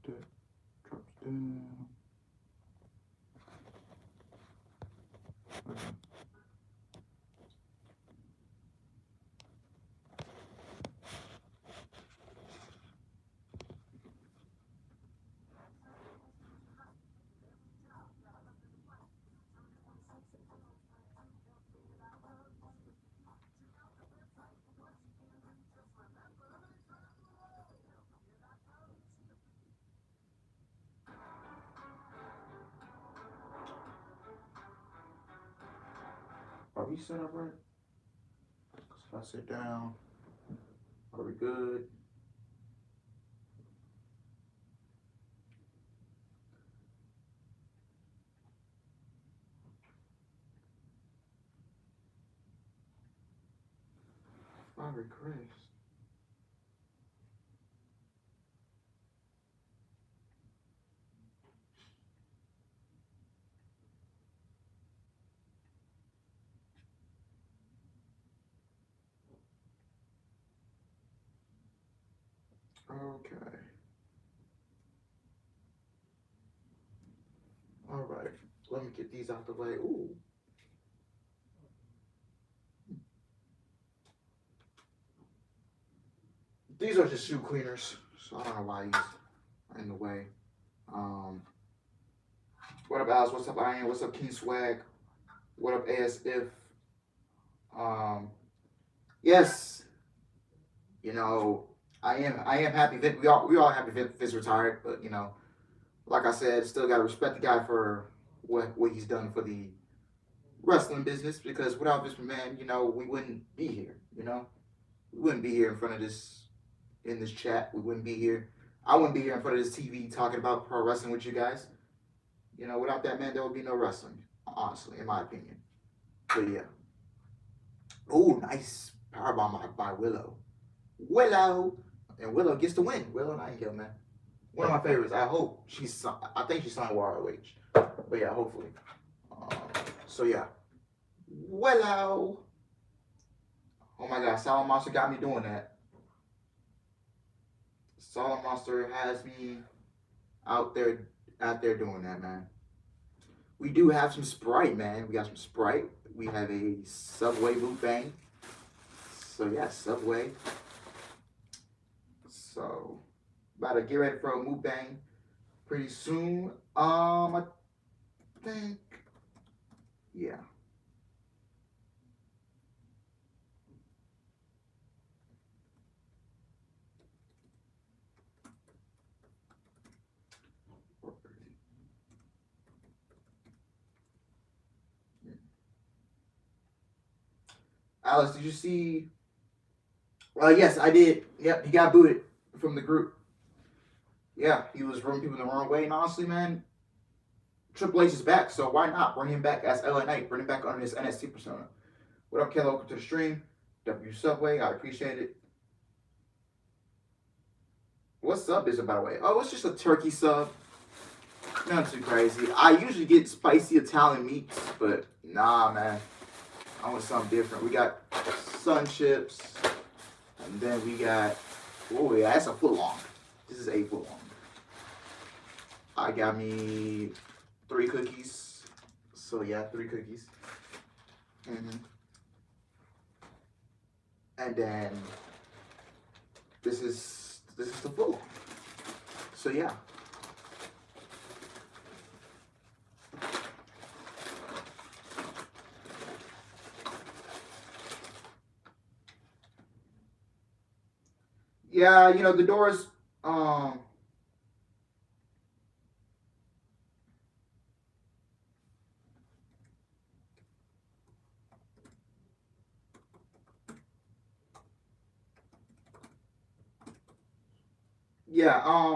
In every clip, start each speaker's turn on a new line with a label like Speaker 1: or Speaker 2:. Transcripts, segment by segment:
Speaker 1: that. Drops down. Okay. Are we set up right? Because if I sit down, are we good? I regress. Okay. All right. Let me get these out the way. Ooh. These are just shoe cleaners, so I don't know why these are in the way. What up, Alice? What's up, Ian? What's up, King Swag? What up, ASF? Yes, you know, I am happy that we all happy that Fitz retired, but you know, like I said, still gotta respect the guy for what he's done for the wrestling business, because without this man, you know, we wouldn't be here. You know, we wouldn't be here in front of this chat. We wouldn't be here. I wouldn't be here in front of this TV talking about pro wrestling with you guys. You know, without that man, there would be no wrestling. Honestly, in my opinion. But yeah. Oh, nice powerbomb by Willow. Willow, and Willow gets the win. Willow Nightingale, man. One of my favorites. I hope she's. I think she's signed with ROH. But yeah, hopefully. So yeah. Willow. Oh my God, Solid Monster got me doing that. Solid Monster has me out there doing that, man. We do have some Sprite, man. We got some Sprite. We have a Subway boot bang. So yeah, Subway. So about to get ready for a mukbang pretty soon. I think, yeah. Alice, did you see? Yes, I did. Yep, he got booted from the group. Yeah, he was rubbing people the wrong way. And honestly, man, Triple H is back, so why not bring him back as LA Knight? Bring him back under his NXT persona. What up, Kelly? Welcome to the stream. W Subway, I appreciate it. What sub is it, by the way? Oh, it's just a turkey sub. Not too crazy. I usually get spicy Italian meats, but nah, man. I want something different. We got sun chips, and then we got, oh yeah, that's a foot long. This is 8 foot long. I got me 3 cookies. So yeah, 3 cookies. And then this is the foot long. So yeah. Yeah, you know, the doors,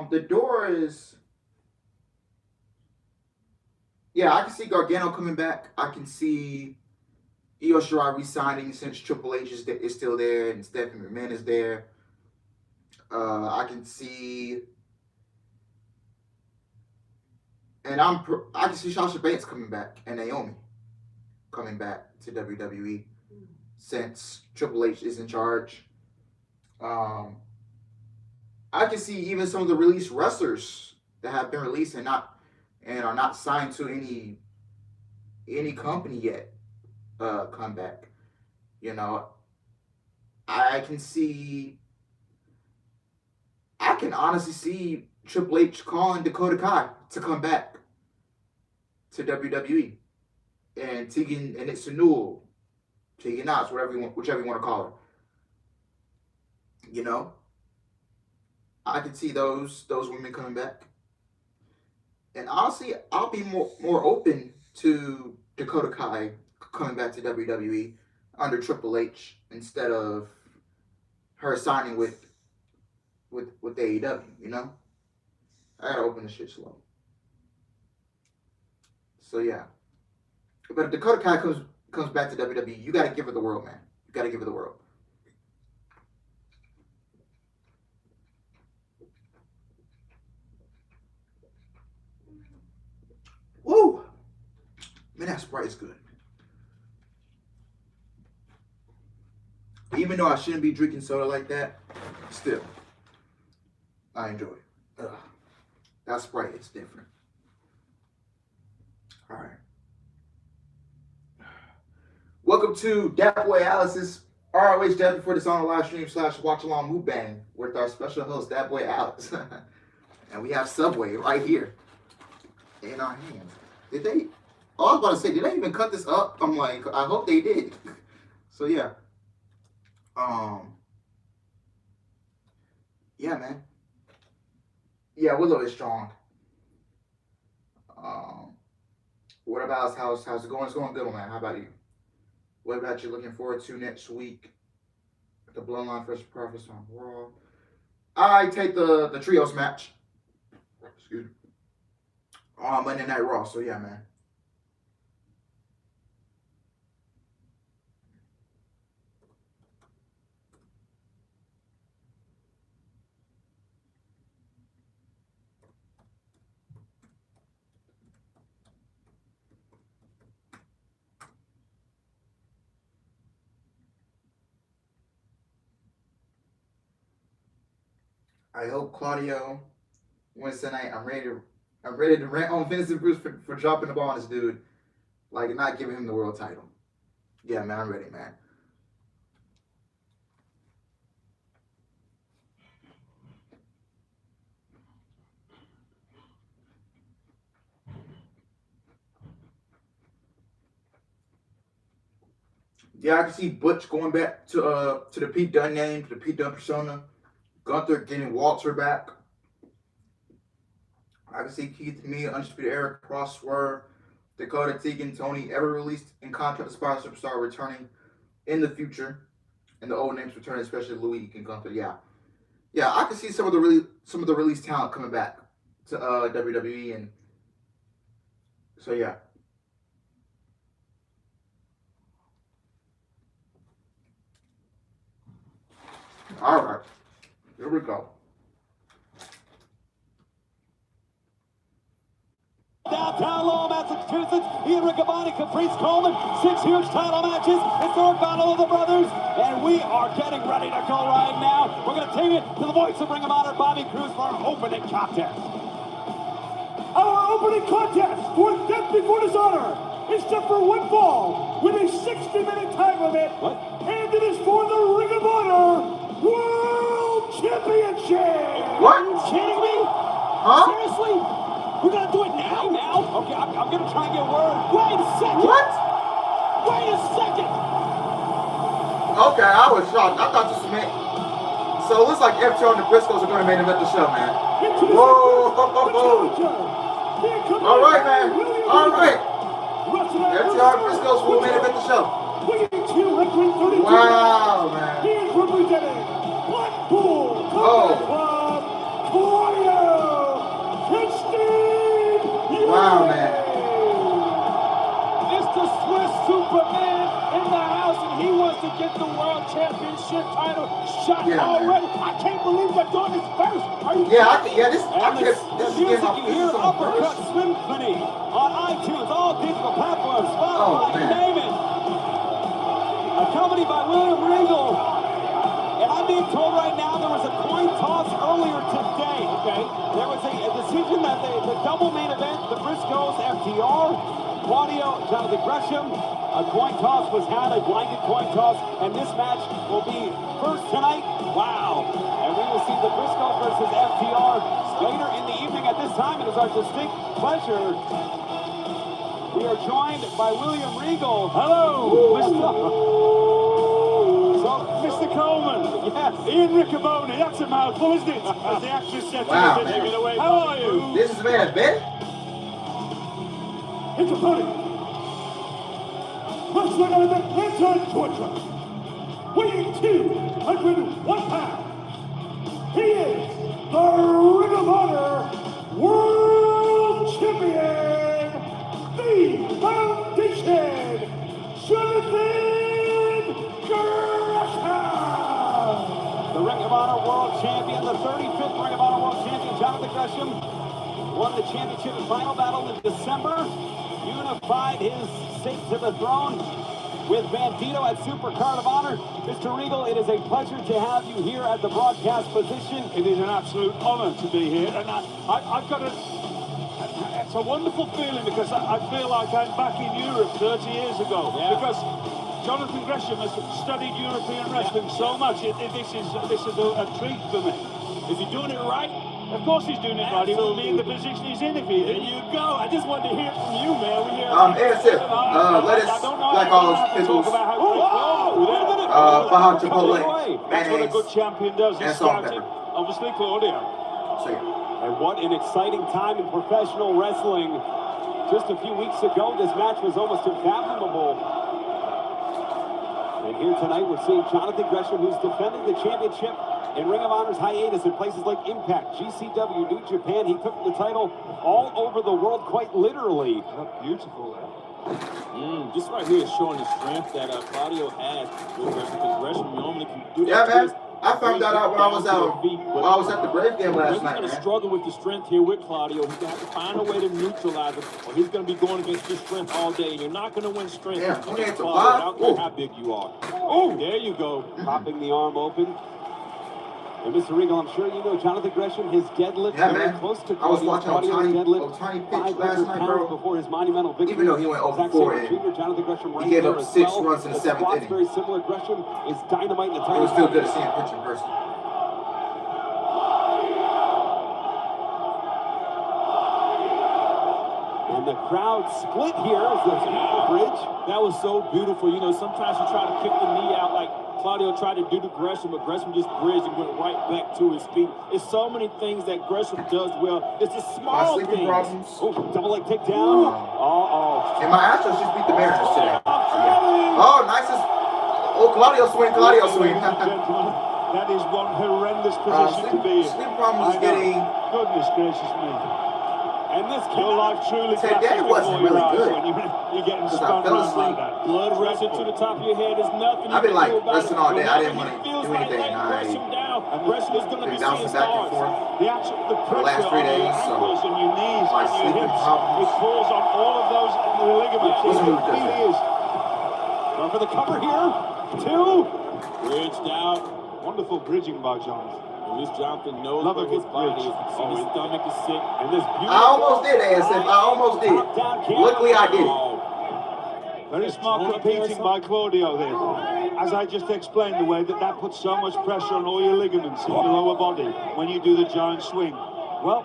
Speaker 1: the door is, yeah, I can see Gargano coming back. I can see Io Shirai resigning since Triple H is still there and Stephanie McMahon is there. I can see, and I can see Sasha Banks coming back and Naomi coming back to WWE since Triple H is in charge. I can see even some of the released wrestlers that have been released and are not signed to any company yet come back. You know, I can honestly see Triple H calling Dakota Kai to come back to WWE, and Tegan and it's Newell, Tegan Knox, whichever you want to call her. You know, I can see those women coming back, and honestly, I'll be more open to Dakota Kai coming back to WWE under Triple H instead of her signing with AEW. You know, I gotta open this shit slow. So yeah, but if Dakota Kai comes back to WWE, you gotta give her the world, man. You gotta give her the world. Woo! Man, that Sprite is good. Even though I shouldn't be drinking soda like that, still, I enjoy it. Ugh. That Sprite is different. All right. Welcome to Dat Boy Alice's ROH Death Before Dishonor Livestream / Watch Along Mukbang with our special host, Dat Boy Alice. And we have Subway right here in our hands. Did they? Oh, I was about to say, did they even cut this up? I'm like, I hope they did. So yeah. Yeah, man. Yeah, Willow is strong. What about how's it going? It's going good, man. How about you? What about you looking forward to next week? The Bloodline versus Profits on Raw. I take the trios match. Excuse me. On Monday Night Raw. So yeah, man. I hope Claudio wins tonight. I'm ready to rant on Vincent Bruce for dropping the ball on this dude, like not giving him the world title. Yeah, man, I'm ready, man. Yeah, I can see Butch going back to the Pete Dunne name, to the Pete Dunne persona. Gunther getting Walter back. I can see Keith Lee, Undisputed Era, Cross Swerve, Dakota, Tegan, Tony, ever released in contract Aspire Superstar returning in the future, and the old names returning, especially Louis and Gunther. Yeah, I can see some of the released talent coming back to WWE, and so yeah. All right. Here we go.
Speaker 2: Downtown Lowell, Massachusetts, Ian Riccaboni, Caprice Coleman, 6 huge title matches, historic battle of the brothers, and we are getting ready to go right now. We're going to take it to the voice of Ring of Honor, Bobby Cruz, for our opening contest. Our opening contest for Death Before Dishonor is set for one fall with a 60-minute time limit, and it is for the Ring of Honor World Championship!
Speaker 1: What?
Speaker 2: Are you kidding me?
Speaker 1: Huh?
Speaker 2: Seriously? We're gonna do it now? Okay, I'm gonna try and get word. Wait a second!
Speaker 1: What?
Speaker 2: Wait a second!
Speaker 1: Okay, I was shocked. I thought this was meant. So it looks like FTR and the Briscoes are going to main event the show, man. Whoa! All right, man. All right. FTR and Briscoes will main event the show. Wow, man.
Speaker 2: He is representing Blackpool Club, Claudio,
Speaker 1: wow, man.
Speaker 2: Mr. Swiss Superman in the house, and he wants to get the World Championship title shot already. Man. I can't believe they're doing this first. Are you
Speaker 1: this
Speaker 2: is music you hear Uppercut Symphony on iTunes, all digital platforms, Spotify, name it. Accompanied by William Regal. And I'm being told right now there was a coin toss earlier today, okay? There was a decision that the double main event, the Briscoes FTR, Claudio, Jonathan Gresham. A coin toss was had, a blinded coin toss, and this match will be first tonight. Wow. And we will see the Briscoes versus FTR later in the evening at this time. It is our distinct pleasure. We are joined by William Regal.
Speaker 3: Hello, Mr. Coleman.
Speaker 2: Yes.
Speaker 3: Ian Riccoboni. That's a mouthful, isn't it? As the actress said.
Speaker 1: Wow,
Speaker 3: Take it
Speaker 1: man.
Speaker 3: away. How are you?
Speaker 1: This is the man, Ben.
Speaker 3: It's a pony. Wrestling out of Atlanta, Georgia. Weighing 201 pounds. He is the Ring of Honor World Champion. The Foundation. Jonathan Gresham.
Speaker 2: The Ring of Honor World Champion, the 35th Ring of Honor World Champion, Jonathan Gresham, won the championship and final battle in December, unified his seat to the throne with Bandito at Super Card of Honor. Mr. Regal, it is a pleasure to have you here at the broadcast position.
Speaker 3: It is an absolute honor to be here, and I've got it's a wonderful feeling because I feel like I'm back in Europe 30 years ago.
Speaker 2: Yeah.
Speaker 3: Because Jonathan Gresham has studied European wrestling so much. This is a treat for me.
Speaker 2: Is he doing it right?
Speaker 3: Of course he's doing it right. He wouldn't be in the position he's in if he
Speaker 2: There
Speaker 3: didn't.
Speaker 2: you go. I just wanted to hear from you, man. We hear
Speaker 1: ASF, lettuce, black olives, pickles, Baja Chipotle,
Speaker 3: That's what a
Speaker 1: mayonnaise,
Speaker 3: good champion does.
Speaker 1: and
Speaker 3: He's
Speaker 1: salt and
Speaker 3: scouted.
Speaker 1: pepper.
Speaker 3: Obviously, Claudio.
Speaker 1: So, yeah.
Speaker 2: And what an exciting time in professional wrestling. Just a few weeks ago, this match was almost unfathomable. And here tonight, we're seeing Jonathan Gresham, who's defending the championship in Ring of Honor's hiatus in places like Impact, GCW, New Japan. He took the title all over the world, quite literally.
Speaker 3: Beautiful.
Speaker 4: Just right here is showing the strength that Claudio has with Gresham, because Gresham normally can do
Speaker 1: Yeah,
Speaker 4: that.
Speaker 1: man.
Speaker 4: twist,
Speaker 1: I found that out when I was out. While I was at the Brave game last
Speaker 4: Gresham's
Speaker 1: night,
Speaker 4: going to
Speaker 1: man.
Speaker 4: struggle with the strength here with Claudio. He's going to have to find a way to neutralize it, or he's going to be going against your strength all day. And you're not going to win strength
Speaker 1: Yeah,
Speaker 4: against
Speaker 1: 28 to
Speaker 4: Claudio. I
Speaker 1: 5.
Speaker 4: don't care
Speaker 1: Ooh.
Speaker 4: how big you are. Oh, there you go.
Speaker 2: Popping the arm open. And Mr. Regal, I'm sure you know Jonathan Gresham, his deadlift
Speaker 1: Yeah,
Speaker 2: very
Speaker 1: man.
Speaker 2: close to
Speaker 1: I was
Speaker 2: Claudio's.
Speaker 1: watching
Speaker 2: Claudio's deadlift
Speaker 1: a tiny pitch
Speaker 2: 500
Speaker 1: last night,
Speaker 2: pounds
Speaker 1: bro.
Speaker 2: before his monumental victory.
Speaker 1: Even though he went over
Speaker 2: Zack
Speaker 1: 4
Speaker 2: Sabre Jr., Jonathan Gresham right
Speaker 1: he gave
Speaker 2: there
Speaker 1: up
Speaker 2: as
Speaker 1: 6
Speaker 2: well.
Speaker 1: runs in the 7th
Speaker 2: squat's
Speaker 1: inning.
Speaker 2: very similar. Gresham is dynamite in the
Speaker 1: It
Speaker 2: tiny
Speaker 1: was still good to
Speaker 2: pocket.
Speaker 1: see him pitch in person.
Speaker 2: And the crowd split here as the bridge.
Speaker 4: That was so beautiful. You know, sometimes you try to kick the knee out like Claudio tried to do to Gresham, but Gresham just bridged and went right back to his feet. It's so many things that Gresham does well. It's the
Speaker 1: My
Speaker 4: small
Speaker 1: sleeping
Speaker 4: things.
Speaker 1: problems.
Speaker 2: Oh, double leg takedown.
Speaker 1: And my Astros just beat the Mariners today. Oh, nicest. Oh, Claudio swing, Claudio swing.
Speaker 3: Ladies and gentlemen, that is one horrendous position to be in.
Speaker 1: Sleep problems
Speaker 3: I know.
Speaker 1: getting.
Speaker 3: Goodness gracious me.
Speaker 2: And this
Speaker 3: Your life truly
Speaker 1: Today
Speaker 3: flashes
Speaker 1: wasn't
Speaker 3: before your
Speaker 1: really
Speaker 3: eyes
Speaker 1: good.
Speaker 3: when you're getting
Speaker 1: Because I
Speaker 3: spun
Speaker 1: fell
Speaker 3: around
Speaker 1: asleep.
Speaker 3: like that.
Speaker 4: Blood rushing to the top of your head. There's nothing you
Speaker 1: I've been
Speaker 4: can
Speaker 1: like
Speaker 4: do about
Speaker 1: resting
Speaker 4: it.
Speaker 1: all day. I didn't
Speaker 4: Whenever
Speaker 1: want
Speaker 4: he
Speaker 1: to
Speaker 4: feels
Speaker 1: do
Speaker 4: like
Speaker 1: anything.
Speaker 4: letting Gresham down, Gresham is going to be seeing
Speaker 1: bouncing back and
Speaker 4: stars.
Speaker 1: forth.
Speaker 3: The pressure
Speaker 1: 3
Speaker 3: on your
Speaker 1: days, so
Speaker 3: ankles and your knees
Speaker 1: my
Speaker 3: and your
Speaker 1: sleeping
Speaker 3: hips,
Speaker 1: problems.
Speaker 3: it pulls on all of those ligaments.
Speaker 1: Wasn't
Speaker 3: It
Speaker 1: really good.
Speaker 3: really is.
Speaker 2: Going for the cover here. 2.
Speaker 4: Bridged out.
Speaker 3: Wonderful bridging by Jonathan.
Speaker 4: At least Jonathan knows
Speaker 3: Love a
Speaker 4: where his
Speaker 3: good
Speaker 4: body
Speaker 3: bridge.
Speaker 4: is. See, his stomach is sick.
Speaker 2: And this beautiful.
Speaker 1: I almost did, ASF. I almost did.
Speaker 2: Top-down camera.
Speaker 1: Luckily, I did.
Speaker 3: Very smart competing by Claudio there. As I just explained, the way that puts so much pressure on all your ligaments in your lower body when you do the giant swing. Well,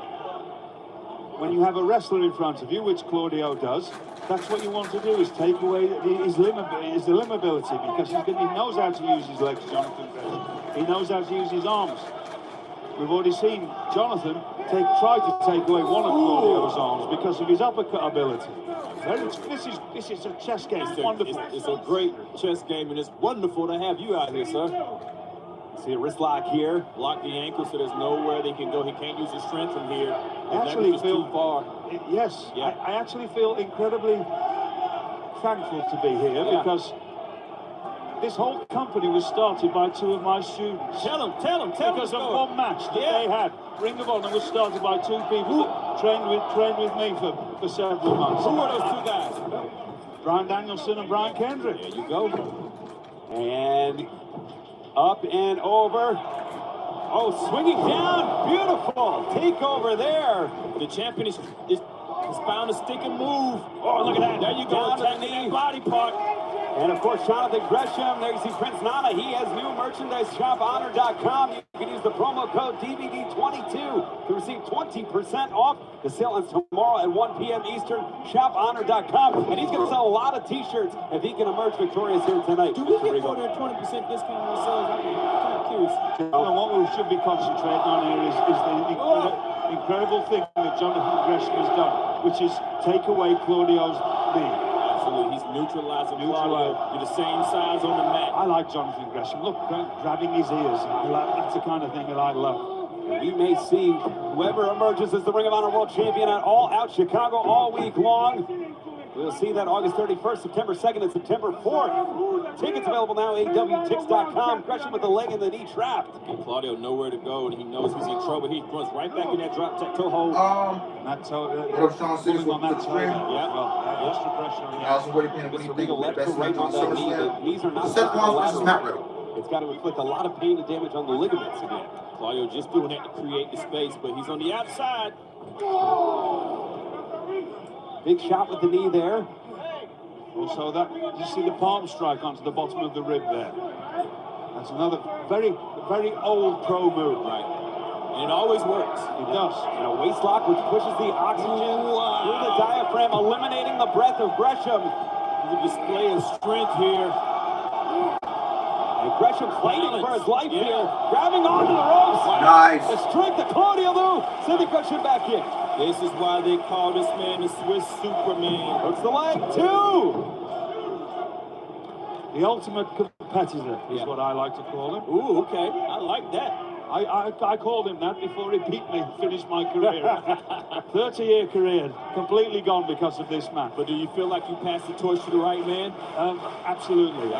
Speaker 3: when you have a wrestler in front of you, which Claudio does, that's what you want to do, is take away his limb ability, because he knows how to use his legs, Jonathan. He knows how to use his arms. We've already seen Jonathan try to take away one of Claudio's arms because of his uppercut ability. This is a chess game. It's wonderful.
Speaker 4: It's a great chess game, and it's wonderful to have you out here, sir.
Speaker 2: See a wrist lock here.
Speaker 4: Lock the ankle so there's nowhere they can go. He can't use his strength from here.
Speaker 3: I actually
Speaker 4: That is
Speaker 3: feel
Speaker 4: too far.
Speaker 3: Yes,
Speaker 4: Yeah.
Speaker 3: I actually feel incredibly thankful to be here because this whole company was started by 2 of my students.
Speaker 4: Tell him.
Speaker 3: Because of one match that they had. Ring of Honor was started by 2 people that trained with me for several months.
Speaker 4: Who are those 2 guys?
Speaker 3: Brian Danielson and Brian Kendrick.
Speaker 4: There you go.
Speaker 2: And up and over. Oh, swinging down. Beautiful takeover there.
Speaker 4: The champion is bound to stick and move. Oh, look at that. There you go. Attacking that body part.
Speaker 2: And of course, Jonathan Gresham. There you see Prince Nana. He has new merchandise. ShopHonor.com. You can use the promo code DVD22 to receive 20% off. The sale ends tomorrow at 1 p.m. Eastern. ShopHonor.com. And he's going to sell a lot of T-shirts if he can emerge victorious here tonight.
Speaker 4: Do we get more than 20% discount on sales? I'm kind of curious.
Speaker 3: Well, what we should be concentrating on here is the incredible thing that Jonathan Gresham has done, which is take away Claudio's knee.
Speaker 4: Absolutely, he's neutralizing Claudio. You're the same size on the mat.
Speaker 3: I like Jonathan Gresham. Look, grabbing his ears. That's the kind of thing that I love.
Speaker 2: We may see whoever emerges as the Ring of Honor World Champion at All Out Chicago all week long. We'll see that August 31st, September 2nd, and September 4th. Tickets available now at AWTix.com. Gresham with the leg and the knee trapped.
Speaker 4: And Claudio nowhere to go, and he knows he's in trouble. He runs right back in that drop toe hold.
Speaker 3: That's how
Speaker 1: Sean Six with the stream.
Speaker 3: Extra pressure.
Speaker 1: Awesome. What do you think?
Speaker 2: Left to right on that knee. The knees are not
Speaker 1: Seth Rollins versus Matt Riddle.
Speaker 2: It's got to inflict a lot of pain and damage on the ligaments again.
Speaker 4: Claudio just doing that to create the space, but he's on the outside.
Speaker 2: Big shot with the knee there.
Speaker 3: Also, you see the palm strike onto the bottom of the rib there. That's another very, very old pro move.
Speaker 4: Right. And it always works.
Speaker 3: It does.
Speaker 2: And a waist lock which pushes the oxygen through the diaphragm, eliminating the breath of Gresham.
Speaker 4: There's a display of strength here.
Speaker 2: And Gresham fighting for his life here, grabbing onto the ropes.
Speaker 1: Nice.
Speaker 2: The strength of Claudio, though, sending Gresham back in.
Speaker 4: This is why they call this man the Swiss Superman.
Speaker 2: Hooks the leg, two.
Speaker 3: The ultimate competitor is what I like to call him.
Speaker 4: Ooh, okay. I like that.
Speaker 3: I called him that before he beat me, finished my career. 30-year career, completely gone because of this match.
Speaker 4: But do you feel like you passed the torch to the right man?
Speaker 3: Absolutely.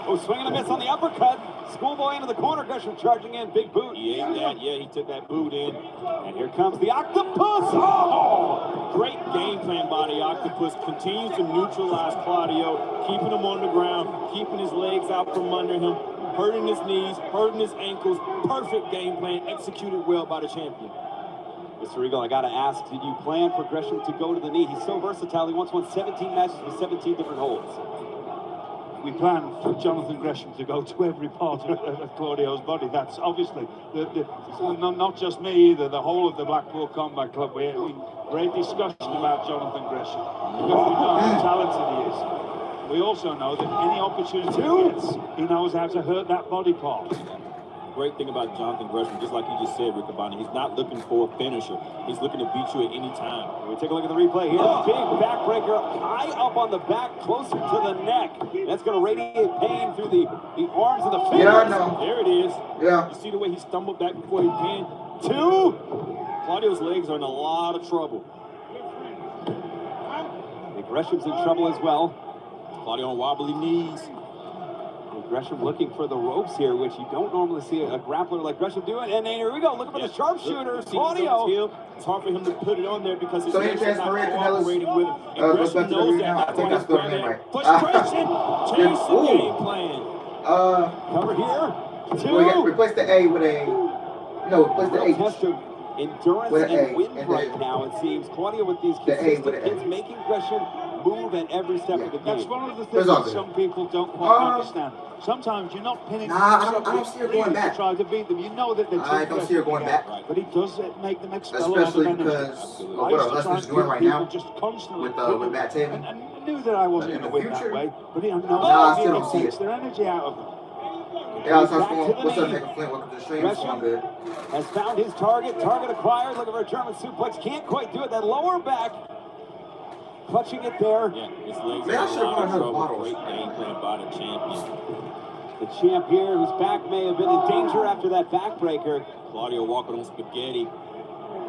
Speaker 2: Oh, swing and a miss on the uppercut. Schoolboy into the corner. Gresham charging in. Big boot.
Speaker 4: He ate that. Yeah, he took that boot in.
Speaker 2: And here comes the octopus. Oh!
Speaker 4: Great game plan by the octopus. Continues to neutralize Claudio, keeping him on the ground, keeping his legs out from under him, hurting his knees, hurting his ankles. Perfect game plan, executed well by the champion.
Speaker 2: Mr. Regal, I got to ask, did you plan for Gresham to go to the knee? He's so versatile. He once won 17 matches with 17 different holds.
Speaker 3: We plan for Jonathan Gresham to go to every part of Claudio's body. That's obviously not just me either. The whole of the Blackpool Combat Club. We're in great discussion about Jonathan Gresham because we know how talented he is. We also know that any opportunity he gets, he knows how to hurt that body part.
Speaker 4: Great thing about Jonathan Gresham, just like you just said, Rick Abani, he's not looking for a finisher. He's looking to beat you at any time.
Speaker 2: We take a look at the replay here. Big backbreaker high up on the back, closer to the neck. That's going to radiate pain through the arms and the fingers.
Speaker 1: Yeah, I know.
Speaker 4: There it is.
Speaker 1: Yeah.
Speaker 4: You see the way he stumbled back before he pinned? Two. Claudio's legs are in a lot of trouble.
Speaker 2: And Gresham's in trouble as well.
Speaker 4: Claudio on wobbly knees.
Speaker 2: Gresham looking for the ropes here, which you don't normally see a grappler like Gresham doing. And here we go, looking for the sharpshooter, Claudio.
Speaker 4: It's hard for him to put it on there because his
Speaker 1: legs are not
Speaker 4: cooperating with him. And Gresham knows that.
Speaker 1: I think that's good name right.
Speaker 4: Frustration, change the game plan.
Speaker 2: Cover here, two.
Speaker 1: Replace the A with a, replace the H.
Speaker 2: Test of endurance and wind right now, it seems. Claudio with these consistent hits, making Gresham move at every step of the game.
Speaker 3: That's one of the things that some people don't quite understand. Sometimes you're not pinning
Speaker 1: I don't see her going back.
Speaker 3: to try to beat them. You know that they're
Speaker 1: I don't see her going back.
Speaker 3: But he does make them expel
Speaker 1: especially
Speaker 3: a lot of
Speaker 1: because
Speaker 3: energy.
Speaker 1: of what our listeners doing right now
Speaker 3: just constantly
Speaker 1: with Matt Taven.
Speaker 3: And I knew that I wasn't going to win that way, but
Speaker 1: I still don't see it.
Speaker 3: Their energy out of them.
Speaker 1: Yeah, what's up, Nick Flint? Welcome to the stream.
Speaker 2: Gresham
Speaker 1: good.
Speaker 2: has found his target acquired, looking for a German suplex, can't quite do it, that lower back, clutching it there.
Speaker 4: Yeah, his legs are in a lot of trouble. Great game plan by the champion.
Speaker 2: The champ here, whose back may have been in danger after that backbreaker.
Speaker 4: Claudio walking on spaghetti.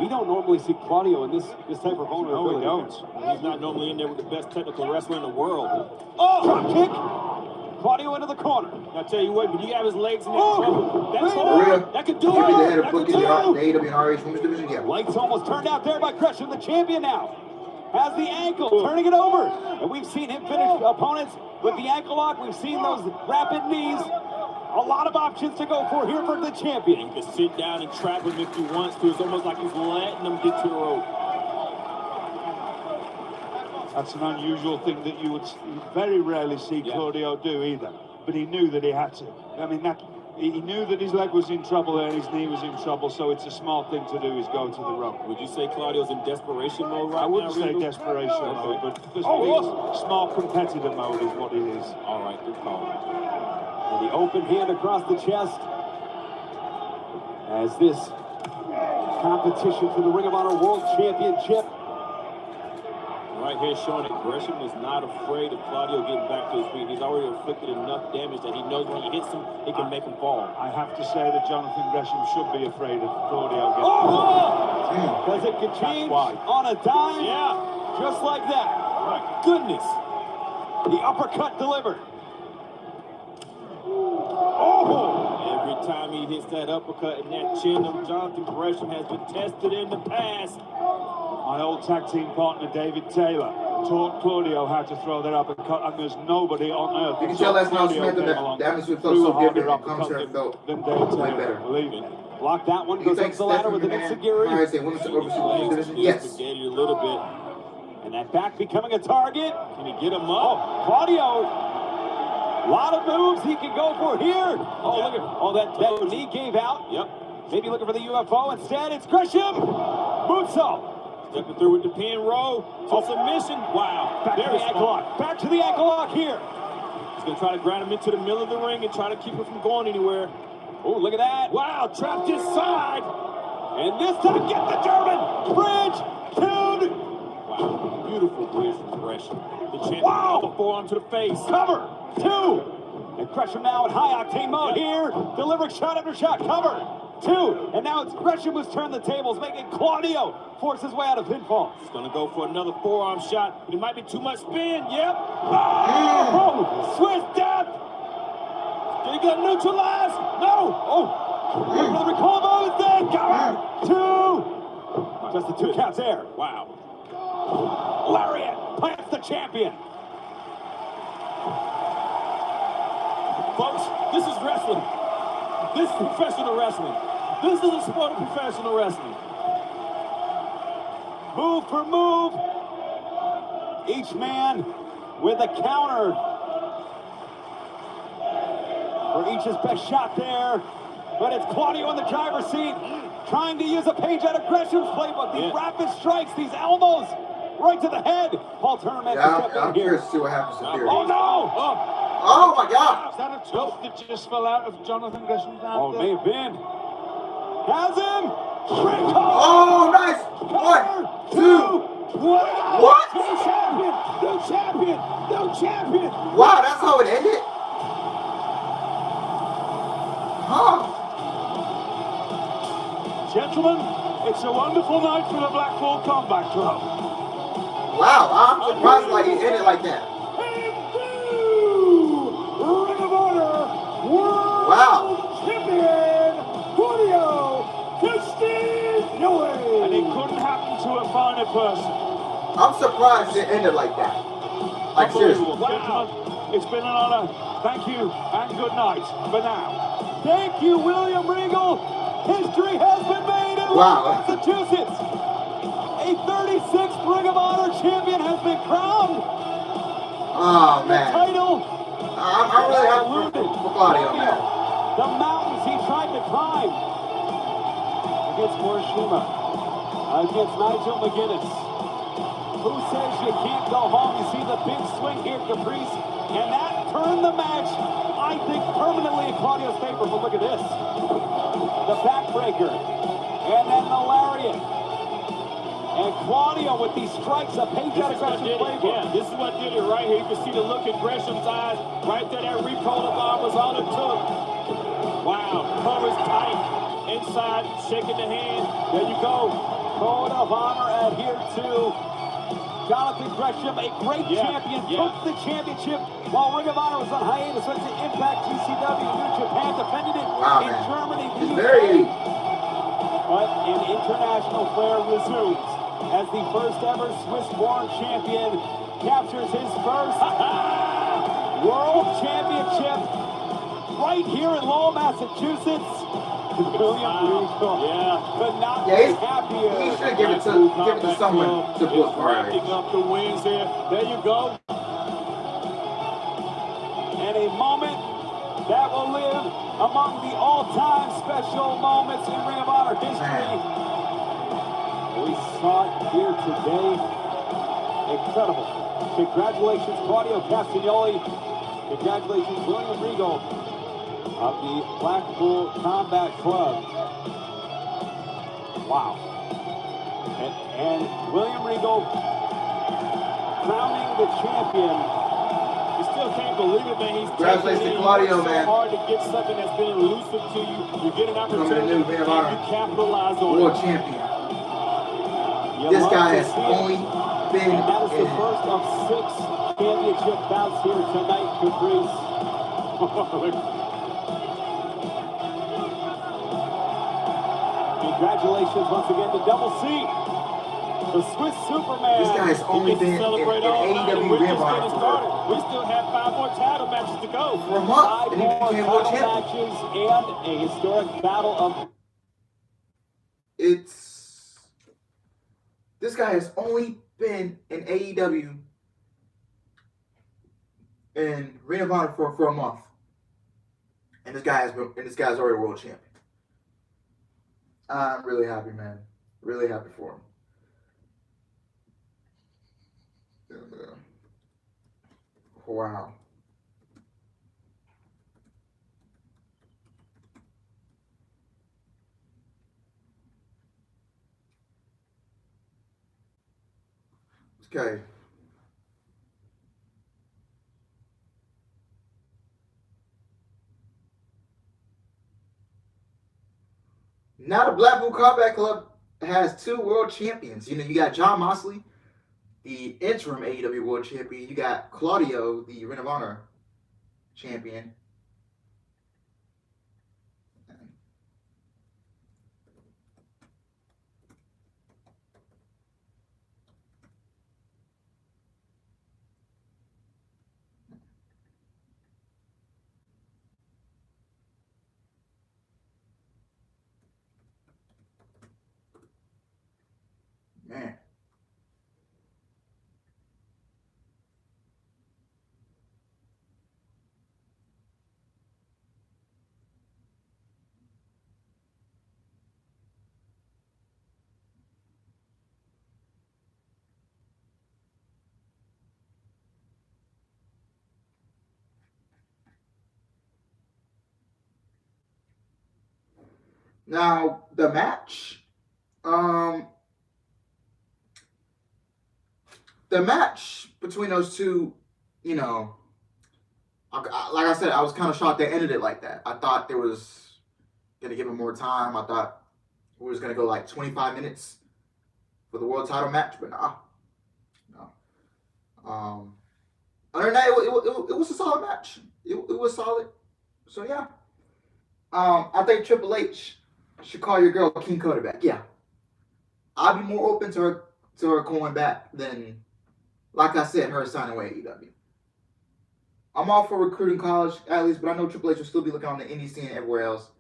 Speaker 2: We don't normally see Claudio in this type of vulnerability.
Speaker 3: No, we don't.
Speaker 4: He's not normally in there with the best technical wrestler in the world.
Speaker 2: Oh, drop kick! Claudio into the corner.
Speaker 4: I tell you what, when you have his legs in that trouble, that's
Speaker 1: all.
Speaker 4: That could do
Speaker 1: Could be the
Speaker 4: it.
Speaker 1: head of booking the AWRH Women's Division. Yeah.
Speaker 2: Lights almost turned out there by Gresham, the champion now. Has the ankle, turning it over. And we've seen him finish opponents with the ankle lock. We've seen those rapid knees. A lot of options to go for here for the champion.
Speaker 4: He can sit down and trap him if he wants to. It's almost like he's letting him get to the rope.
Speaker 3: That's an unusual thing that you would very rarely see Claudio do either. But he knew that he had to. I mean, he knew that his leg was in trouble and his knee was in trouble, so it's a smart thing to do is go to the rope.
Speaker 4: Would you say Claudio's in desperation mode right now?
Speaker 3: I wouldn't say desperation mode, but smart competitor mode is what it is.
Speaker 4: All right, good call.
Speaker 2: And the open hand across the chest as this competition for the Ring of Honor World Championship.
Speaker 4: Right here showing that Gresham is not afraid of Claudio getting back to his feet. He's already inflicted enough damage that he knows when he hits him, it can make him fall.
Speaker 3: I have to say that Jonathan Gresham should be afraid of Claudio getting
Speaker 2: Because it can change on a dime, just like that.
Speaker 4: My goodness.
Speaker 2: The uppercut delivered.
Speaker 4: Every time he hits that uppercut and that chin of Jonathan Gresham has been tested in the past.
Speaker 3: My old tag team partner, David Taylor, taught Claudio how to throw that uppercut, and there's nobody on earth.
Speaker 1: You can tell that's not Smith that atmosphere felt so different and commentary felt
Speaker 3: than David Taylor,
Speaker 1: better.
Speaker 3: believe me.
Speaker 2: Block that one, goes up the ladder with an enziguri.
Speaker 1: Yes.
Speaker 4: A little bit.
Speaker 2: And that back becoming a target.
Speaker 4: Can he get him up?
Speaker 2: Claudio. A lot of moves he can go for here. Look at that knee gave out.
Speaker 4: Yep.
Speaker 2: Maybe looking for the UFO. Instead, it's Gresham. Moonsault.
Speaker 4: Stepping through with the pin roll to submission. Wow.
Speaker 2: Back to the ankle lock. Back to the ankle lock here.
Speaker 4: He's going to try to ground him into the middle of the ring and try to keep him from going anywhere.
Speaker 2: Oh, look at that.
Speaker 4: Wow, trapped his side.
Speaker 2: And this time, get the German. Bridge. 2.
Speaker 4: Wow, beautiful bridge from Gresham. The champion.
Speaker 2: Wow.
Speaker 4: The forearm to the face.
Speaker 2: Cover. 2. And Gresham now in high octane mode here. Delivering shot after shot. Cover. 2. And now it's Gresham who's turned the tables, making Claudio force his way out of pinfall.
Speaker 4: He's going to go for another forearm shot. It might be too much spin. Yep.
Speaker 2: Oh, Swiss death.
Speaker 4: Did he get neutralized? No.
Speaker 2: Look for the recall mode instead. Cover. 2. Just the 2 counts there.
Speaker 4: Wow.
Speaker 2: Lariat plants the champion.
Speaker 4: Folks, this is wrestling. This is professional wrestling. This is the sport of professional wrestling.
Speaker 2: Move for move. Each man with a counter. For each's best shot there. But it's Claudio in the driver's seat, trying to use a page out of Gresham's playbook. These rapid strikes, these elbows, right to the head. Paul Turner
Speaker 1: I'm curious to see what happens to Fury.
Speaker 2: Oh no!
Speaker 1: Oh my God!
Speaker 3: Is that a twist that just fell out of Jonathan Gresham's hand?
Speaker 2: Oh, it may have been. Has him!
Speaker 1: Oh, nice! 1, 2. What?
Speaker 2: New champion! New champion! New champion!
Speaker 1: Wow, that's how it ended? Huh?
Speaker 3: Gentlemen, it's a wonderful night for the Blackpool Combat Club.
Speaker 1: Wow, I'm surprised like he ended like that.
Speaker 2: Ring of Honor World Champion Claudio Castagnoli.
Speaker 3: And it couldn't happen to a finer person.
Speaker 1: I'm surprised it ended like that. Like seriously.
Speaker 3: Gentlemen, it's been an honor. Thank you and good night for now.
Speaker 2: Thank you, William Regal. History has been made in Massachusetts. A 36th Ring of Honor champion has been crowned.
Speaker 1: Oh, man.
Speaker 2: The title.
Speaker 1: I'm really happy for Claudio, man.
Speaker 2: The mountains he tried to climb. Against Morishima. Against Nigel McGuinness. Who says you can't go home? You see the big swing here, Caprice. And that turned the match, I think, permanently in Claudio's favor. But look at this. The backbreaker. And then the lariat. And Claudio with these strikes, a page out of Gresham's playbook.
Speaker 4: Yeah, this is what did it right here. You can see the look in Gresham's eyes. Right there, that recoil of arm was all it took. Wow, covers tight. Inside, shaking the hand. There you go.
Speaker 2: Code of honor adhered to. Jonathan Gresham, a great champion, took the championship while Ring of Honor was on hiatus. Went to Impact, GCW, New Japan, defended it in Germany, the UK. But an international flair resumes as the first ever Swiss-born champion captures his first World Championship right here in Lowell, Massachusetts. William Regal, could not be happier.
Speaker 1: He should give it to someone to book
Speaker 4: racking up the wins here. There you go.
Speaker 2: And a moment that will live among the all-time special moments in Ring of Honor history. We saw it here today. Incredible. Congratulations, Claudio Castagnoli. Congratulations, William Regal of the Blackpool Combat Club. Wow. And William Regal crowning the champion.
Speaker 4: You still can't believe it, man. He's
Speaker 1: Congratulations to Claudio, man.
Speaker 4: so hard to get something that's been elusive to you. You get an opportunity and you capitalize on
Speaker 1: World
Speaker 4: it.
Speaker 1: champion. This guy has only been
Speaker 2: And that is the first of 6 championship bouts here tonight, Caprice. Congratulations once again to Double C, the Swiss Superman.
Speaker 1: This guy has only been in AEW Ring of Honor for
Speaker 4: We still have 5 more title matches to go.
Speaker 1: a month,
Speaker 2: 5
Speaker 1: and he
Speaker 2: more
Speaker 1: became world
Speaker 2: title
Speaker 1: champion.
Speaker 2: matches and a historic battle of...
Speaker 1: This guy has only been in AEW and Ring of Honor for a month, and this guy's already world champion. I'm really happy, man. Really happy for him. Wow. Okay. Now the Blackpool Combat Club has 2 world champions. You know, you got John Moxley, the interim AEW world champion. You got Claudio, the Ring of Honor champion. Man. Now the match, between those two, you know, like I said, I was kind of shocked they ended it like that. I thought there was gonna give him more time. I thought it was gonna go like 25 minutes for the world title match, but no. Other than that, it was a solid match. It was solid. So yeah. I think Triple H should call your girl King Coda back. Yeah. I'd be more open to her going back than, like I said, her signing away AEW. I'm all for recruiting college athletes, but I know Triple H will still be looking on the indie scene and everywhere else.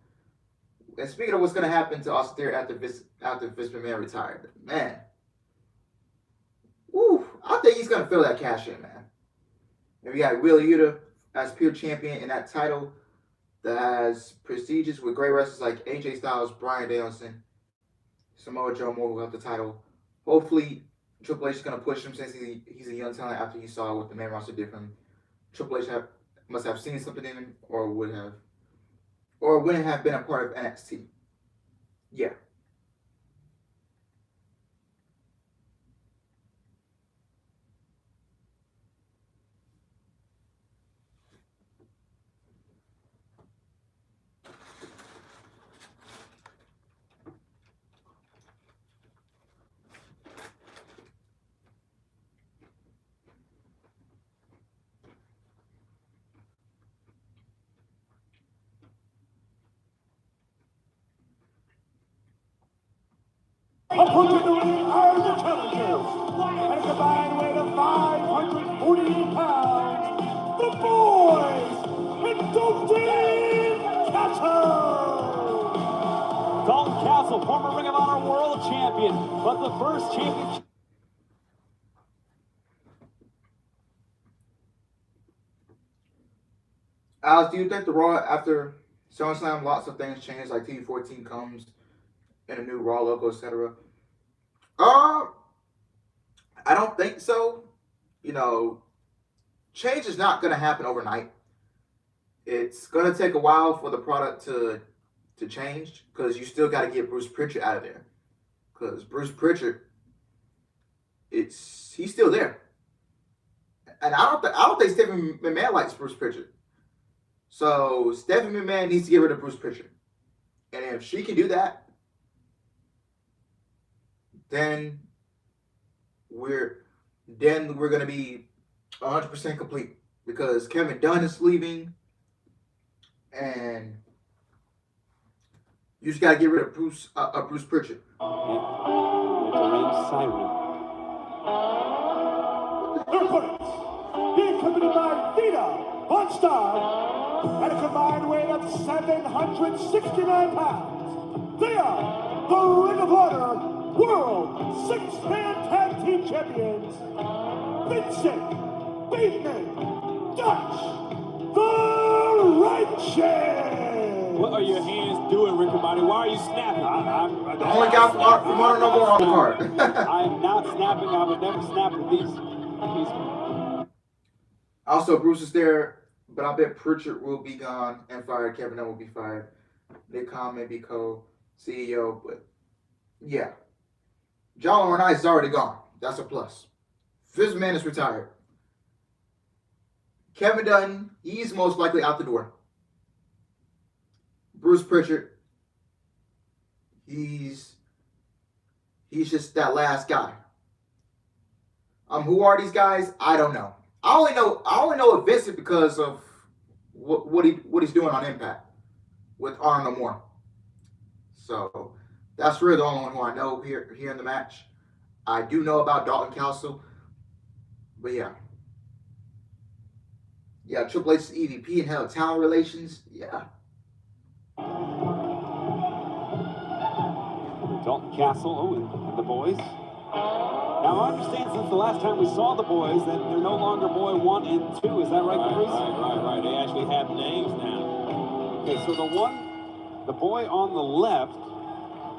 Speaker 1: And speaking of what's going to happen to Austin Theory after Vince McMahon retired, man. Woo, I think he's going to fill that cash in, man. And we got Wheeler Yuta as pure champion in that title that's prestigious with great wrestlers like AJ Styles, Bryan Danielson, Samoa Joe Moore who have the title. Hopefully, Triple H is going to push him since he's a young talent after he saw what the main roster did from him. Triple H must have seen something in him or wouldn't have been a part of NXT. Yeah.
Speaker 2: Approaching the ring are the challengers. At a combined weight of 548 pounds, the boys, and Dalton. former Ring of Honor World Champion, but the first championship.
Speaker 1: Alex, do you think the Raw after SummerSlam, lots of things changed, like TV14 comes and a new Raw logo, etc.? I don't think so. You know, change is not going to happen overnight. It's going to take a while for the product to change, because you still got to get Bruce Pritchard out of there. Because Bruce Pritchard, he's still there, and I don't think Stephanie McMahon likes Bruce Pritchard. So Stephanie McMahon needs to get rid of Bruce Pritchard, and if she can do that, then we're going to be 100% complete, because Kevin Dunn is leaving, and you just got to get rid of Bruce Pritchard.
Speaker 3: Their opponents, being accompanied by Vita on Star, at a combined weight of 769 pounds, they are the Ring of Honor World Six-Man Tag Team Champions, Vincent Bateman, Dutch, the Righteous.
Speaker 4: What are your hands doing, Riccoboni? Why are you snapping?
Speaker 1: The only guy from Honor No More on the card.
Speaker 2: I am not snapping. I would never snap with these.
Speaker 1: Also, Bruce is there, but I bet Pritchard will be gone and fired. Kevin Dunn will be fired. Nick Khan may be co-CEO, but yeah. John Laurinaitis is already gone. That's a plus. Vince McMahon is retired. Kevin Dunn, he's most likely out the door. Bruce Pritchard, he's just that last guy. Who are these guys? I don't know. I only know of Vincent because of what he's doing on Impact with Honor No More. So that's really the only one who I know here in the match. I do know about Dalton Castle, but yeah, Triple H's EVP and Hell Talent Relations, yeah.
Speaker 2: Dalton Castle, and the boys. Now, I understand since the last time we saw the boys that they're no longer boy 1 and 2. Is that right, Caprice?
Speaker 4: Right. They actually have names now.
Speaker 2: Okay, so the boy on the left,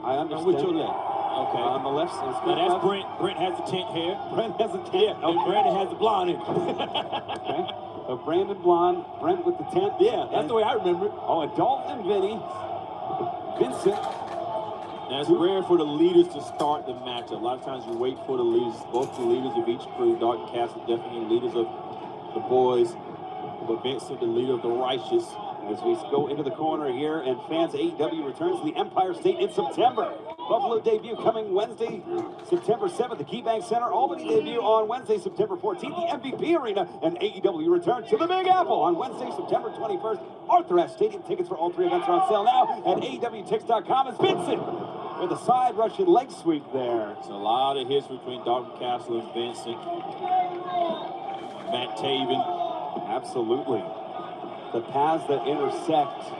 Speaker 2: I understand.
Speaker 4: With your left. Okay.
Speaker 2: On the left.
Speaker 4: Now that's Brent. Brent has the tint hair.
Speaker 2: Brent has the tint.
Speaker 4: Yeah, and Brandon has the blonde in it.
Speaker 2: Okay. So Brandon blonde, Brent with the tint.
Speaker 4: Yeah, that's the way I remember it.
Speaker 2: Oh, and Dalton and Vinny. Vincent.
Speaker 4: Now, it's rare for the leaders to start the match. A lot of times you wait for the leaders, both the leaders of each crew. Dalton Castle definitely leaders of the boys, but Vincent, the leader of the Righteous.
Speaker 2: As we go into the corner here, and fans, AEW returns to the Empire State in September. Buffalo debut coming Wednesday, September 7th, the KeyBank Center. Albany debut on Wednesday, September 14th, the MVP Arena. And AEW returns to the Big Apple on Wednesday, September 21st. Arthur Ashe Stadium. Tickets for all 3 events are on sale now at AEWTix.com. As Vincent with a side Russian leg sweep there.
Speaker 4: There's a lot of history between Dalton Castle and Vincent. Matt Taven.
Speaker 2: Absolutely. The paths that intersect.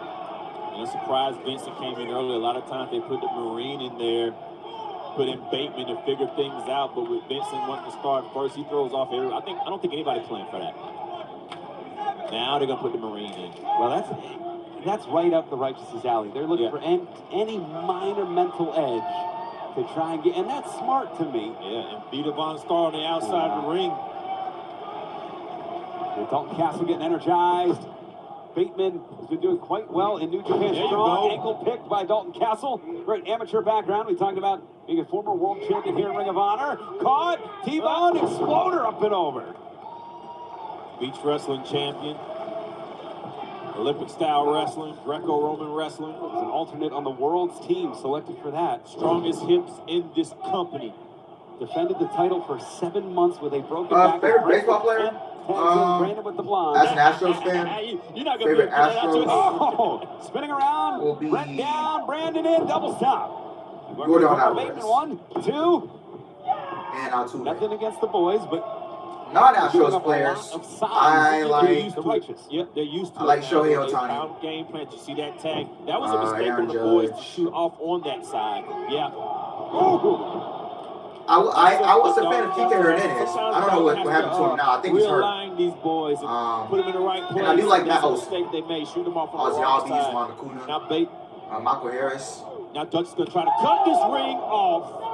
Speaker 4: I'm surprised Vincent came in early. A lot of times they put the Marine in there, put in Bateman to figure things out. But with Vincent wanting to start first, he throws off every. I don't think anybody's playing for that. Now they're gonna put the Marine in.
Speaker 2: Well, that's right up the Righteous' alley. They're looking for any minor mental edge to try and get, and that's smart to me.
Speaker 4: Yeah, and Vita Von Star on the outside of the ring.
Speaker 2: Dalton Castle getting energized. Bateman has been doing quite well in New Japan Strong. Ankle picked by Dalton Castle. Great amateur background. We talked about being a former world champion here in Ring of Honor. Caught. T-Bone exploder up and over.
Speaker 4: Beach wrestling champion. Olympic style wrestling. Greco-Roman wrestling.
Speaker 2: Was an alternate on the world's team selected for that.
Speaker 4: Strongest hips in this company.
Speaker 2: Defended the title for 7 months with a broken back.
Speaker 1: Favorite baseball player?
Speaker 2: Brandon with the blonde.
Speaker 1: As an Astros fan,
Speaker 4: you're not gonna
Speaker 1: favorite
Speaker 4: be able to
Speaker 1: Astros.
Speaker 2: Oh, spinning around.
Speaker 1: Will be
Speaker 2: Brent down. Brandon in. Double stop.
Speaker 1: Gordon Alvarez.
Speaker 2: Bateman 1, 2.
Speaker 1: And Altuve.
Speaker 2: Nothing against the boys, but
Speaker 1: non-Astros players, I like
Speaker 4: the righteous. Yep, they're used to
Speaker 1: I like
Speaker 4: it now.
Speaker 1: Shohei
Speaker 4: They
Speaker 1: Ohtani.
Speaker 4: pound game plan. You see that tag? That was a mistake
Speaker 1: Aaron
Speaker 4: on the boys to
Speaker 1: Judge.
Speaker 4: shoot off on that side. Yeah.
Speaker 1: I was a fan of Kike Hernandez. I don't know what happened to him now. I think he's hurt.
Speaker 4: Realign these boys and put them in the right place.
Speaker 1: And I do like
Speaker 4: That's
Speaker 1: Matt
Speaker 4: a
Speaker 1: Olson.
Speaker 4: mistake they made. Shoot them off on
Speaker 1: Ozzy
Speaker 4: the wrong
Speaker 1: Albies,
Speaker 4: side.
Speaker 1: Juan Acuna,
Speaker 4: Now bait.
Speaker 1: Michael Harris.
Speaker 4: Now Dutch is going to try to cut this ring off.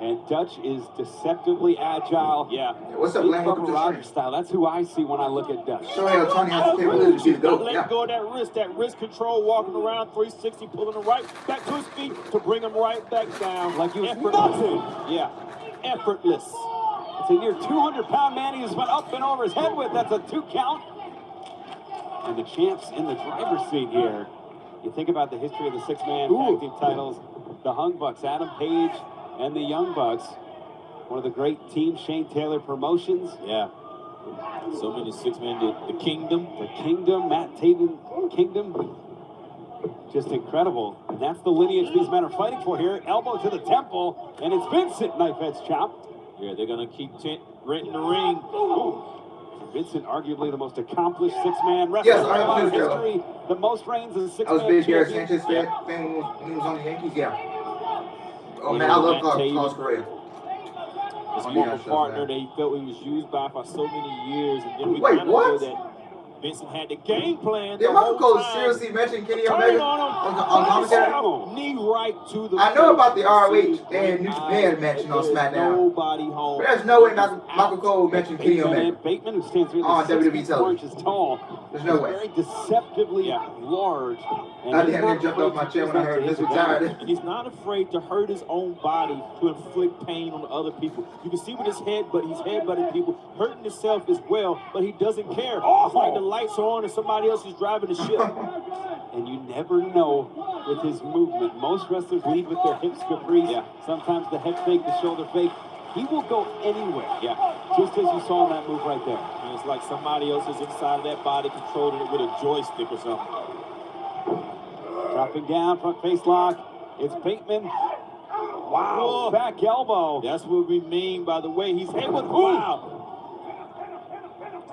Speaker 2: And Dutch is deceptively agile.
Speaker 4: Yeah.
Speaker 1: What's up,
Speaker 2: Big
Speaker 1: Glenn? Welcome
Speaker 2: Bubba
Speaker 1: to the
Speaker 2: Rogers
Speaker 1: stream.
Speaker 2: style. That's who I see when I look at Dutch.
Speaker 1: Shohei Ohtani has the capability to be the GOAT.
Speaker 4: Let
Speaker 1: Yeah.
Speaker 4: go of that wrist control, walking around 360, pulling him right back to his feet to bring him right back down.
Speaker 2: Like he was
Speaker 4: nothing. Yeah. Effortless.
Speaker 2: It's a near 200-pound man he just went up and over his head with. That's a 2 count. And the champs in the driver's seat here. You think about the history of the 6-man tag team titles. The Hung Bucks, Adam Page and the Young Bucks. One of the great Team Shane Taylor promotions.
Speaker 4: Yeah. So many 6-men. The Kingdom.
Speaker 2: The Kingdom, Matt Taven Kingdom. Just incredible. And that's the lineage these men are fighting for here. Elbow to the temple. And it's Vincent knife-edge chop.
Speaker 4: Yeah, they're going to keep renting the ring.
Speaker 2: Ooh. Vincent, arguably the most accomplished 6-man wrestler in history. The most reigns as a 6-man
Speaker 1: I was big Garrett
Speaker 2: champion.
Speaker 1: Sanchez fan when he was on the Yankees. Yeah. Oh man, I love Carlos Correa.
Speaker 4: His former partner that he felt he was used by for so many years, and then we
Speaker 1: Wait,
Speaker 4: kind of
Speaker 1: what?
Speaker 4: feel that Vincent had the game plan.
Speaker 1: Did
Speaker 4: the
Speaker 1: Michael
Speaker 4: whole
Speaker 1: Cole
Speaker 4: time.
Speaker 1: seriously mention Kenny
Speaker 4: Turn
Speaker 1: Omega
Speaker 4: on
Speaker 1: on commentary?
Speaker 4: Knee right to the
Speaker 1: I know about the
Speaker 4: face.
Speaker 1: ROH and New Japan match on
Speaker 4: There's
Speaker 1: SmackDown.
Speaker 4: Nobody home.
Speaker 1: But there's no way Michael Cole mentioned Kenny Omega.
Speaker 2: Bateman, who stands here
Speaker 1: On WWE
Speaker 2: 6
Speaker 1: television.
Speaker 2: inches tall.
Speaker 1: There's no way.
Speaker 2: Very deceptively large. And
Speaker 1: I
Speaker 2: he's
Speaker 1: damn near
Speaker 2: not
Speaker 1: jumped
Speaker 2: afraid
Speaker 1: off my
Speaker 2: to
Speaker 1: chair
Speaker 2: use
Speaker 1: when I
Speaker 2: that
Speaker 1: heard
Speaker 2: to
Speaker 1: this
Speaker 2: hit the
Speaker 1: retired.
Speaker 2: ground.
Speaker 4: And he's not afraid to hurt his own body to inflict pain on other people. You can see with his head, but he's headbutting people, hurting himself as well, but he doesn't care. It's like the lights are on and somebody else is driving the ship.
Speaker 2: And you never know with his movement. Most wrestlers lead with their hips caprice.
Speaker 4: Yeah.
Speaker 2: Sometimes the head fake, the shoulder fake. He will go anywhere.
Speaker 4: Yeah.
Speaker 2: Just as you saw in that move right there.
Speaker 4: And it's like somebody else is inside of that body controlling it with a joystick or something.
Speaker 2: Dropping down, front face lock. It's Bateman. Wow. Back elbow.
Speaker 4: That's what we mean by the way he's able to. Wow.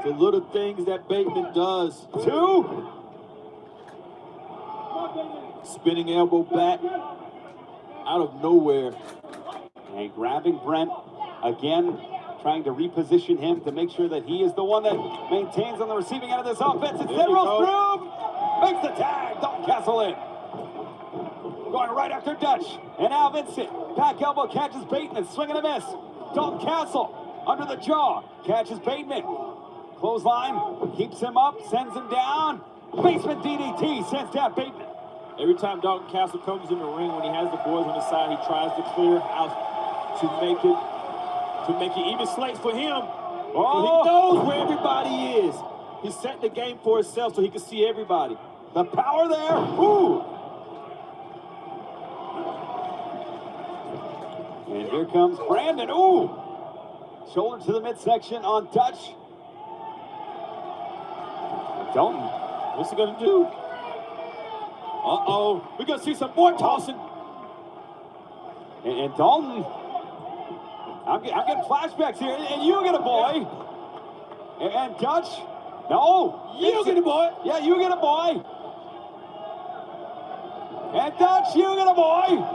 Speaker 4: The little things that Bateman does.
Speaker 2: 2.
Speaker 4: Spinning elbow back out of nowhere.
Speaker 2: And grabbing Brent again, trying to reposition him to make sure that he is the one that maintains on the receiving end of this offense. It's rolls through, makes the tag. Dalton Castle in. Going right after Dutch. And now Vincent. Back elbow catches Bateman, swing and a miss. Dalton Castle under the jaw, catches Bateman. Clothesline, keeps him up, sends him down. Basement DDT sends down Bateman.
Speaker 4: Every time Dalton Castle comes in the ring, when he has the boys on his side, he tries to clear out to make it even slates for him. So he knows where everybody is. He set the game for himself so he can see everybody.
Speaker 2: The power there. Ooh. And here comes Brandon. Ooh. Shoulder to the midsection on Dutch. Dalton.
Speaker 4: What's he gonna do? Uh-oh. We're gonna see some more tossing.
Speaker 2: And Dalton. I'm getting flashbacks here. And you get a boy. And Dutch. No.
Speaker 4: You get a boy.
Speaker 2: Yeah, you get a boy. And Dutch, you get a boy.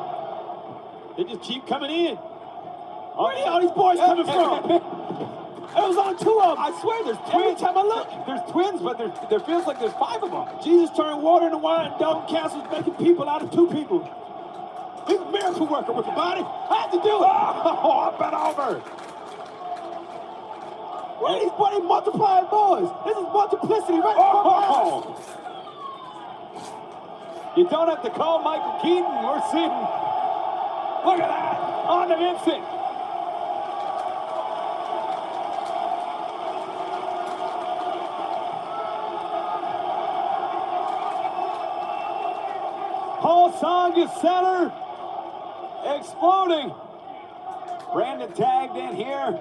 Speaker 4: They just keep coming in. Where are all these boys coming from? It was on 2 of them.
Speaker 2: I swear there's twins.
Speaker 4: Every time I look.
Speaker 2: There's twins, but there feels like there's 5 of them.
Speaker 4: Jesus turned water into wine. Dalton Castle's making people out of 2 people. He's a miracle worker with the body. I had to do it.
Speaker 2: Oh, up and over.
Speaker 4: Where are these bloody multiplying boys? This is multiplicity right now.
Speaker 2: You don't have to call Michael Keaton. We're seeing. Look at that. On to Vincent. Paul Song is center. Exploding. Brandon tagged in here.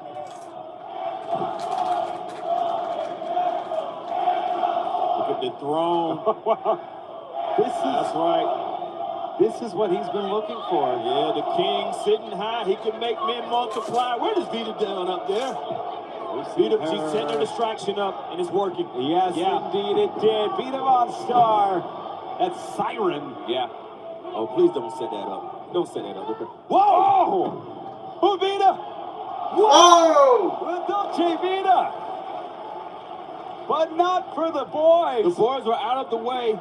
Speaker 4: Look at the throne. That's right.
Speaker 2: This is what he's been looking for.
Speaker 4: Yeah, the king sitting high. He can make men multiply. Where does Vita down up there? Vita, she's setting her distraction up, and it's working.
Speaker 2: Yes, indeed it did. Vita Von Star. That siren.
Speaker 4: Yeah. Oh, please don't set that up. Don't set that up.
Speaker 2: Whoa! Who Vita?
Speaker 1: Whoa!
Speaker 2: Dolce Vita. But not for the boys.
Speaker 4: The boys were out of the way.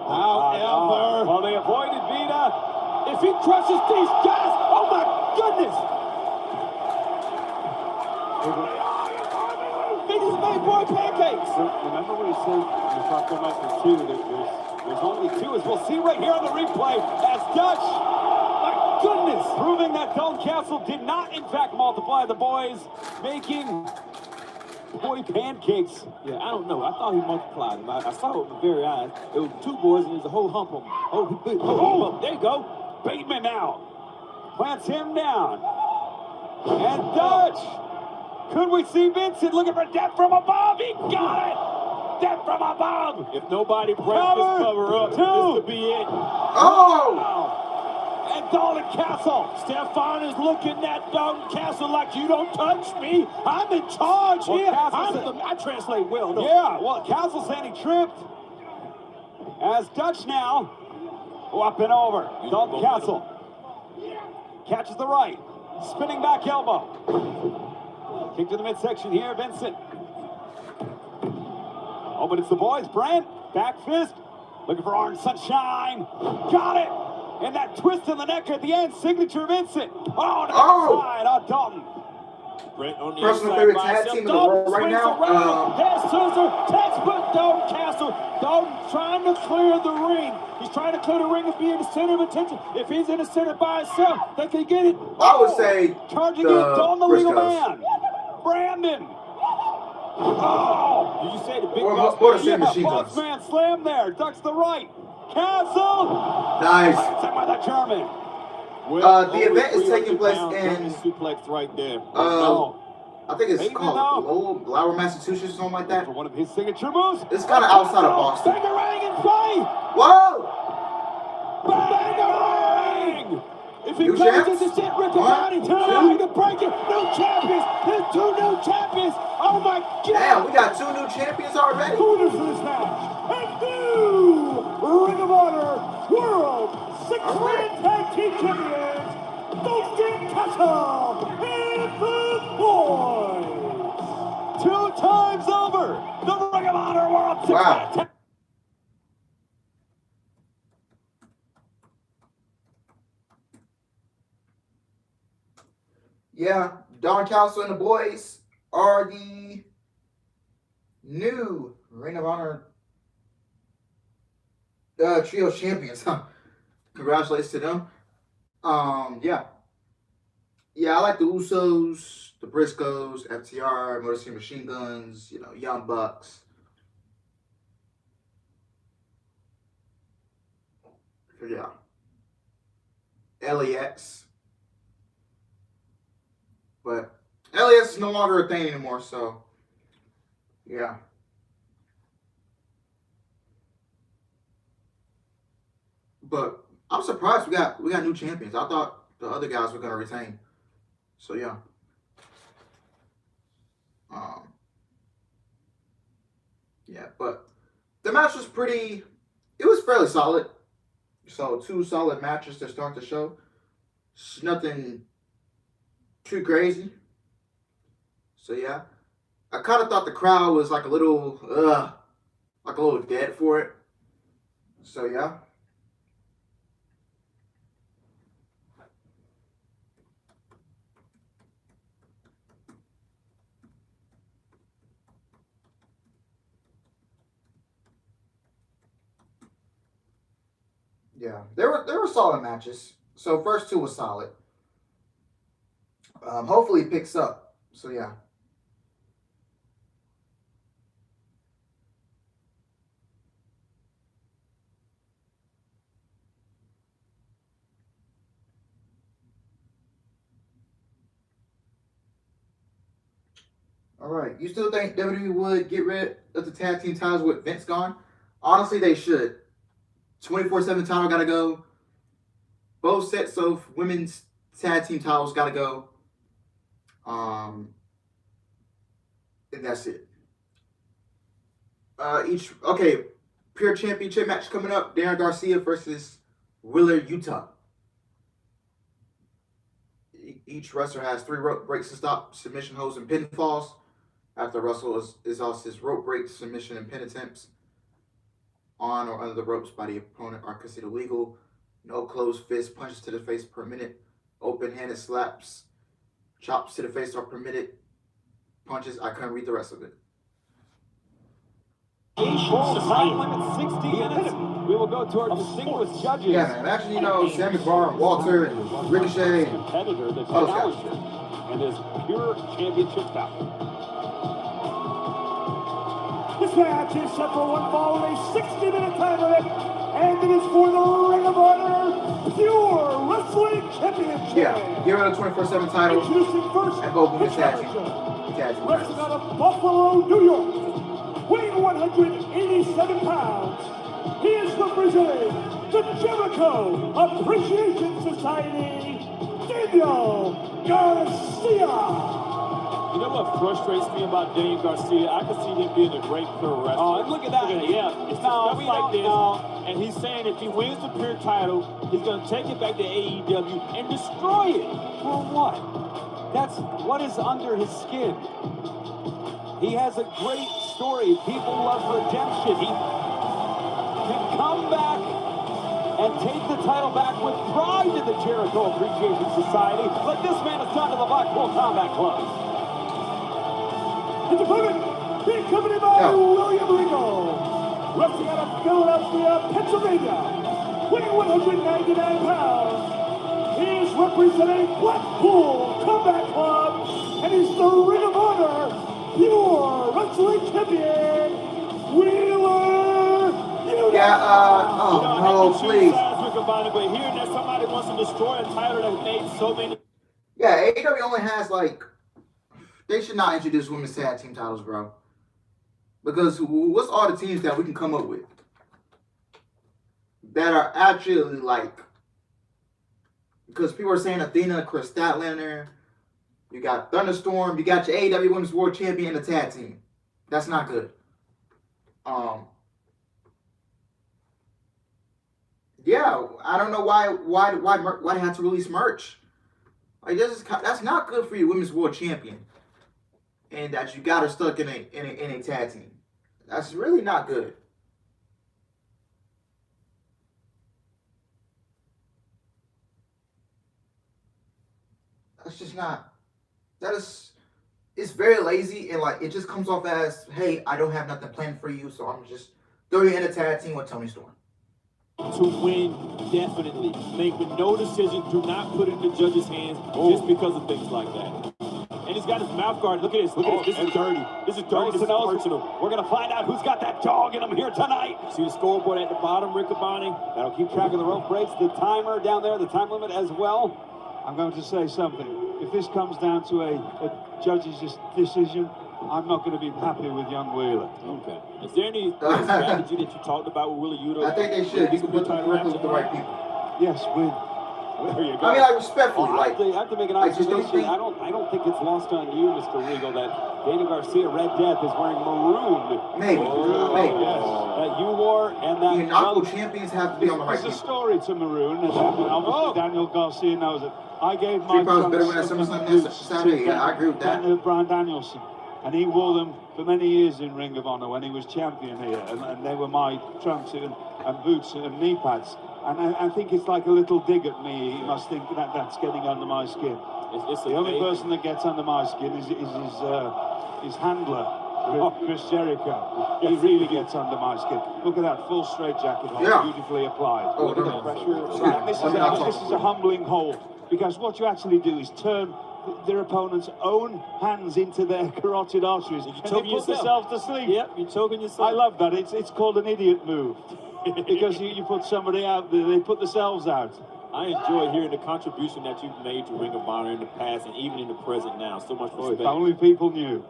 Speaker 2: However, well, they avoided Vita. If he crushes these guys, oh my goodness! He just made boy pancakes.
Speaker 3: Remember what he said in the front about the two?
Speaker 2: There's only two, as we'll see right here on the replay, as Dutch, my goodness, proving that Dalton Castle did not, in fact, multiply the boys, making boy pancakes.
Speaker 4: Yeah, I don't know. I thought he multiplied them. I saw it with my very eyes. It was two boys, and there's a whole hump of them. Oh, there you go.
Speaker 2: Bateman now plants him down. And Dutch. Could we see Vincent looking for death from above? He got it! Death from above!
Speaker 4: If nobody breaks this cover up, this could be it.
Speaker 1: Oh!
Speaker 2: And Dalton Castle.
Speaker 4: Stefan is looking at Dalton Castle like, you don't touch me. I'm in charge here. I translate well.
Speaker 2: Yeah, well, Castle saying he tripped. As Dutch now, up and over. Dalton Castle catches the right. Spinning back elbow. Kick to the midsection here, Vincent. Oh, but it's the boys. Brent, back fist. Looking for Orange Sunshine. Got it. And that twist in the neck at the end. Signature Vincent. Oh, to the side on Dalton.
Speaker 4: Brent on the
Speaker 1: Personal favorite tag team in the world right now.
Speaker 2: There's Susan. Textbook Dalton Castle. Dalton trying to clear the ring. He's trying to clear the ring and be in the center of attention. If he's in the center by himself, they can get it.
Speaker 1: I would say
Speaker 2: charging in, Dalton the legal
Speaker 1: Briscoes.
Speaker 2: man. Brandon. Oh!
Speaker 4: Did you say the big
Speaker 1: What
Speaker 4: boss?
Speaker 1: a machine
Speaker 2: Boss
Speaker 1: guns.
Speaker 2: man slam there. Ducks the right. Castle.
Speaker 1: Nice.
Speaker 2: Hits him with a German.
Speaker 1: The event is taking place in
Speaker 4: suplex right there.
Speaker 1: I think it's called Lowell, Massachusetts, or something like that.
Speaker 2: For one of his signature moves.
Speaker 1: It's kind of outside of Boston.
Speaker 2: Bangarang in play.
Speaker 1: Whoa!
Speaker 2: Bangarang! If he
Speaker 1: New
Speaker 2: goes
Speaker 1: champs?
Speaker 2: into shit, Riccaboni trying to break it. New champions. There's two new champions. Oh my God!
Speaker 1: Damn, we got two new champions already.
Speaker 2: Who is this match? And new Ring of Honor World Six-Man Tag Team Champions, Dalton Castle and the boys. 2 times over, the Ring of Honor World Six-Man Tag.
Speaker 1: Yeah, Dalton Castle and the boys are the new Ring of Honor trio champions. Congratulations to them. Yeah, I like the Usos, the Briscoes, FTR, Motor City Machine Guns, Young Bucks. Yeah, LAX. But LAX is no longer a thing anymore, so yeah. But I'm surprised we got new champions. I thought the other guys were gonna retain. So yeah. Yeah, but the match was it was fairly solid. So 2 solid matches to start the show. It's nothing too crazy. So yeah. I kind of thought the crowd was like a little dead for it. So yeah. Yeah, there were solid matches. So first 2 was solid. Hopefully it picks up. So yeah. All right. You still think WWE would get rid of the tag team titles with Vince gone? Honestly, they should. 24/7 title gotta go. Both sets of women's tag team titles gotta go. And that's it. Pure championship match coming up. Darren Garcia versus Wheeler Yuta. Each wrestler has 3 rope breaks to stop submission holds and pinfalls. After Russell is off his rope break, submission, and pin attempts on or under the ropes by the opponent are considered legal. No closed fist, punches to the face per minute. Open-handed slaps, chops to the face are permitted. Punches, I couldn't read the rest of it.
Speaker 2: Time limit 60 minutes. We will go to our distinguished judges.
Speaker 1: Yeah, man. Actually, Sammy Barr, Walter, and Ricochet.
Speaker 2: Competitor, the challenger, and his pure championship bout.
Speaker 5: This match is set for one fall with a 60-minute time limit, and it is for the Ring of Honor Pure Wrestling Championship.
Speaker 1: Yeah, give it a 24/7 title.
Speaker 5: Introducing first,
Speaker 1: and both
Speaker 5: the
Speaker 1: women's tag team.
Speaker 5: challenger, wrestling out of Buffalo, New York, weighing 187 pounds. He is representing the Jericho Appreciation Society, Daniel Garcia.
Speaker 4: You know what frustrates me about Daniel Garcia? I can see him being a great pro wrestler.
Speaker 2: Oh, look at that.
Speaker 4: Yeah, it's stuff like this. And he's saying if he wins the pure title, he's going to take it back to AEW and destroy it.
Speaker 2: For what? That's what is under his skin. He has a great story. People love redemption. He can come back and take the title back with pride to the Jericho Appreciation Society, like this man has done to the Blackpool Combat Club.
Speaker 5: His opponent, being accompanied by William Regal, wrestling out of Philadelphia, Pennsylvania, weighing 199 pounds. He is representing Blackpool Combat Club, and he's the Ring of Honor Pure Wrestling Champion, Wheeler Yuta.
Speaker 1: Yeah, no, please.
Speaker 4: But hearing that somebody wants to destroy a title that made so many.
Speaker 1: Yeah, AEW only has they should not introduce women's tag team titles, bro. Because what's all the teams that we can come up with that are actually because people are saying Athena, Chris Statlander, you got Thunderstorm, you got your AEW Women's World Champion and the tag team. That's not good. Yeah, I don't know why they had to release merch. That's not good for your Women's World Champion. And that you got her stuck in a tag team. That's really not good. That's just not. It's very lazy and it just comes off as, hey, I don't have nothing planned for you, so I'm just throwing you in a tag team with Tony Storm.
Speaker 4: To win, definitely. Make no decision. Do not put it in the judge's hands just because of things like that. And he's got his mouth guard. Look at this. Look at this. This is dirty. This is dirty. This is personal.
Speaker 2: We're going to find out who's got that dog in him here tonight.
Speaker 4: See the scoreboard at the bottom, Riccaboni?
Speaker 2: That'll keep track of the rope breaks. The timer down there, the time limit as well.
Speaker 3: I'm going to say something. If this comes down to a judge's decision, I'm not going to be happy with young Wheeler.
Speaker 4: Okay. Is there any strategy that you talked about with Wheeler Yuta?
Speaker 1: I think they should. You can put the records with the right people.
Speaker 3: Yes, win.
Speaker 4: There you go.
Speaker 1: I mean, respectfully,
Speaker 2: I have to make an observation. I don't think it's lost on you, Mr. Regal, that Daniel Garcia, Red Death, is wearing maroon.
Speaker 1: Maybe.
Speaker 3: Yes.
Speaker 2: That you wore and that.
Speaker 1: The Inaugural champions have to be on the right
Speaker 3: There's a
Speaker 1: people.
Speaker 3: story to maroon, and obviously Daniel Garcia knows it. I gave my
Speaker 1: Street Profits better win at SummerSlam Saturday. Yeah, I agree with that.
Speaker 3: Brian Danielson, and he wore them for many years in Ring of Honor when he was champion here, and they were my trunks and boots and knee pads. And I think it's like a little dig at me. He must think that's getting under my skin. It's the only person that gets under my skin is his handler, Chris Jericho. He really gets under my skin. Look at that full straight jacket, beautifully applied.
Speaker 1: Oh,
Speaker 3: Look at the pressure. This is a humbling hold, because what you actually do is turn their opponent's own hands into their carotid arteries, and they put themselves to sleep.
Speaker 4: Yep, you're choking yourself.
Speaker 3: I love that. It's called an idiot move. Because you put somebody out, they put themselves out.
Speaker 4: I enjoy hearing the contribution that you've made to Ring of Honor in the past and even in the present now. So much respect.
Speaker 3: If only people knew.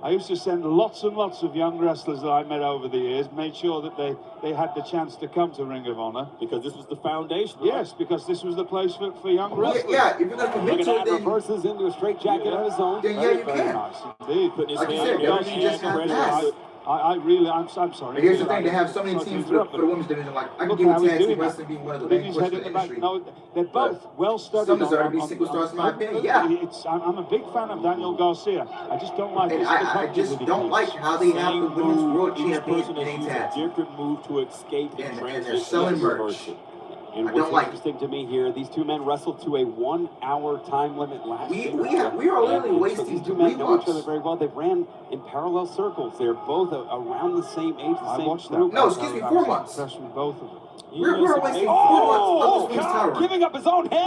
Speaker 3: I used to send lots and lots of young wrestlers that I met over the years, made sure that they had the chance to come to Ring of Honor.
Speaker 4: Because this was the foundation.
Speaker 3: Yes, because this was the place for young wrestlers.
Speaker 1: Yeah, if you're going to commit
Speaker 2: Look
Speaker 1: to
Speaker 2: at
Speaker 1: it,
Speaker 2: that,
Speaker 1: then,
Speaker 2: reverses into a straight jacket of his own.
Speaker 1: then yeah, you
Speaker 3: Very
Speaker 1: can.
Speaker 3: nice indeed.
Speaker 4: Putting his
Speaker 1: Like you
Speaker 4: hand
Speaker 1: said,
Speaker 4: in
Speaker 1: everything
Speaker 4: the
Speaker 1: just
Speaker 4: hand,
Speaker 1: has
Speaker 4: pressure.
Speaker 1: passed.
Speaker 3: I'm sorry.
Speaker 1: But here's the thing, they have so many teams for the women's division. Like, I can give tag team wrestling being one of the main pushes in the industry.
Speaker 3: No, they're both well studied.
Speaker 1: Some deserve to be single stars in my opinion, yeah.
Speaker 3: I'm a big fan of Daniel Garcia. I just don't like
Speaker 1: And
Speaker 3: his
Speaker 1: I just don't like how they have the women's world champion name tag.
Speaker 4: Different move to escape
Speaker 1: And
Speaker 4: transition.
Speaker 1: they're selling merch.
Speaker 2: And
Speaker 1: I
Speaker 2: what's
Speaker 1: don't like it.
Speaker 2: interesting to me here, these two men wrestled to a 1 hour time limit last year.
Speaker 1: We are literally
Speaker 2: So
Speaker 1: wasting
Speaker 2: these two
Speaker 1: 3
Speaker 2: men know each other
Speaker 1: months.
Speaker 2: very well. They ran in parallel circles. They're both around the same age, the
Speaker 3: I
Speaker 2: same
Speaker 3: watched
Speaker 2: group.
Speaker 3: that.
Speaker 1: No, excuse me,
Speaker 3: I
Speaker 1: 4
Speaker 3: was
Speaker 1: months.
Speaker 3: impressed with both of them.
Speaker 1: We're wasting 4
Speaker 2: Oh,
Speaker 1: months of this
Speaker 2: God,
Speaker 1: title run.
Speaker 2: giving up his own head.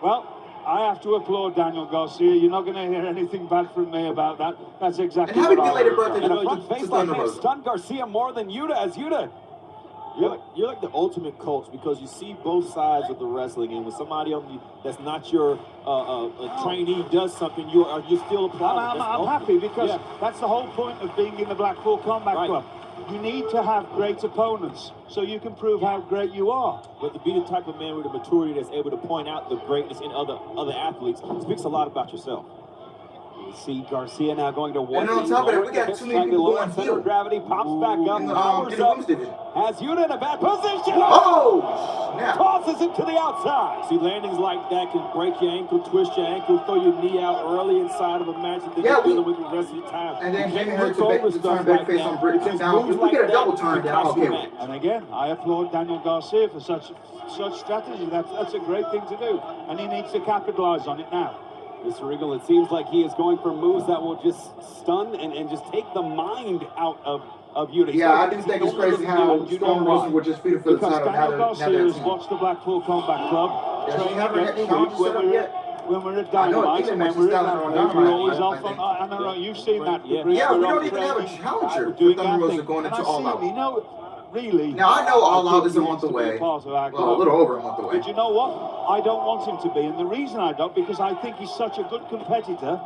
Speaker 3: Well, I have to applaud Daniel Garcia. You're not going to hear anything bad from me about that. That's exactly
Speaker 1: And happy
Speaker 3: what I
Speaker 1: belated
Speaker 3: would have
Speaker 1: birthday
Speaker 3: done.
Speaker 2: And a front
Speaker 1: to
Speaker 2: face like
Speaker 1: Thunder
Speaker 2: that
Speaker 1: Rosa.
Speaker 2: stunned Garcia more than Yuta, as Yuta.
Speaker 4: You're like the ultimate coach because you see both sides of the wrestling, and when somebody on the that's not your a trainee does something, you're still applauding.
Speaker 3: I'm happy because
Speaker 4: Yeah.
Speaker 3: that's the whole point of being in the Blackpool Combat
Speaker 4: Right.
Speaker 3: Club. You need to have great opponents so you can prove how great you are.
Speaker 4: But to be the type of man with a maturity that's able to point out the greatness in other athletes speaks a lot about yourself.
Speaker 2: You see Garcia now going to one.
Speaker 1: And on top of that, we got too many people going
Speaker 2: center
Speaker 1: heel.
Speaker 2: of gravity pops back up,
Speaker 1: In the
Speaker 2: powers up,
Speaker 1: women's division.
Speaker 2: has Yuta in a bad position.
Speaker 1: Oh, snap.
Speaker 2: Tosses him to the outside.
Speaker 4: See, landings like that can break your ankle, twist your ankle, throw your knee out early inside of a match that
Speaker 1: Yeah,
Speaker 4: you're dealing with the rest of your time.
Speaker 1: And then
Speaker 4: You
Speaker 1: Jamie
Speaker 4: can't
Speaker 1: Hurts
Speaker 4: look
Speaker 1: to
Speaker 4: over
Speaker 1: turn
Speaker 4: stuff
Speaker 1: back
Speaker 4: like
Speaker 1: face
Speaker 4: that.
Speaker 1: on Britt
Speaker 4: Because
Speaker 1: down.
Speaker 4: moves
Speaker 1: If we get a
Speaker 4: like
Speaker 1: double
Speaker 4: that
Speaker 1: turn
Speaker 4: can
Speaker 1: down,
Speaker 4: cost you
Speaker 1: okay.
Speaker 4: a match.
Speaker 3: And again, I applaud Daniel Garcia for such strategy. That's a great thing to do, and he needs to capitalize on it now.
Speaker 2: Mr. Regal, it seems like he is going for moves that will just stun and just take the mind out of Yuta.
Speaker 1: Yeah, I do think it's crazy how Storm Wilson would just feed it for the
Speaker 3: Because
Speaker 1: title. Now
Speaker 3: Daniel Garcia
Speaker 1: they're
Speaker 3: has
Speaker 1: team.
Speaker 3: watched the Blackpool Combat Club
Speaker 1: Does he
Speaker 3: train
Speaker 1: have her
Speaker 3: every
Speaker 1: challenge
Speaker 3: week
Speaker 1: set up yet?
Speaker 3: when we're at
Speaker 1: I know
Speaker 3: Dynamite
Speaker 1: Ethan
Speaker 3: and when
Speaker 1: mentions
Speaker 3: we're at
Speaker 1: Dalton on
Speaker 3: that, we're
Speaker 1: Dynamite,
Speaker 3: always
Speaker 1: I
Speaker 3: off
Speaker 1: think.
Speaker 3: on. I don't know, you've seen that.
Speaker 4: Yeah.
Speaker 1: Yeah, we
Speaker 3: We're
Speaker 1: don't
Speaker 3: on
Speaker 1: even have a
Speaker 3: training,
Speaker 1: challenger
Speaker 3: we're
Speaker 1: for
Speaker 3: doing
Speaker 1: Thunder
Speaker 3: our
Speaker 1: Rosa
Speaker 3: thing.
Speaker 1: going
Speaker 3: And
Speaker 1: into
Speaker 3: I
Speaker 1: All
Speaker 3: see
Speaker 1: Out.
Speaker 3: him, you know, really.
Speaker 1: Now, I know All
Speaker 3: I
Speaker 1: Out
Speaker 3: think
Speaker 1: is a
Speaker 3: he
Speaker 1: month
Speaker 3: needs to be
Speaker 1: away.
Speaker 3: part of our
Speaker 1: Well, a
Speaker 3: club.
Speaker 1: little over a month away.
Speaker 3: But you know what? I don't want him to be, and the reason I don't, because I think he's such a good competitor.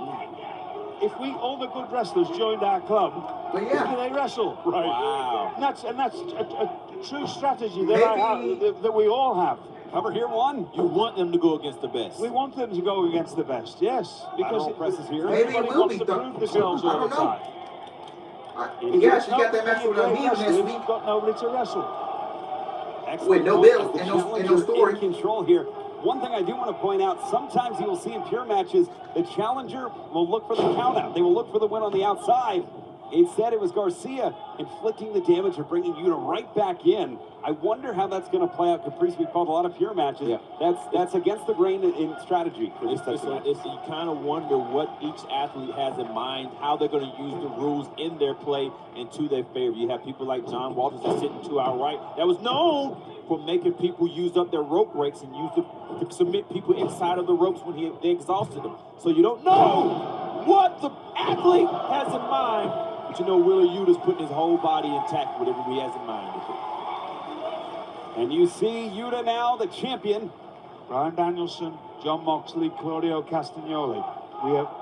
Speaker 3: If all the good wrestlers joined our club,
Speaker 1: But yeah.
Speaker 3: who do they wrestle?
Speaker 2: Right.
Speaker 4: Wow.
Speaker 3: And that's a true strategy that we all have.
Speaker 2: Cover here, one.
Speaker 4: You want them to go against the best.
Speaker 3: We want them to go against the best, yes, because
Speaker 2: Lateral presses here.
Speaker 1: Maybe it
Speaker 3: everybody
Speaker 1: will
Speaker 3: wants
Speaker 1: be
Speaker 3: to
Speaker 1: done.
Speaker 3: prove themselves
Speaker 1: I
Speaker 3: all
Speaker 1: don't
Speaker 3: the
Speaker 1: know.
Speaker 3: time.
Speaker 1: Yeah, she got that match with
Speaker 3: Great
Speaker 1: Mia
Speaker 3: wrestlers,
Speaker 1: this
Speaker 3: you've
Speaker 1: week.
Speaker 3: got nobody to wrestle.
Speaker 2: Excellent
Speaker 1: With no
Speaker 2: point
Speaker 1: bill
Speaker 2: as the
Speaker 1: and no
Speaker 2: challenger
Speaker 1: story.
Speaker 2: in control here. One thing I do want to point out, sometimes you will see in pure matches, the challenger will look for the count out. They will look for the win on the outside. Instead, it was Garcia inflicting the damage or bringing Yuta right back in. I wonder how that's going to play out. Caprice, we've called a lot of pure matches.
Speaker 4: Yeah.
Speaker 2: That's against the grain in strategy for this type of match.
Speaker 4: You kind of wonder what each athlete has in mind, how they're going to use the rules in their play and to their favor. You have people like John Walters that's sitting to our right that was known for making people use up their rope breaks and use to submit people inside of the ropes when they exhausted them. So you don't know what the athlete has in mind, but you know Wheeler Yuta's putting his whole body intact, whatever he has in mind with it.
Speaker 2: And you see Yuta now, the champion.
Speaker 3: Brian Danielson, John Moxley, Claudio Castagnoli,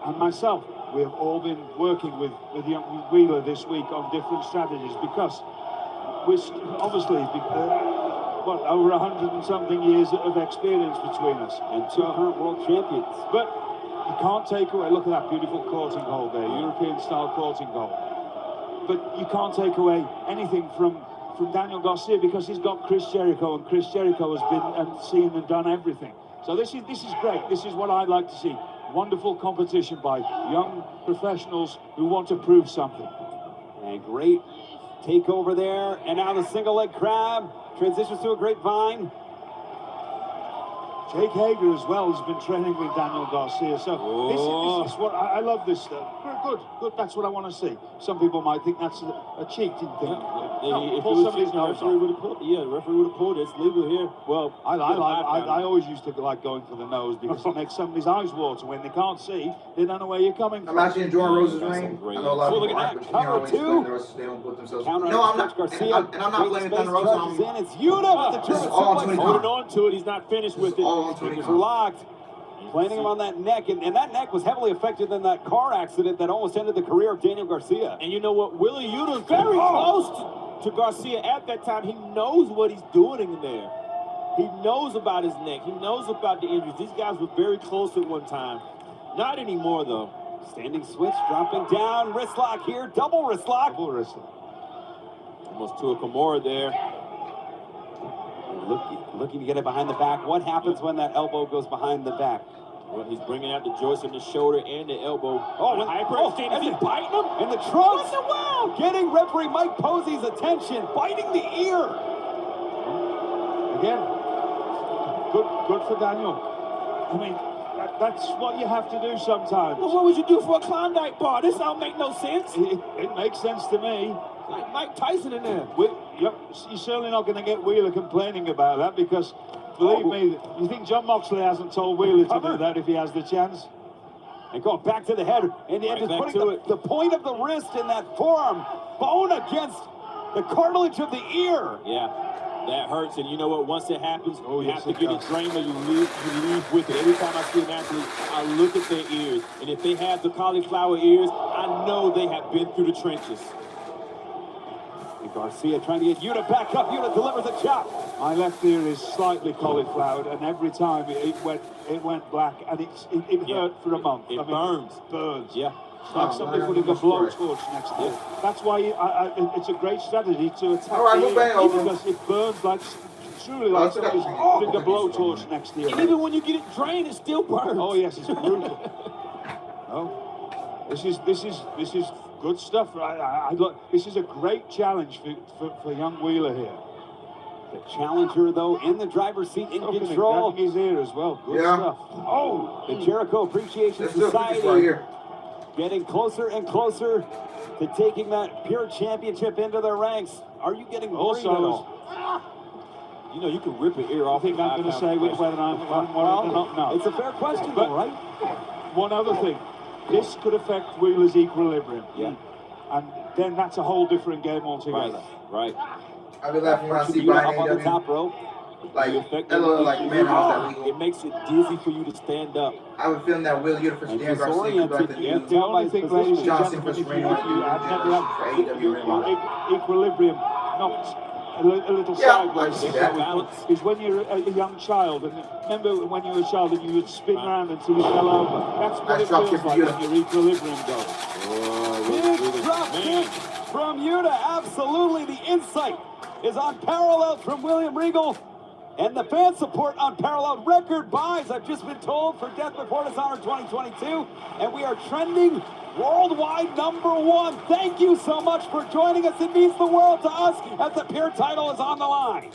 Speaker 3: and myself, we have all been working with young Wheeler this week on different strategies because we're obviously over 100 and something years of experience between us.
Speaker 2: And two current world champions.
Speaker 3: But you can't take away, look at that beautiful courting hole there, European style courting hole. But you can't take away anything from Daniel Garcia because he's got Chris Jericho, and Chris Jericho has been and seen and done everything. So this is great. This is what I'd like to see. Wonderful competition by young professionals who want to prove something.
Speaker 2: And great takeover there. And now the single leg crab transitions to a grapevine.
Speaker 3: Jake Hager as well has been training with Daniel Garcia. So this is what I love this stuff. Good. That's what I want to see. Some people might think that's a cheating thing.
Speaker 4: If
Speaker 3: Pull somebody's nose
Speaker 4: the referee would have pulled, the referee would have pulled it. It's legal here. Well,
Speaker 3: I always used to like going for the nose because it makes somebody's eyes water when they can't see. They don't know where you're coming from.
Speaker 1: I'm actually enjoying Rose's reign. I know a lot of
Speaker 2: Look
Speaker 1: people
Speaker 2: at
Speaker 1: aren't,
Speaker 2: that.
Speaker 1: but you know,
Speaker 2: Cover
Speaker 1: always
Speaker 2: two.
Speaker 1: blame the rest, they don't put themselves.
Speaker 2: Counter
Speaker 1: No, I'm not.
Speaker 2: Garcia.
Speaker 1: And I'm not blaming Thunder Rosa.
Speaker 2: Charges in. It's Yuta with the
Speaker 1: This is
Speaker 2: German
Speaker 1: all on
Speaker 2: suplex.
Speaker 1: 20
Speaker 4: holding on to it. He's not finished with it.
Speaker 1: all on
Speaker 2: Fingers
Speaker 1: 20
Speaker 2: are locked. Planting him on that neck, and that neck was heavily affected in that car accident that almost ended the career of Daniel Garcia.
Speaker 4: And you know what? Willie Yuta's very close to Garcia at that time. He knows what he's doing in there. He knows about his neck. He knows about the injuries. These guys were very close at one time. Not anymore, though.
Speaker 2: Standing switch, dropping down, wrist lock here, double wrist lock.
Speaker 3: Double wrist lock.
Speaker 4: Almost to a Kimura there.
Speaker 2: Looking to get it behind the back. What happens when that elbow goes behind the back?
Speaker 4: Well, he's bringing out the joints in the shoulder and the elbow.
Speaker 2: Hyperextend.
Speaker 4: Is he biting him?
Speaker 2: In the trunks.
Speaker 4: What the wow?
Speaker 2: Getting referee Mike Posey's attention. Biting the ear.
Speaker 3: Again, good for Daniel. I mean, that's what you have to do sometimes.
Speaker 4: Well, what would you do for a Klondike bar? This don't make no sense.
Speaker 3: It makes sense to me.
Speaker 4: Like Mike Tyson in there.
Speaker 3: You're certainly not going to get Wheeler complaining about that because, believe me, you think John Moxley hasn't told Wheeler to do that if he has the chance?
Speaker 2: And going back to the head, and just putting the point of the wrist in that forearm, bone against the cartilage of the ear.
Speaker 4: Yeah, that hurts. And you know what? Once it happens, you have to get it drained or you leave with it. Every time I see an athlete, I look at their ears. And if they have the cauliflower ears, I know they have been through the trenches.
Speaker 2: And Garcia trying to get Yuta back up. Yuta delivers a chop.
Speaker 3: My left ear is slightly cauliflowered, and every time it went black, and it hurt for a month.
Speaker 4: It burns.
Speaker 3: Burns.
Speaker 4: Yeah.
Speaker 3: It's like somebody putting a blowtorch next to it. That's why it's a great strategy to attack the ear, because it burns like truly like somebody's putting a blowtorch next to you.
Speaker 4: And even when you get it drained, it still burns.
Speaker 3: Oh yes, it's brutal. Oh, this is good stuff. This is a great challenge for young Wheeler here.
Speaker 2: The challenger, though, in the driver's seat, in control.
Speaker 3: Grabbing his ear as well. Good stuff.
Speaker 2: Oh, the Jericho Appreciation Society getting closer and closer to taking that pure championship into their ranks. Are you getting worried at all?
Speaker 4: You know, you can rip an ear off.
Speaker 3: I think I'm going to say whether I'm not. No.
Speaker 2: It's a fair question, though, right?
Speaker 3: One other thing. This could affect Wheeler's equilibrium.
Speaker 2: Yeah.
Speaker 3: And then that's a whole different game altogether.
Speaker 4: Right.
Speaker 1: I've been laughing when I see
Speaker 2: Yuta up on the top rope.
Speaker 1: Like, that look like man, how's that legal?
Speaker 4: It makes it dizzy for you to stand up.
Speaker 1: I have a feeling that Will Yuta for Stan Garcia could like
Speaker 3: The only thing, ladies and
Speaker 1: Johnson
Speaker 3: gentlemen,
Speaker 1: for
Speaker 3: if you have never had equilibrium knocked a little sideways is when you're a young child. And remember when you were a child and you would spin around until you fell over. That's what it feels like when your equilibrium goes.
Speaker 2: Big drop kick from Yuta. Absolutely, the insight is unparalleled from William Regal. And the fan support unparalleled. Record buys, I've just been told, for Death Before Dishonor 2022. And we are trending worldwide #1. Thank you so much for joining us. It means the world to us as the Pure title is on the line.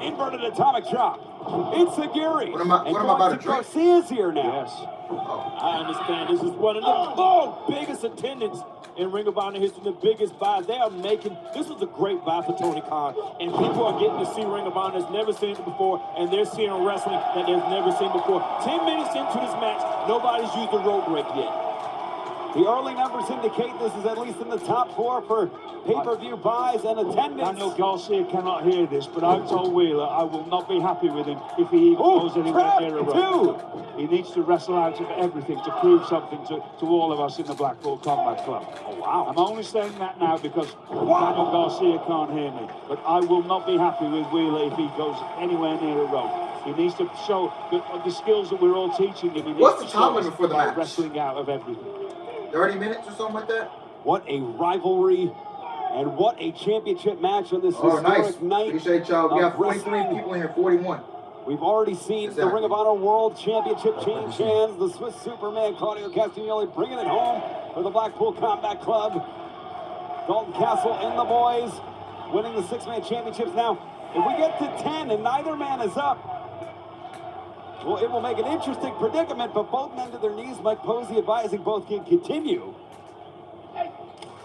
Speaker 2: Inverted atomic chop. It's Sagiri.
Speaker 1: What am I about to drink?
Speaker 2: Garcia's here now.
Speaker 3: Yes.
Speaker 4: I understand. This is one of the biggest attendance in Ring of Honor history, the biggest buy. They are making, this was a great buy for Tony Khan. And people are getting to see Ring of Honor that's never seen it before, and they're seeing wrestling that they've never seen before. 10 minutes into this match, nobody's used a rope break yet.
Speaker 2: The early numbers indicate this is at least in the top 4 for pay-per-view buys and attendance.
Speaker 3: Daniel Garcia cannot hear this, but I've told Wheeler I will not be happy with him if he goes anywhere near a rope. He needs to wrestle out of everything to prove something to all of us in the Blackpool Combat Club.
Speaker 2: Oh, wow.
Speaker 3: I'm only saying that now because Daniel Garcia can't hear me. But I will not be happy with Wheeler if he goes anywhere near a rope. He needs to show the skills that we're all teaching him.
Speaker 1: What's the time limit for the match?
Speaker 3: Wrestling out of everything.
Speaker 1: 30 minutes or something like that?
Speaker 2: What a rivalry and what a championship match on this historic night.
Speaker 1: Appreciate y'all. We got 43 people in here, 41.
Speaker 2: We've already seen the Ring of Honor World Championship change hands. The Swiss Superman, Claudio Castagnoli, bringing it home for the Blackpool Combat Club. Dalton Castle and the boys winning the 6-man championships. Now, if we get to 10 and neither man is up, well, it will make an interesting predicament, but both men to their knees. Mike Posey advising both can continue.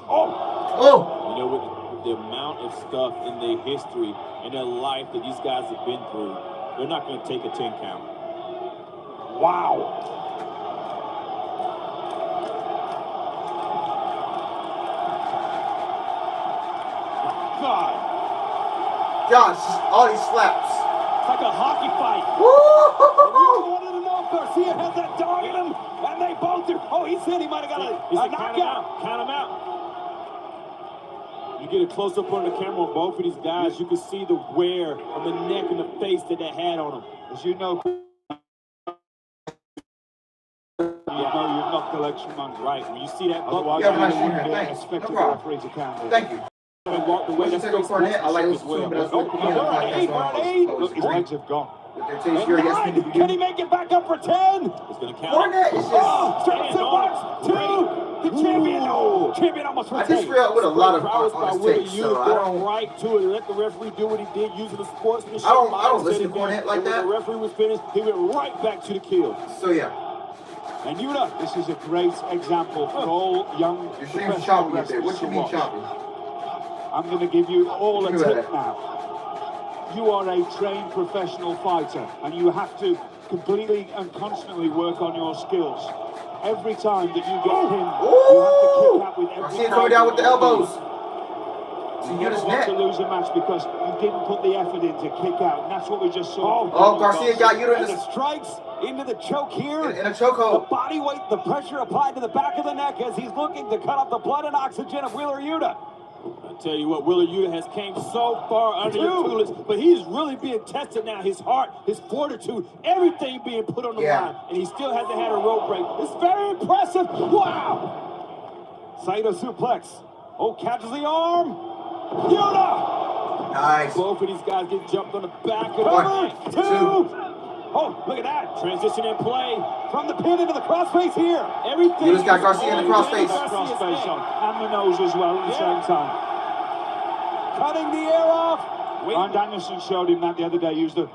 Speaker 1: Oh!
Speaker 4: You know, with the amount of stuff in their history and their life that these guys have been through, they're not going to take a 10 count.
Speaker 2: Wow.
Speaker 1: Gosh, all these slaps.
Speaker 2: It's like a hockey fight.
Speaker 1: Woo!
Speaker 2: And you wanted to know this in. He might have got a knockout.
Speaker 4: Count him out. You get a close-up on the camera on both of these guys, you can see the wear on the neck and the face that they had on them.
Speaker 3: As you know, you've knocked the legs from under.
Speaker 4: Right, when you see that buck,
Speaker 1: Yeah, I'm not sure. Thanks.
Speaker 3: Expect
Speaker 1: No
Speaker 3: the
Speaker 1: problem.
Speaker 3: referee to count it.
Speaker 1: Thank you.
Speaker 4: they walked away.
Speaker 1: What's
Speaker 4: That's
Speaker 1: the Cornet? I like
Speaker 4: as
Speaker 1: listening to him, but that's
Speaker 4: well.
Speaker 1: what
Speaker 2: We're on 8, we're on 8.
Speaker 3: Look, his legs have gone.
Speaker 1: With their taste here, yes,
Speaker 2: And 9. Can he make it back up for 10?
Speaker 4: It's going to count.
Speaker 1: Cornet is just.
Speaker 2: Straight suplex. 2. The champion. No. Champion almost
Speaker 1: I
Speaker 2: retained.
Speaker 1: disagree with a lot of
Speaker 4: Prowess by
Speaker 1: on his
Speaker 4: Willie
Speaker 1: takes,
Speaker 4: Hughes
Speaker 1: so I
Speaker 4: going
Speaker 1: don't.
Speaker 4: right to it and let the referee do what he did using the sportsmanship.
Speaker 1: I don't
Speaker 4: mindset
Speaker 1: listen to
Speaker 4: in there.
Speaker 1: Cornet like
Speaker 4: And when
Speaker 1: that.
Speaker 4: the referee was finished, he went right back to the kill.
Speaker 1: So yeah,
Speaker 2: And Yuta.
Speaker 3: This is a great example for all young
Speaker 1: your stream's
Speaker 3: professional
Speaker 1: choppy up there. What
Speaker 3: wrestlers
Speaker 1: you
Speaker 3: to
Speaker 1: mean
Speaker 3: watch.
Speaker 1: choppy?
Speaker 3: I'm going to give you all a
Speaker 1: What do you mean by
Speaker 3: tip
Speaker 1: that?
Speaker 3: now. You are a trained professional fighter, and you have to completely and constantly work on your skills. Every time that you get pinned, you have to kick out with every
Speaker 1: Garcia coming down with the elbows. To
Speaker 3: You never
Speaker 1: Yuta's
Speaker 3: want
Speaker 1: neck.
Speaker 3: to lose a match because you didn't put the effort in to kick out, and that's what we just saw.
Speaker 1: Oh, Garcia got Yuta in
Speaker 2: And the
Speaker 1: the
Speaker 2: strikes into the choke here.
Speaker 1: in a
Speaker 2: The
Speaker 1: chokehold.
Speaker 2: body weight, the pressure applied to the back of the neck as he's looking to cut off the blood and oxygen of Wheeler Yuta.
Speaker 4: I tell you what, Willie Yuta has came so far under your tutelage, but he's really being tested now. His heart, his fortitude, everything being put on the line, and he still hasn't had a rope break. It's very impressive. Wow!
Speaker 2: Saito suplex. Oh, catches the arm. Yuta!
Speaker 1: Nice.
Speaker 4: Both of these guys get jumped on the back of the
Speaker 1: One,
Speaker 4: neck.
Speaker 2: 2. Oh, look at that.
Speaker 4: Transition in play.
Speaker 2: From the pin into the crossface here.
Speaker 4: Everything.
Speaker 1: Yuta's got Garcia in the crossface.
Speaker 3: Crossface on, and the nose as well at the same time.
Speaker 2: Cutting the air off.
Speaker 3: Arn Danielson showed him that the other day. Use the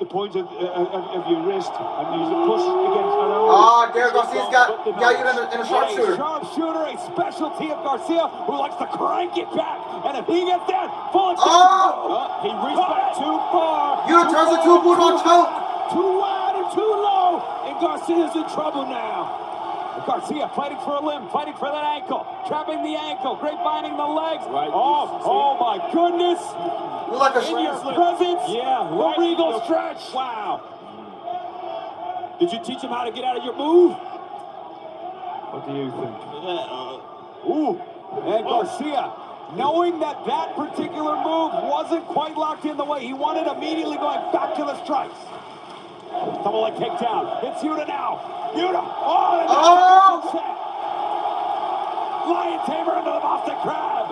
Speaker 3: point of your wrist and use the push against the nose.
Speaker 1: Ah, Derek Garcia's got Yuta in a sharpshooter.
Speaker 2: Sharpshooter, a specialty of Garcia, who likes to crank it back. And if he gets that, full extension.
Speaker 1: Oh!
Speaker 4: He reached back too far.
Speaker 1: Yuta turns the 2 bulldog choke.
Speaker 2: Too wide and too low. And Garcia's in trouble now. Garcia fighting for a limb, fighting for that ankle, trapping the ankle, grapevine the legs.
Speaker 4: Right.
Speaker 2: Oh my goodness.
Speaker 1: Look like a
Speaker 2: In your presence.
Speaker 4: Yeah,
Speaker 2: The
Speaker 4: right.
Speaker 2: regal stretch.
Speaker 4: Wow. Did you teach him how to get out of your move?
Speaker 3: What do you think?
Speaker 2: Ooh. And Garcia, knowing that that particular move wasn't quite locked in the way he wanted, immediately going back to the strikes. Double leg takedown. It's Yuta now. Yuta. Oh! Lion tamer into the Boston Crab.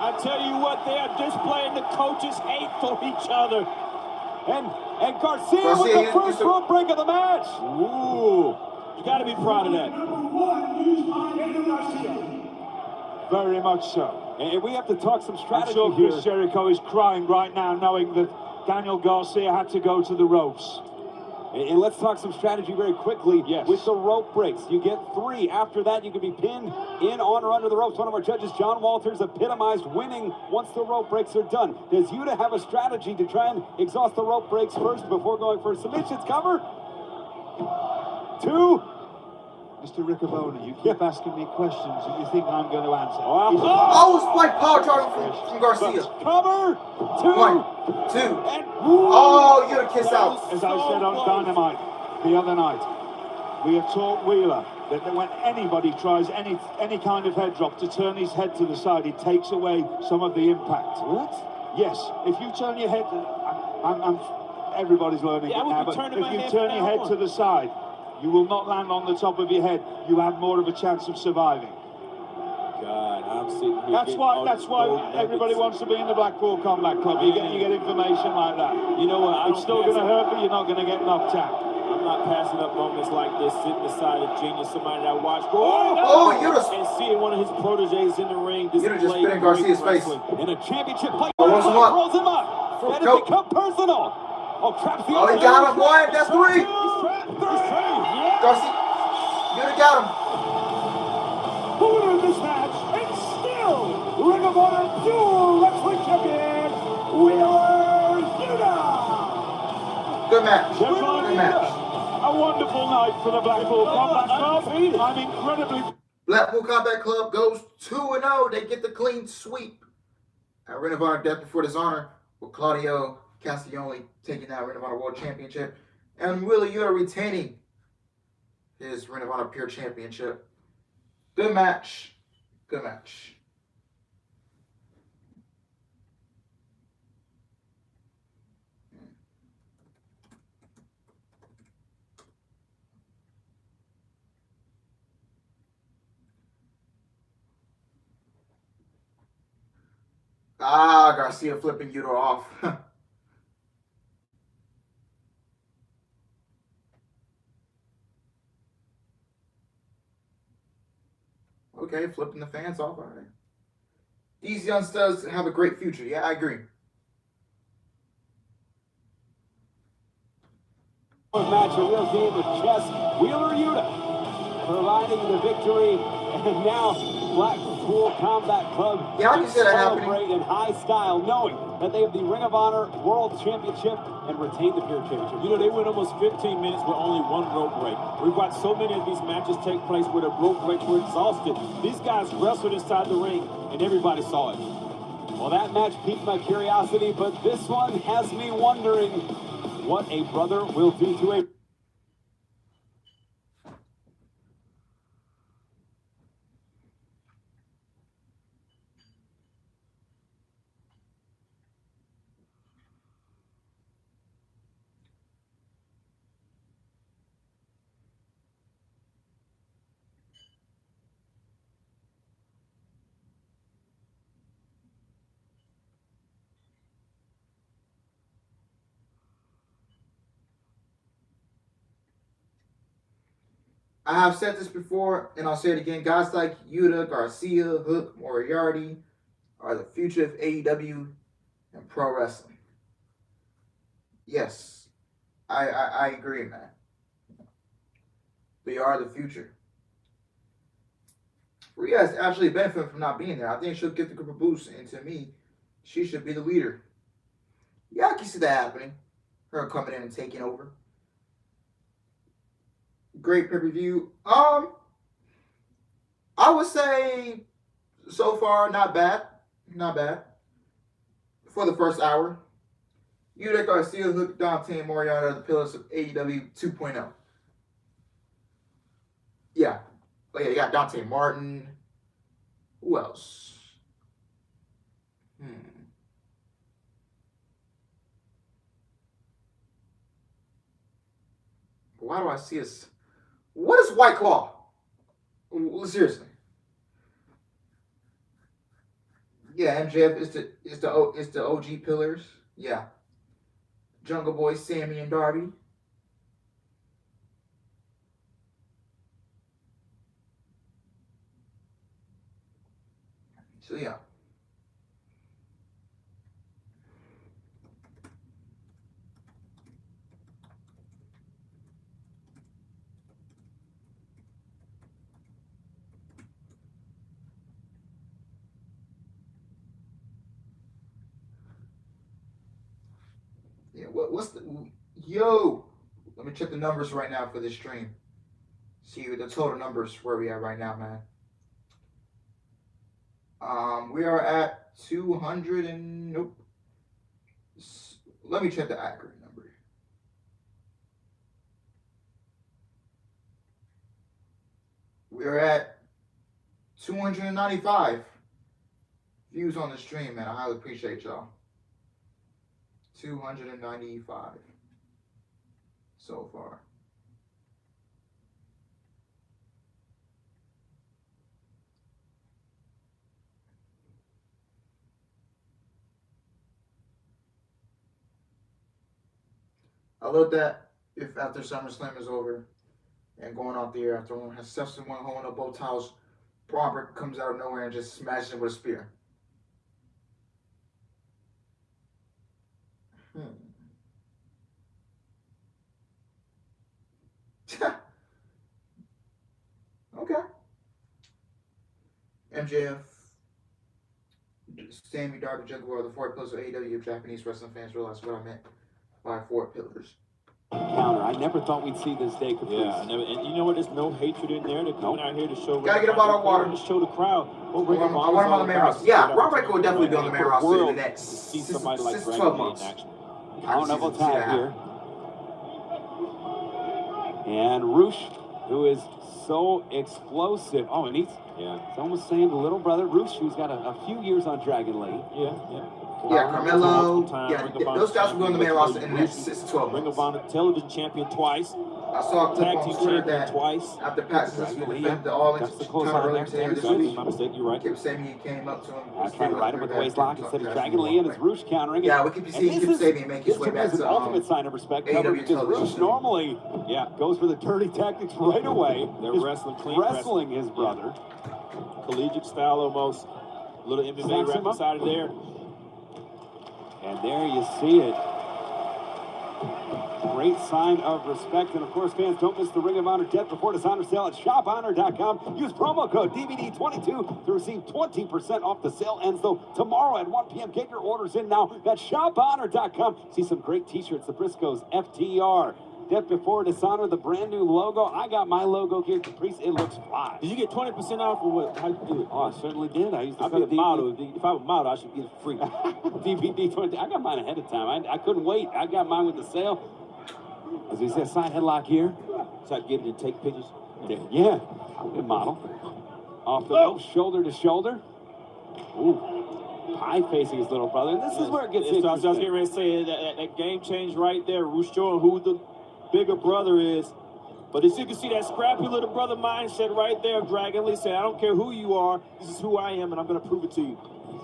Speaker 4: I tell you what, they are displaying the coaches' hate for each other.
Speaker 2: And Garcia with the first rope break of the match.
Speaker 4: Ooh. You got to be proud of that.
Speaker 3: Very much so.
Speaker 2: And we have to talk some
Speaker 3: I'm
Speaker 2: strategy
Speaker 3: sure
Speaker 2: here.
Speaker 3: Chris Jericho is crying right now, knowing that Daniel Garcia had to go to the ropes.
Speaker 2: And let's talk some strategy very quickly.
Speaker 3: Yes.
Speaker 2: With the rope breaks, you get 3. After that, you can be pinned in, on, or under the ropes. One of our judges, John Walters, epitomized winning once the rope breaks are done. Does Yuta have a strategy to try and exhaust the rope breaks first before going for submissions? Cover. 2.
Speaker 3: Mr. Riccoboni, you keep asking me questions and you think I'm going to answer.
Speaker 1: Oh, spike power driver from Garcia.
Speaker 2: Cover. 2.
Speaker 1: 1, 2.
Speaker 2: And
Speaker 1: Oh, Yuta kiss out.
Speaker 3: As I said on Dynamite the other night, we have taught Wheeler that when anybody tries any kind of head drop to turn his head to the side, it takes away some of the impact.
Speaker 2: What?
Speaker 3: Yes, if you turn your head, everybody's learning
Speaker 4: Yeah, I
Speaker 3: it
Speaker 4: would
Speaker 3: now,
Speaker 4: be
Speaker 3: but
Speaker 4: turning my
Speaker 3: if you
Speaker 4: head
Speaker 3: turn
Speaker 4: from
Speaker 3: your
Speaker 4: now
Speaker 3: head
Speaker 4: on.
Speaker 3: to the side, you will not land on the top of your head. You have more of a chance of surviving.
Speaker 4: God, I'm sitting here.
Speaker 3: That's why everybody wants to be in the Blackpool Combat Club. You get information like that.
Speaker 4: You know what?
Speaker 3: It's still going to hurt, but you're not going to get knocked out.
Speaker 4: I'm not passing up moments like this, sitting beside a genius, somebody that I watch go,
Speaker 1: Oh, Yuta.
Speaker 4: and seeing one of his proteges in the ring
Speaker 1: Yuta just
Speaker 4: display
Speaker 1: spit in Garcia's
Speaker 4: great
Speaker 1: face.
Speaker 4: wrestling.
Speaker 2: In a championship fight,
Speaker 1: rolls him up.
Speaker 2: rolls him up. And it
Speaker 1: Nope.
Speaker 2: become personal. Oh, traps the
Speaker 1: Oh, he got him. 1, that's 3.
Speaker 2: Yeah.
Speaker 1: Garcia, Yuta got him.
Speaker 5: The winner of this match, and still Ring of Honor Pure Wrestling Champion, Wheeler Yuta.
Speaker 1: Good match.
Speaker 3: Good
Speaker 1: Good match.
Speaker 3: A wonderful night for the Blackpool Combat Club. I'm incredibly...
Speaker 1: Blackpool Combat Club goes 2-0. They get the clean sweep. At Ring of Honor Death Before Dishonor with Claudio Castiglione taking that Ring of Honor World Championship. And Wheeler Yuta retaining his Ring of Honor Pure Championship. Good match. Good match. Ah, Garcia flipping Yuta off. Okay, flipping the fans off. All right. These youngsters have a great future. Yeah, I agree.
Speaker 2: Match, a real game of chess. Wheeler Yuta providing the victory, and now Blackpool Combat Club
Speaker 1: Yeah, I can see that happening.
Speaker 2: celebrate in high style, knowing that they have the Ring of Honor World Championship and retain the Pure Championship.
Speaker 4: You know, they went almost 15 minutes with only one rope break. We've got so many of these matches take place where the rope breaks were exhausted. These guys wrestled inside the ring, and everybody saw it.
Speaker 2: Well, that match piqued my curiosity, but this one has me wondering what a brother will do to a...
Speaker 1: I have said this before, and I'll say it again. Guys like Yuta, Garcia, Hook, Moriarty are the future of AEW and pro wrestling. Yes, I agree, man. They are the future. Rhea's actually benefiting from not being there. I think she'll get the group of boost, and to me, she should be the leader. Yeah, I can see that happening. Her coming in and taking over. Great pay-per-view. I would say so far not bad. Not bad. For the first hour. Yuta, Garcia, Hook, Dalton, and Moriarty are the pillars of AEW 2.0. Yeah. Oh yeah, you got Dante Martin. Who else? Why do I see us? What is White Claw? Seriously. Yeah, MJF is the OG pillars. Yeah. Jungle Boy, Sammy, and Darby. So yeah. Yeah, what's the yo? Let me check the numbers right now for this stream. See the total numbers where we are right now, man. We are at 200 and nope. Let me check the accurate number. We are at 295 views on the stream, man. I highly appreciate y'all. 295 so far. I love that if after SummerSlam is over and going out there after one has Sefton one holding up both towels, Robert comes out of nowhere and just smashes him with a spear. Okay. MJF, Sammy, Darby, Jungle Boy, the four pillars of AEW. Japanese wrestling fans realize what I meant by four pillars.
Speaker 2: Counter. I never thought we'd see this day, Caprice.
Speaker 4: Yeah, I never. And you know what? There's no hatred in there. They're coming out here to show.
Speaker 1: Gotta get a bottle of water.
Speaker 4: To show the crowd.
Speaker 1: I want him on the main roster. Yeah, Ron Michael will definitely be on the main roster in the next
Speaker 4: see somebody like
Speaker 1: 12 months.
Speaker 2: Count of attack here. And Roosh who is so explosive. Oh, and he's almost saying the little brother, Roosh, who's got a few years on Dragon Lee.
Speaker 1: Yeah, Carmelo. Yeah, those guys will go on the main roster in the next 6 to 12
Speaker 4: Ring
Speaker 1: months.
Speaker 4: of Honor television champion twice.
Speaker 1: I saw a clip
Speaker 4: Tag
Speaker 1: on
Speaker 4: team
Speaker 1: Twitter
Speaker 4: champion
Speaker 1: that
Speaker 4: twice.
Speaker 1: after practice this week, defended the All-Inch earlier today this week.
Speaker 4: My mistake, you're right.
Speaker 1: Kept saying he came up to him.
Speaker 2: Trying to ride him with the waist lock instead of Dragon Lee, and it's Roosh countering it.
Speaker 1: Yeah, we keep seeing Kip Sabian make his way back
Speaker 2: This is
Speaker 1: to
Speaker 2: an ultimate sign of respect coverage, because Roosh normally goes for the dirty tactics right away.
Speaker 4: They're wrestling clean.
Speaker 2: Wrestling his brother.
Speaker 4: Collegiate style almost. A little MMA right beside of there.
Speaker 2: And there you see it. Great sign of respect. And of course, fans, don't miss the Ring of Honor Death Before Dishonor sale at shophonor.com. Use promo code DVD22 to receive 20% off. The sale ends, though, tomorrow at 1 p.m. Get your orders in now. That's shophonor.com. See some great t-shirts. The Briscoes FTR. Death Before Dishonor, the brand new logo. I got my logo here, Caprice. It looks fly.
Speaker 4: Did you get 20% off or what? How'd you do it?
Speaker 2: Oh, I certainly did. I used to
Speaker 4: be a model. If I was a model, I should get it free.
Speaker 2: DVD 20. I got mine ahead of time. I couldn't wait. I got mine with the sale. As we said, side headlock here.
Speaker 4: So I get it and take pictures.
Speaker 2: Yeah, I'll be a model. Off the rope, shoulder to shoulder. Ooh, pie facing his little brother. And this is where it gets interesting.
Speaker 4: I was getting ready to say that game change right there. Roosh showing who the bigger brother is. But as you can see, that scrappy little brother mindset right there. Dragon Lee said, I don't care who you are. This is who I am, and I'm going to prove it to you.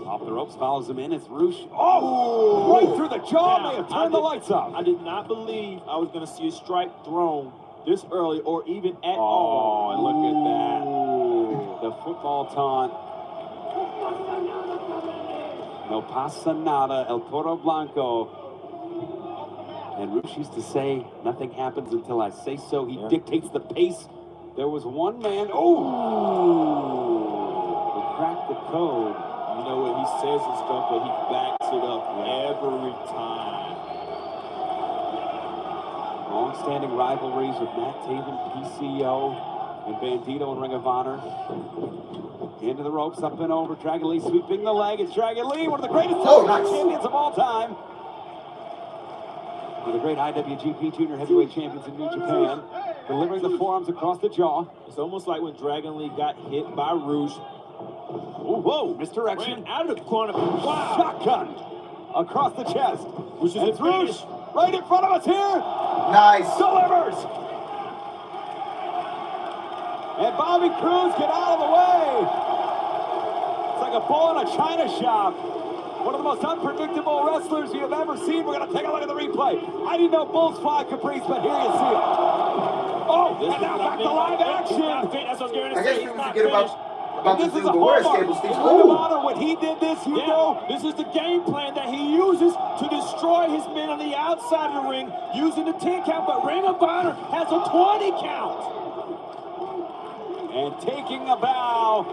Speaker 2: Off the ropes, follows him in. It's Roosh. Oh! Right through the jaw. May have turned the lights off.
Speaker 4: I did not believe I was going to see a strike thrown this early or even at all.
Speaker 2: Oh, and look at that. The football taunt. No pasa nada, El Toro Blanco. And Roosh used to say, nothing happens until I say so. He dictates the pace. There was one man. Oh! He cracked the code.
Speaker 4: You know what, he says and stuff, but he backs it up every time.
Speaker 2: Long-standing rivalries with Matt Taven, PCO, and Bandito in Ring of Honor. Into the ropes, up and over. Dragon Lee sweeping the leg. It's Dragon Lee, one of the greatest champions of all time. One of the great IWGP Junior Heavyweight Champions in New Japan. Delivering the forearms across the jaw.
Speaker 4: It's almost like when Dragon Lee got hit by Roosh.
Speaker 2: Whoa, misdirection.
Speaker 4: Ran out of the corner. Wow.
Speaker 2: Shotgun across the chest.
Speaker 4: Which is
Speaker 2: it's Roosh right in front of us here.
Speaker 1: Nice.
Speaker 2: Delivers. And Bobby Cruz, get out of the way. It's like a bull in a china shop. One of the most unpredictable wrestlers you have ever seen. We're going to take a look at the replay. I didn't know bulls fly, Caprice, but here you see it. Oh, and now back to live action.
Speaker 4: That's what I was going to
Speaker 1: I
Speaker 4: say.
Speaker 1: guess people forget about
Speaker 2: this
Speaker 1: the
Speaker 2: is a
Speaker 1: Warriors
Speaker 2: hallmark.
Speaker 1: cable Steve.
Speaker 2: Ring of Honor, when he did this, you know.
Speaker 4: This is the game plan that he uses to destroy his men on the outside of the ring, using the 10 count, but Ring of Honor has a 20 count.
Speaker 2: And taking a bow.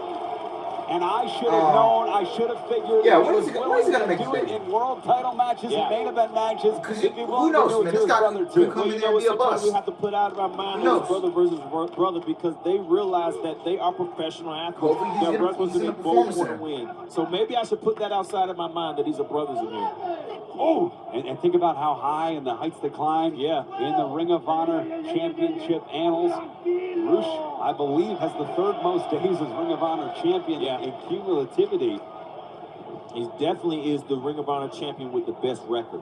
Speaker 2: And I should have known, I should have figured.
Speaker 1: Yeah, what is he going to make
Speaker 2: do it in world title matches and main event matches?
Speaker 1: Because who knows, man? This guy could come in there and be a bust.
Speaker 4: We have to put out of our mind his brother versus brother because they realize that they are professional athletes. Their wrestlers and they both want to win. So maybe I should put that outside of my mind that these are brothers in here.
Speaker 2: Oh, and think about how high and the heights they climb. Yeah, in the Ring of Honor Championship annals. Roosh, I believe, has the third most days as Ring of Honor champion in cumulativity.
Speaker 4: He definitely is the Ring of Honor champion with the best record.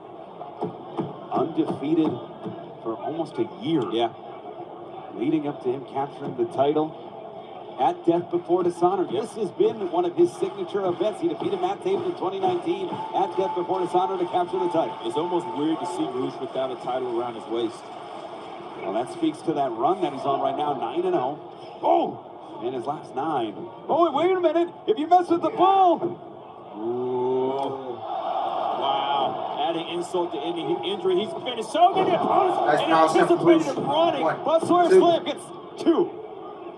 Speaker 2: Undefeated for almost a year. Yeah. Leading up to him capturing the title at Death Before Dishonor. This has been one of his signature events. He defeated Matt Taven in 2019 at Death Before Dishonor to capture the title.
Speaker 4: It's almost weird to see Roosh without a title around his waist.
Speaker 2: Well, that speaks to that run that he's on right now, 9-0. Oh, in his last 9. Oh, wait a minute. If you mess with the bull.
Speaker 4: Ooh. Wow. Adding insult to injury. He's finished so many opponents and anticipated running.
Speaker 2: But Sawyer Slam gets 2.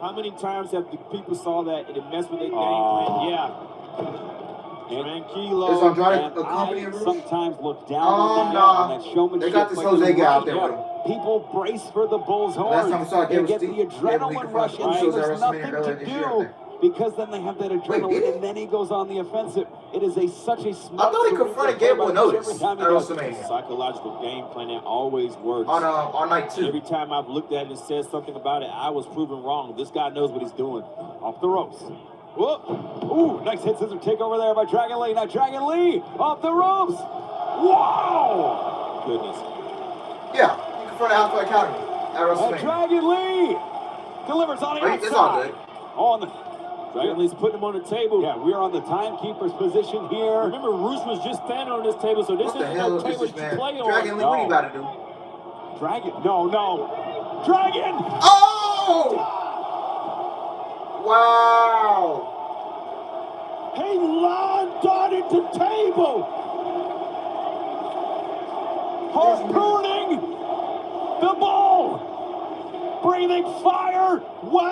Speaker 4: How many times have the people saw that and it messed with their game plan? Yeah. Tranquilo.
Speaker 2: And I sometimes look down on that showmanship.
Speaker 1: They got this Jose guy out there.
Speaker 2: People brace for the bull's horn.
Speaker 1: Last time we saw it,
Speaker 2: they get the adrenaline rush, and there was nothing to do because then they have that adrenaline, and then he goes on the offensive. It is such a smart.
Speaker 1: I thought he confronted Gable with notice at WrestleMania.
Speaker 4: Psychological game plan that always works.
Speaker 1: On night 2.
Speaker 4: Every time I've looked at it and said something about it, I was proven wrong. This guy knows what he's doing.
Speaker 2: Off the ropes. Whoop. Ooh, nice head scissor takeover there by Dragon Lee. Now Dragon Lee off the ropes. Wow.
Speaker 4: Goodness.
Speaker 1: Yeah, he confronted Alpha Academy at WrestleMania.
Speaker 2: Dragon Lee delivers on the outside.
Speaker 1: It's all good.
Speaker 2: On the
Speaker 4: Dragon Lee's putting him on the table.
Speaker 2: Yeah, we are on the timekeeper's position here.
Speaker 4: Remember, Roosh was just standing on this table, so this isn't no table you play on.
Speaker 1: Dragon Lee, what are you about to do?
Speaker 2: Dragon, no. Dragon!
Speaker 1: Oh! Wow!
Speaker 2: He landed the table! Harpooning the ball! Breathing fire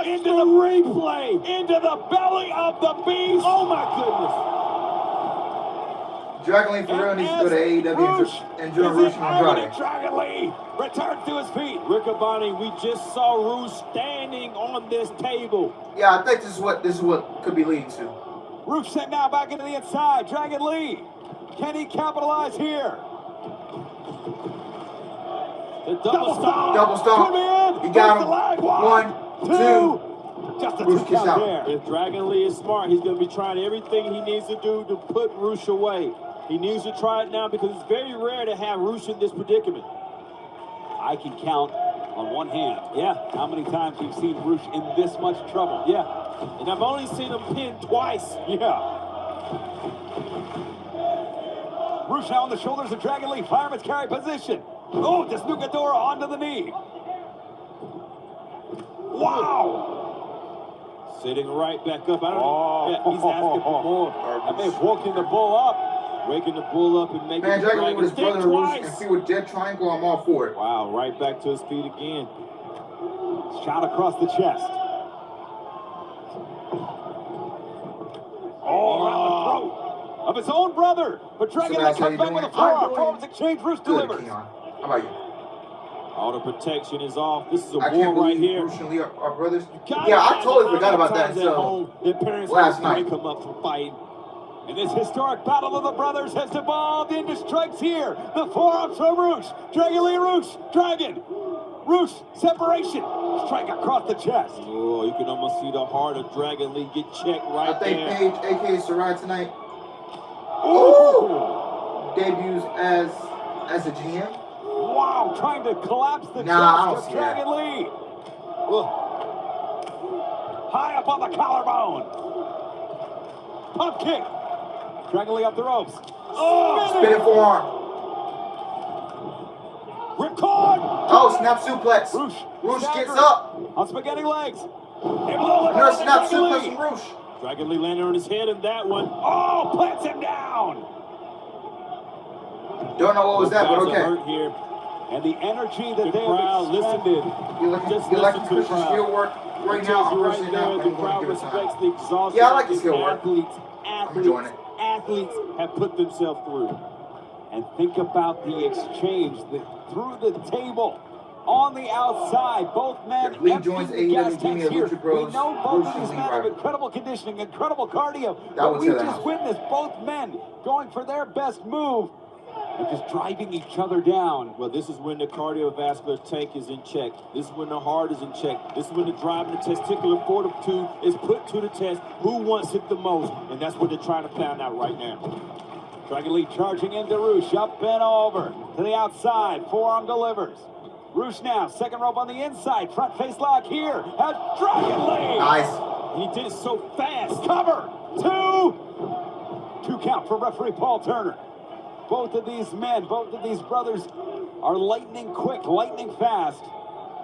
Speaker 2: into the replay, into the belly of the beast. Oh my goodness!
Speaker 1: Dragon Lee for real needs to go to AEW and join Roosh and Andrade.
Speaker 2: Dragon Lee returns to his feet.
Speaker 4: Riccaboni, we just saw Roosh standing on this table.
Speaker 1: Yeah, I think this is what could be leading to.
Speaker 2: Roosh sent now back into the inside. Dragon Lee, can he capitalize here?
Speaker 4: The double stomp.
Speaker 1: Double stomp. He got him. 1, 2.
Speaker 2: Just a
Speaker 1: Roosh
Speaker 2: two
Speaker 1: gets
Speaker 2: count
Speaker 1: out.
Speaker 2: there.
Speaker 4: If Dragon Lee is smart, he's going to be trying everything he needs to do to put Roosh away. He needs to try it now because it's very rare to have Roosh in this predicament.
Speaker 2: I can count on one hand. Yeah, how many times we've seen Roosh in this much trouble.
Speaker 4: Yeah, and I've only seen him pin twice.
Speaker 2: Yeah. Roosh now on the shoulders of Dragon Lee. Fireman's carry position. Oh, Desnucadora onto the knee. Wow.
Speaker 4: Sitting right back up. I don't know. Yeah, he's asking for more.
Speaker 2: I may have woken the bull up.
Speaker 4: Waking the bull up and making
Speaker 1: Man,
Speaker 4: the
Speaker 1: Dragon Lee with his
Speaker 4: think
Speaker 1: brother Roosh
Speaker 4: twice.
Speaker 1: and see with Dead Triangle, I'm all for it.
Speaker 4: Wow, right back to his feet again.
Speaker 2: Shot across the chest. Around the throat of his own brother. But Dragon Lee
Speaker 1: that's how
Speaker 2: comes
Speaker 1: you
Speaker 2: back
Speaker 1: doing
Speaker 2: with a
Speaker 1: it?
Speaker 2: forearm. Forwards exchange. Roosh
Speaker 1: Good,
Speaker 2: delivers.
Speaker 1: Keon. How about you?
Speaker 4: All the protection is off. This is a
Speaker 1: I
Speaker 4: war
Speaker 1: can't
Speaker 4: right
Speaker 1: believe
Speaker 4: here.
Speaker 1: Roosh and Lee are brothers.
Speaker 4: Gotta
Speaker 1: Yeah, I
Speaker 4: imagine
Speaker 1: totally
Speaker 4: how
Speaker 1: forgot
Speaker 4: many
Speaker 1: about that
Speaker 4: times at
Speaker 1: until
Speaker 4: home their parents
Speaker 1: last
Speaker 4: had to break
Speaker 1: night.
Speaker 4: them up from fighting.
Speaker 2: And this historic battle of the brothers has evolved into strikes here. The forearms from Roosh. Dragon Lee Roosh. Dragon. Roosh. Separation. Strike across the chest.
Speaker 4: Oh, you can almost see the heart of Dragon Lee get checked right
Speaker 1: I think
Speaker 4: there.
Speaker 1: Paige, a.k.a. Sarai tonight,
Speaker 2: Ooh.
Speaker 1: debuts as a GM.
Speaker 2: Wow. Trying to collapse the
Speaker 1: Nah, I don't
Speaker 2: chest of
Speaker 1: see that.
Speaker 2: Dragon Lee. Ugh. High up on the collarbone. Pump kick. Dragon Lee up the ropes. Oh,
Speaker 1: Spinning forearm.
Speaker 2: Ripcord.
Speaker 1: Oh, snap suplex.
Speaker 2: Roosh.
Speaker 1: Roosh gets
Speaker 2: Staggered
Speaker 1: up.
Speaker 2: on spaghetti legs.
Speaker 1: Another snap suplex from Roosh.
Speaker 4: Dragon Lee landed on his head in that one.
Speaker 2: Oh, plants him down.
Speaker 1: Don't know what was that, but
Speaker 4: Guys are
Speaker 1: okay.
Speaker 4: hurt here.
Speaker 2: And the energy that
Speaker 4: The
Speaker 2: they
Speaker 4: crowd
Speaker 2: have
Speaker 4: listened.
Speaker 1: You like
Speaker 4: Just
Speaker 1: you like
Speaker 4: listen to the
Speaker 1: Christian
Speaker 4: crowd.
Speaker 1: skill work right now. I'm
Speaker 4: Right
Speaker 1: personally
Speaker 4: there,
Speaker 1: not
Speaker 4: the
Speaker 1: going to
Speaker 4: crowd
Speaker 1: give it
Speaker 4: respects
Speaker 1: time.
Speaker 4: the exhaustion
Speaker 1: Yeah, I like
Speaker 4: that
Speaker 1: his skill work. enjoying it.
Speaker 4: Athletes have put themselves through.
Speaker 2: And think about the exchange through the table on the outside. Both men
Speaker 1: If Lee
Speaker 2: empty
Speaker 1: joins
Speaker 2: the
Speaker 1: AEW,
Speaker 2: gas
Speaker 1: give me
Speaker 2: tanks
Speaker 1: a
Speaker 2: here.
Speaker 1: Lucha Bros,
Speaker 2: We know both
Speaker 1: Roosh
Speaker 2: of these
Speaker 1: and
Speaker 2: men
Speaker 1: Lee
Speaker 2: have
Speaker 1: Ryder.
Speaker 2: incredible conditioning, incredible cardio.
Speaker 1: That
Speaker 2: But
Speaker 1: would
Speaker 2: we
Speaker 1: tear the
Speaker 2: just
Speaker 1: house.
Speaker 2: witnessed both men going for their best move and just driving each other down.
Speaker 4: Well, this is when the cardiovascular tank is in check. This is when the heart is in check. This is when the drive and the testicular fortitude is put to the test. Who wants it the most? And that's what they're trying to find out right now.
Speaker 2: Dragon Lee charging into Roosh, up and over to the outside. Forearm delivers. Roosh now, second rope on the inside. Front face lock here. Has Dragon Lee.
Speaker 1: Nice.
Speaker 4: And he did it so fast.
Speaker 2: Cover. Two count for referee Paul Turner. Both of these men, both of these brothers are lightning quick, lightning fast.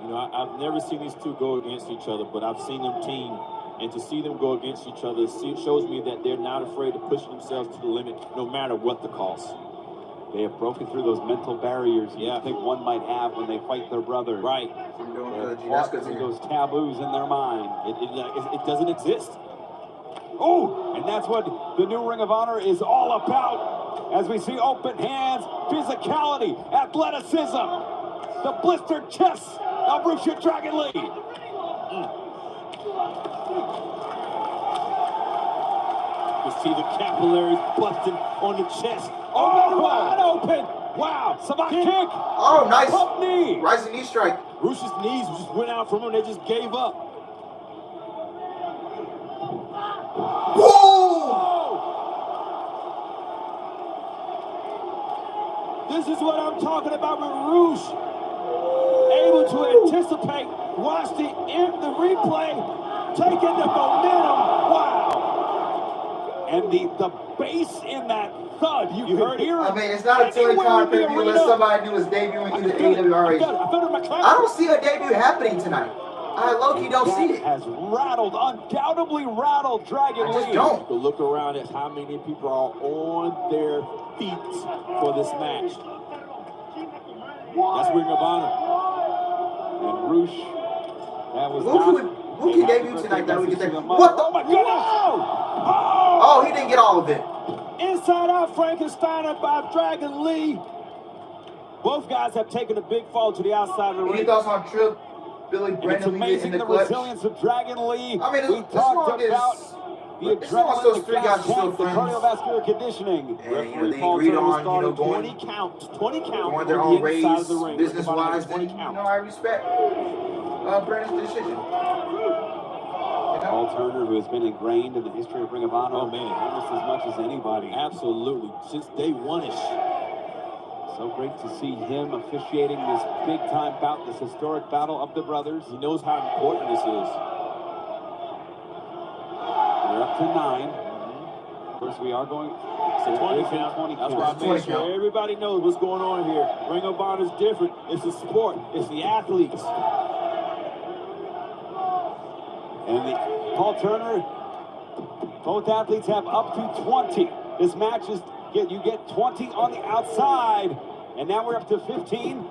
Speaker 4: You know, I've never seen these two go against each other, but I've seen them team. And to see them go against each other shows me that they're not afraid to push themselves to the limit, no matter what the cost.
Speaker 2: They have broken through those mental barriers you think one might have when they fight their brother.
Speaker 4: Right.
Speaker 1: I'm doing good, G. That's
Speaker 2: Walk
Speaker 1: good to
Speaker 2: through
Speaker 1: hear.
Speaker 2: those taboos in their mind.
Speaker 4: It doesn't exist.
Speaker 2: Oh, and that's what the new Ring of Honor is all about. As we see open hands, physicality, athleticism, the blistered chest of Roosh Dragon Lee.
Speaker 4: You see the capillaries busting on the chest. Oh, wide open. Wow.
Speaker 2: Savate kick.
Speaker 1: Oh, nice.
Speaker 2: Up knee.
Speaker 1: Rising knee strike.
Speaker 4: Roosh's knees just went out from him. They just gave up.
Speaker 1: Whoa!
Speaker 4: This is what I'm talking about with Roosh. Able to anticipate, watch the replay, taking the momentum. Wow.
Speaker 2: And the bass in that thud, you heard it.
Speaker 1: I mean, it's not a telecon pay-per-view unless somebody knew his debut in either AEW or RH. I don't see a debut happening tonight. I low-key don't see it.
Speaker 2: Has rattled, undoubtedly rattled Dragon Lee.
Speaker 1: I just don't.
Speaker 4: To look around at how many people are on their feet for this match. That's Ring of Honor.
Speaker 2: And Roosh, that was
Speaker 1: Who can debut tonight that we can take? What the?
Speaker 2: Oh my goodness!
Speaker 1: Oh, he didn't get all of it.
Speaker 4: Inside out Frankensteiner by Dragon Lee. Both guys have taken a big fall to the outside of the ring.
Speaker 1: Any thoughts on Trip, Billy,
Speaker 2: It's
Speaker 1: Brandon Lee in
Speaker 2: amazing
Speaker 1: the
Speaker 2: the
Speaker 1: clutch?
Speaker 2: resilience of Dragon Lee.
Speaker 1: I mean,
Speaker 2: we talked about the adrenaline,
Speaker 1: those
Speaker 2: the
Speaker 1: three guys are still
Speaker 2: the
Speaker 1: friends.
Speaker 2: cardiovascular conditioning.
Speaker 1: And, you know,
Speaker 4: Referee
Speaker 1: they
Speaker 4: Paul
Speaker 1: agreed
Speaker 4: Turner
Speaker 1: on,
Speaker 4: started
Speaker 1: going
Speaker 4: 20 count
Speaker 1: on their
Speaker 4: on
Speaker 1: own
Speaker 4: the inside
Speaker 1: raise,
Speaker 4: of the ring.
Speaker 1: business-wise,
Speaker 4: 20
Speaker 1: then,
Speaker 4: count.
Speaker 1: I respect Brandon's decision.
Speaker 2: Paul Turner, who has been ingrained in the history of Ring of Honor,
Speaker 4: Oh, man.
Speaker 2: almost as much as anybody.
Speaker 4: Absolutely. Since day one-ish.
Speaker 2: So great to see him officiating this big-time bout, this historic battle of the brothers.
Speaker 4: He knows how important this is.
Speaker 2: We're up to 9. Of course, we are going.
Speaker 4: It's a 20 count.
Speaker 2: 20
Speaker 4: That's
Speaker 2: count.
Speaker 4: why I made sure everybody knows what's going on here. Ring of Honor is different. It's the sport. It's the athletes.
Speaker 2: And Paul Turner, both athletes have up to 20. This match is, you get 20 on the outside. And now we're up to 15.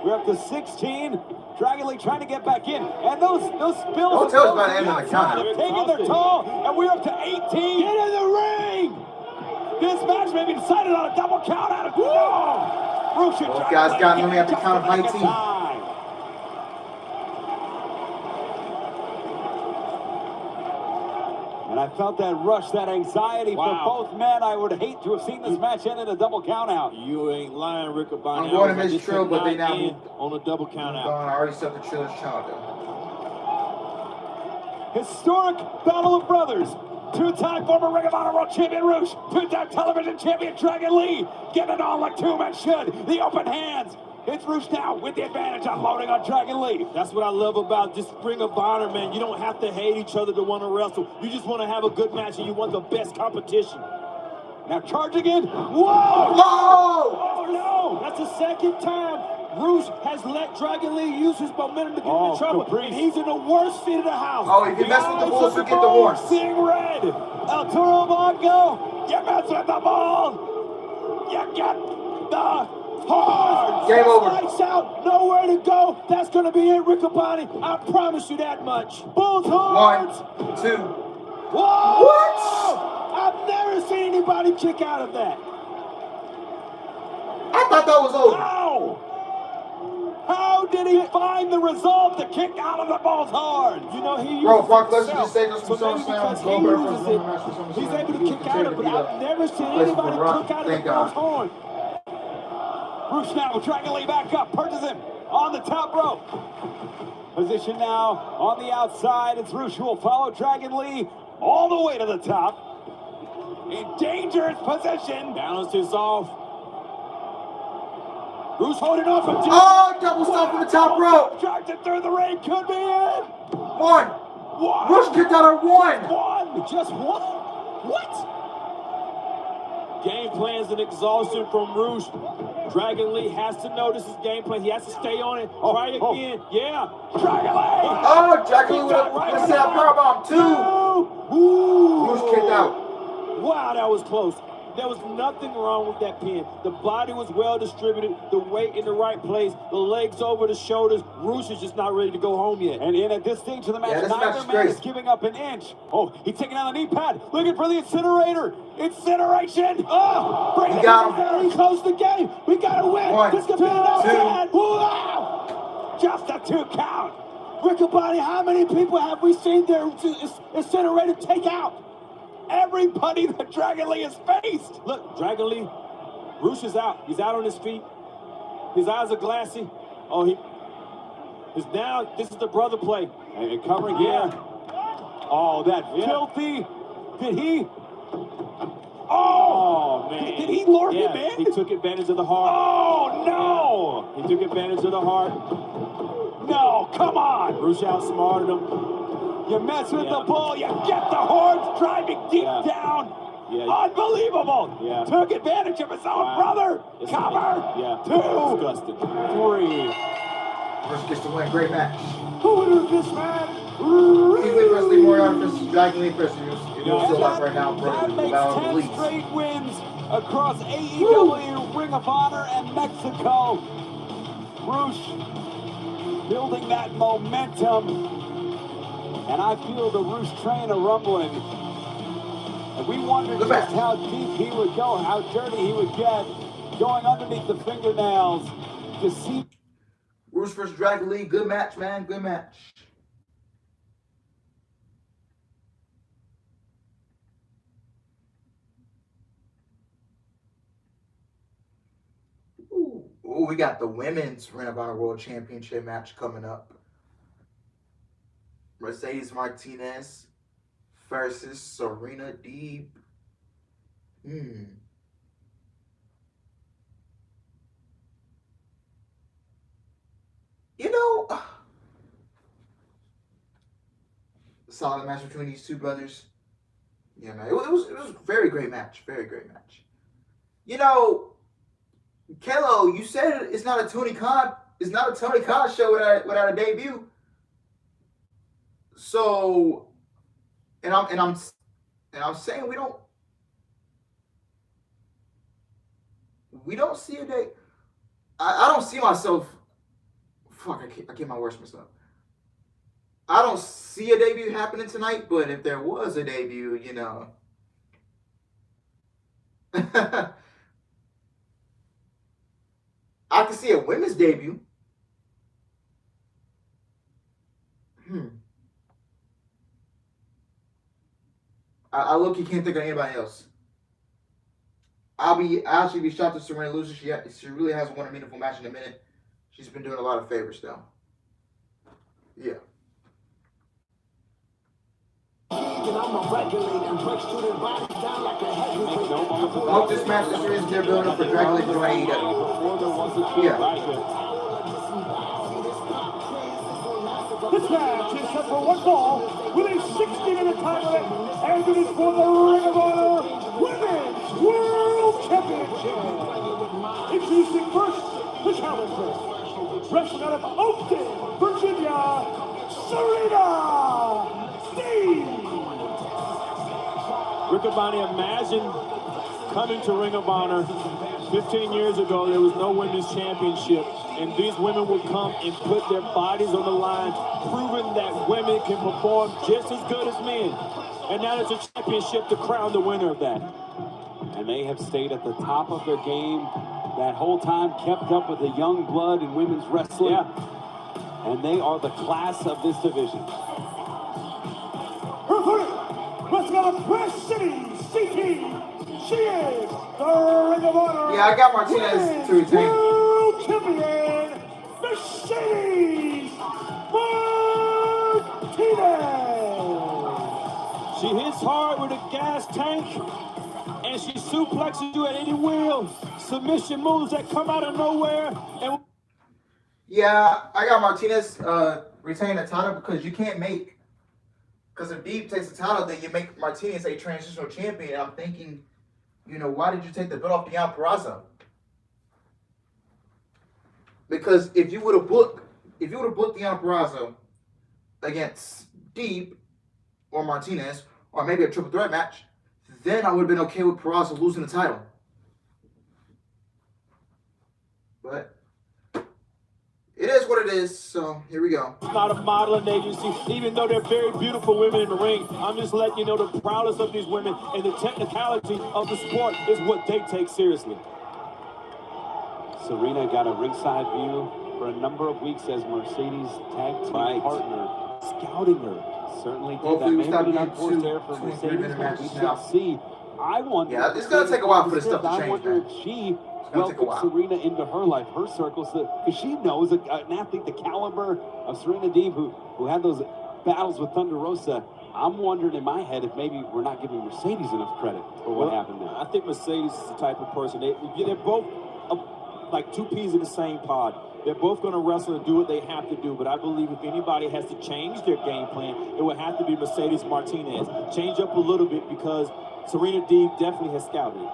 Speaker 2: We're up to 16. Dragon Lee trying to get back in. And those spills.
Speaker 1: Don't tell us about the end of the count.
Speaker 2: They're taking their toll. And we're up to 18. Get in the ring! This match may be decided on a double count out of Roosh.
Speaker 1: Both guys got him at the count of 19.
Speaker 2: And I felt that rush, that anxiety for both men. I would hate to have seen this match end in a double count out.
Speaker 4: You ain't lying, Rick Abani.
Speaker 1: I'm going to miss Trill, but they now
Speaker 4: in on a double count out.
Speaker 1: I already set the Trill's chart though.
Speaker 2: Historic battle of brothers. Two-time former Ring of Honor World Champion Roosh. Two-time television champion Dragon Lee. Getting it on like two men should. The open hands. It's Roosh now with the advantage, unloading on Dragon Lee.
Speaker 4: That's what I love about this Ring of Honor, man. You don't have to hate each other to want to wrestle. You just want to have a good match and you want the best competition.
Speaker 2: Now charging in. Whoa!
Speaker 1: Oh!
Speaker 4: Oh, no! That's the second time Roosh has let Dragon Lee use his momentum to get into trouble. And he's in the worst seat of the house.
Speaker 1: Oh, if you mess with the balls, you get the horns.
Speaker 2: Seeing red. El Toro Blanco. You mess with the ball. You get the horns.
Speaker 1: Game over.
Speaker 4: Lights out. Nowhere to go. That's going to be it, Rick Abani. I promise you that much. Bulls horns.
Speaker 1: 1, 2.
Speaker 4: Whoa!
Speaker 1: What?
Speaker 4: I've never seen anybody kick out of that.
Speaker 1: I thought that was over.
Speaker 2: How? How did he find the resolve to kick out of the Bull's horns?
Speaker 4: You know, he uses
Speaker 1: Bro, Brock
Speaker 4: it
Speaker 1: Lesnar just saved us from
Speaker 4: so maybe
Speaker 1: SummerSlam.
Speaker 4: because he
Speaker 1: Goldberg
Speaker 4: uses
Speaker 1: versus
Speaker 4: it,
Speaker 1: Roman Reigns for SummerSlam.
Speaker 4: he's able to
Speaker 1: He was
Speaker 4: kick out of it, but
Speaker 1: considered to
Speaker 4: I've never seen
Speaker 1: place for
Speaker 4: anybody
Speaker 1: Rock.
Speaker 4: kick out of the
Speaker 1: Thank
Speaker 4: Bull's
Speaker 1: God.
Speaker 4: horn.
Speaker 2: Roosh now with Dragon Lee back up, purchases him on the top rope. Position now on the outside. It's Roosh who will follow Dragon Lee all the way to the top. In dangerous position.
Speaker 4: Balance is off. Roosh holding off a
Speaker 1: Oh, double stomp from the top rope.
Speaker 2: Dragged it through the ring. Could be it.
Speaker 1: 1.
Speaker 2: One.
Speaker 1: Roosh kicked out at 1.
Speaker 2: One.
Speaker 4: Just one? What? Game plans and exhaustion from Roosh. Dragon Lee has to know this is game plan. He has to stay on it. Try again. Yeah.
Speaker 2: Dragon Lee.
Speaker 1: Oh, Dragon Lee with a set powerbomb. 2.
Speaker 4: Ooh.
Speaker 1: Roosh kicked out.
Speaker 4: Wow, that was close. There was nothing wrong with that pin. The body was well distributed, the weight in the right place, the legs over the shoulders. Roosh is just not ready to go home yet.
Speaker 2: And at this stage of the match,
Speaker 1: this match
Speaker 2: neither
Speaker 1: is
Speaker 2: man
Speaker 1: great.
Speaker 2: is giving up an inch. Oh, he's taking out the knee pad, looking for the incinerator. Incineration. Oh, bring
Speaker 1: You
Speaker 2: it
Speaker 1: got
Speaker 2: in.
Speaker 1: him.
Speaker 4: We closed the game. We got to win.
Speaker 1: 1,
Speaker 4: This could be an outside.
Speaker 1: 2.
Speaker 2: Wow. Just a 2 count.
Speaker 4: Rick Abani, how many people have we seen their incinerator take out?
Speaker 2: everybody that Dragon Lee has faced.
Speaker 4: Look, Dragon Lee, Roosh is out. He's out on his feet. His eyes are glassy. Oh, he's down. This is the brother play.
Speaker 2: And covering here. Oh, that filthy. Did he? Oh,
Speaker 4: man.
Speaker 2: Did he lure him in?
Speaker 4: He took advantage of the heart.
Speaker 2: Oh, no.
Speaker 4: He took advantage of the heart.
Speaker 2: No, come on.
Speaker 4: Roosh outsmarted him.
Speaker 2: You mess with the bull, you get the horns driving deep down. Unbelievable. Took advantage of his own brother. Cover. 2,
Speaker 4: Disgusting.
Speaker 2: 3.
Speaker 1: Roosh gets to win. Great match.
Speaker 5: Who is this man?
Speaker 1: Heavyweight wrestling Moriarty versus Dragon Lee versus still up right now, bro.
Speaker 2: That makes 10 straight wins across AEW, Ring of Honor, and Mexico. Roosh building that momentum. And I feel the Roosh train a-rumbling. And we wondered just how deep he would go, how dirty he would get, going underneath the fingernails to see.
Speaker 1: Roosh versus Dragon Lee, good match, man, good match. Ooh, we got the women's Ring of Honor World Championship match coming up. Mercedes Martinez versus Serena Deeb. You know, solid match between these two brothers. Yeah, man, it was a very great match. Very great match. You know, Kello, you said it's not a Tony Khan. It's not a Tony Khan show without a debut. So, and I'm saying we don't see a day. I don't see myself. Fuck, I get my words mixed up. I don't see a debut happening tonight, but if there was a debut, you know. I could see a women's debut. I look-key can't think of anybody else. I'll actually be shocked if Serena loses. She really hasn't won a meaningful match in a minute. She's been doing a lot of favors though. Yeah. Hope this match is the reason they're building up for Dragon Lee to AEW. Yeah.
Speaker 5: This match is set for one fall with a 60-minute time limit, and it is for the Ring of Honor Women's World Championship. Introducing first the challenger, wrestling out of Oakton, Virginia, Serena Deeb.
Speaker 4: Riccaboni, imagine coming to Ring of Honor 15 years ago. There was no women's championship, and these women would come and put their bodies on the line, proving that women can perform just as good as men. And now there's a championship to crown the winner of that.
Speaker 2: And they have stayed at the top of their game that whole time, kept up with the young blood in women's wrestling. And they are the class of this division.
Speaker 5: Her opponent, wrestling out of Press City, CT, she is the Ring of Honor.
Speaker 1: Yeah, I got Martinez to retain.
Speaker 5: World Champion, Mercedes Martinez.
Speaker 4: She hits hard with a gas tank, and she suplexes you at any wheel. Submission moves that come out of nowhere. And
Speaker 1: yeah, I got Martinez retain the title because you can't make. Because if Deeb takes the title, then you make Martinez a transitional champion. And I'm thinking, you know, why did you take the belt off Deon Purrazzo? Because if you would have booked Deon Purrazzo against Deeb or Martinez, or maybe a triple threat match, then I would have been okay with Purrazzo losing the title. But it is what it is, so here we go.
Speaker 4: It's not a modeling agency, even though they're very beautiful women in the ring. I'm just letting you know the prowess of these women and the technicality of the sport is what they take seriously.
Speaker 2: Serena got a ringside view for a number of weeks as Mercedes' tag team partner, scouting her, Certainly did.
Speaker 1: Hopefully we
Speaker 2: that.
Speaker 1: stop
Speaker 2: Maybe
Speaker 1: getting
Speaker 2: an unforced error for
Speaker 1: 2 and 3
Speaker 2: Mercedes,
Speaker 1: minute
Speaker 2: but we
Speaker 1: matches
Speaker 2: shall
Speaker 1: now.
Speaker 2: see. I wonder.
Speaker 1: Yeah, it's gonna take a while for this stuff to
Speaker 2: I
Speaker 1: change,
Speaker 2: wonder
Speaker 1: man.
Speaker 2: if she
Speaker 1: gonna take a
Speaker 2: welcomes
Speaker 1: while.
Speaker 2: Serena into her life, her circles, because she knows an athlete the caliber of Serena Deeb, who had those battles with Thunder Rosa. I'm wondering in my head if maybe we're not giving Mercedes enough credit for what happened there.
Speaker 4: I think Mercedes is the type of person, they're both like two peas in the same pod. They're both going to wrestle and do what they have to do, but I believe if anybody has to change their game plan, it would have to be Mercedes Martinez. Change up a little bit because Serena Deeb definitely has scouted.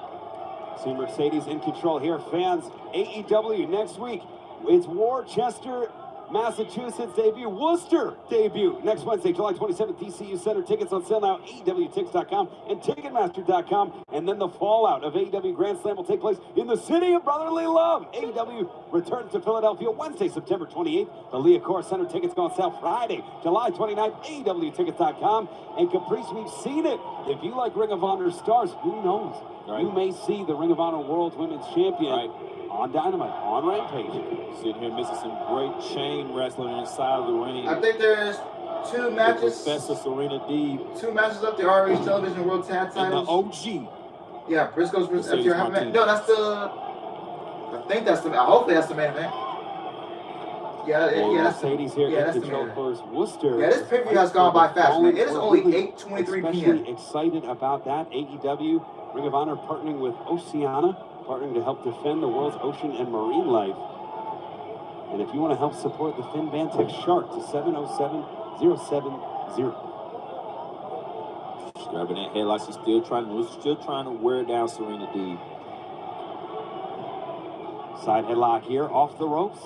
Speaker 2: See Mercedes in control here. Fans, AEW next week. It's Worcester, Massachusetts debut, Worcester debut next Wednesday, July 27th, DCU Center. Tickets on sale now, AEWTix.com and Ticketmaster.com. And then the fallout of AEW Grand Slam will take place in the city of brotherly love. AEW returns to Philadelphia Wednesday, September 28th. The Leocor Center. Tickets go on sale Friday, July 29th, AEWTickets.com. And Caprice, we've seen it. If you like Ring of Honor stars, who knows? Right. You may see the Ring of Honor World Women's Champion on Dynamite, on Rampage.
Speaker 4: Sitting here missing some great chain wrestling inside of the ring.
Speaker 1: I think there's 2 matches.
Speaker 4: Professor Serena Deeb.
Speaker 1: 2 matches up the RH Television World Tag Titles.
Speaker 4: And the OG.
Speaker 1: Yeah, Briscoes versus FTR. No, that's the. I think that's the. Hopefully that's the main event. Yeah, that's
Speaker 2: Mercedes here
Speaker 1: that's
Speaker 2: in
Speaker 1: the
Speaker 2: control
Speaker 1: main
Speaker 2: first. Worcester.
Speaker 1: Yeah, this preview has gone by fast, man. It is only 8:23 p.m.
Speaker 2: Excited about that. AEW, Ring of Honor partnering with Oceana, partnering to help defend the world's ocean and marine life. And if you want to help support the Finn Band, text SHARK to 707-070.
Speaker 4: She's grabbing that headlock. She's still trying to wear down Serena Deeb.
Speaker 2: Side headlock here, off the ropes.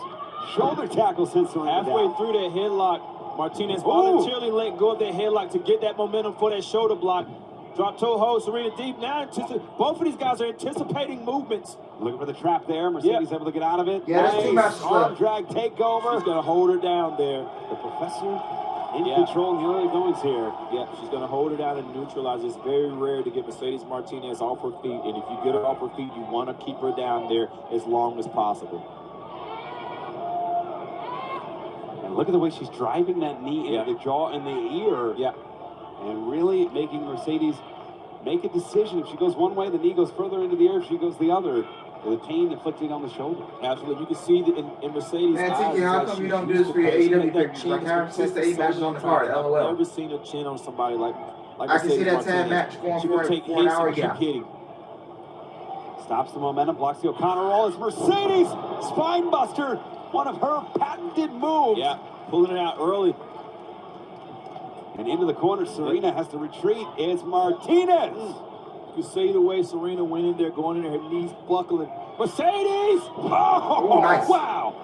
Speaker 2: Shoulder tackle sends Serena
Speaker 4: halfway
Speaker 2: down.
Speaker 4: through that headlock. Martinez voluntarily let go of that headlock to get that momentum for that shoulder block. Drop toe hold, Serena Deeb now. Both of these guys are anticipating movements.
Speaker 2: Looking for the trap there. Mercedes able to get out of it.
Speaker 1: Yeah, there's 2 matches
Speaker 2: arm
Speaker 1: left.
Speaker 2: drag takeover.
Speaker 4: She's going to hold her down there.
Speaker 2: The Professor in control in the early goings here.
Speaker 4: Yeah, she's going to hold her down and neutralize. It's very rare to get Mercedes Martinez off her feet. And if you get her off her feet, you want to keep her down there as long as possible.
Speaker 2: And look at the way she's driving that knee into the jaw and the ear.
Speaker 4: Yeah.
Speaker 2: And really making Mercedes make a decision. If she goes one way, the knee goes further into the air. If she goes the other, the pain inflicting on the shoulder.
Speaker 4: Absolutely. You can see that in Mercedes'
Speaker 1: Man,
Speaker 4: eyes.
Speaker 1: TK, how come you don't do this for your AEW pictures? Like, how since the 8 matches on the card, LOL.
Speaker 4: I've never seen a chin on somebody like
Speaker 1: I can see that 10 match going for an hour. Yeah.
Speaker 4: Kidding.
Speaker 2: Stops the momentum, blocks the O'Connor roll. It's Mercedes spine buster, one of her patented moves.
Speaker 4: Yeah, pulling it out early.
Speaker 2: And into the corner, Serena has to retreat. It's Martinez.
Speaker 4: You can see the way Serena went in there, going in there, her knees buckling. Mercedes! Oh,
Speaker 1: nice.
Speaker 4: Wow!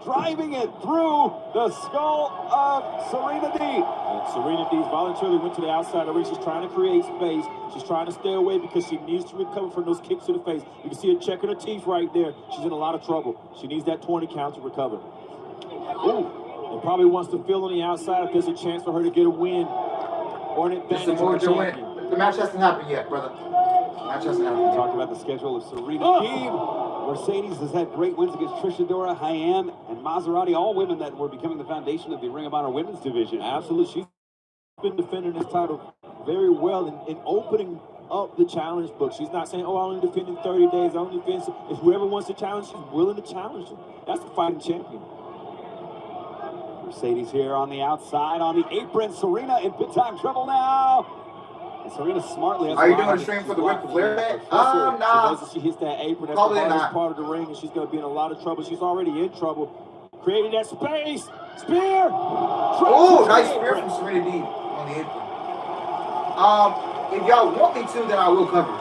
Speaker 2: Driving it through the skull of Serena Deeb.
Speaker 4: And Serena Deeb voluntarily went to the outside of the ring. She's trying to create space. She's trying to stay away because she needs to recover from those kicks to the face. You can see her checking her teeth right there. She's in a lot of trouble. She needs that 20 count to recover. Ooh. And probably wants to feel on the outside if there's a chance for her to get a win or an advantage.
Speaker 1: Samoa Joe win. The match hasn't happened yet, brother. The match hasn't happened yet.
Speaker 2: Talk about the schedule of Serena Deeb. Mercedes has had great wins against Trish Adora, Hyann, and Maserati, all women that were becoming the foundation of the Ring of Honor Women's Division.
Speaker 4: Absolutely. She's been defending this title very well and opening up the challenge book. She's not saying, oh, I only defend in 30 days. I only defend. If whoever wants to challenge, she's willing to challenge them. That's the fighting champion.
Speaker 2: Mercedes here on the outside, on the apron. Serena in big time trouble now. And Serena smartly has.
Speaker 1: Are you doing a stream for the Ric Flair match? Nah.
Speaker 4: She hits that apron. That's
Speaker 1: Probably
Speaker 4: the hardest
Speaker 1: not.
Speaker 4: part of the ring, and she's going to be in a lot of trouble. She's already in trouble. Creating that space. Spear.
Speaker 1: Oh, nice spear from Serena Deeb on the apron. If y'all want me to, then I will cover it.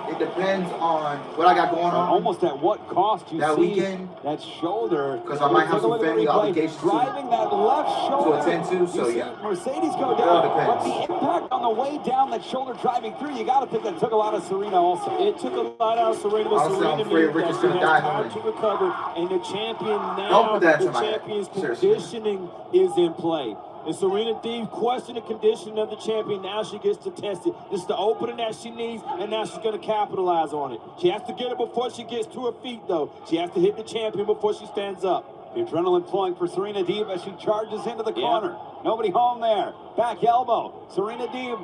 Speaker 1: It depends on what I got going on.
Speaker 2: Almost at what cost you
Speaker 1: that
Speaker 2: see
Speaker 1: weekend,
Speaker 2: that shoulder.
Speaker 1: because I might have some family obligations
Speaker 2: driving that left shoulder
Speaker 1: to attend to. So
Speaker 2: you see Mercedes go down, but the impact on the way down, that shoulder driving through, you got to think that took a lot of Serena also.
Speaker 4: It took a lot out of Serena, but Serena knew that she has time to recover, and the champion now, the champion's conditioning is in play. And Serena Deeb questioned the condition of the champion. Now she gets to test it. This is the opening that she needs, and now she's going to capitalize on it. She has to get it before she gets to her feet, though. She has to hit the champion before she stands up.
Speaker 2: The adrenaline flowing for Serena Deeb as she charges into the corner. Nobody home there. Back elbow. Serena Deeb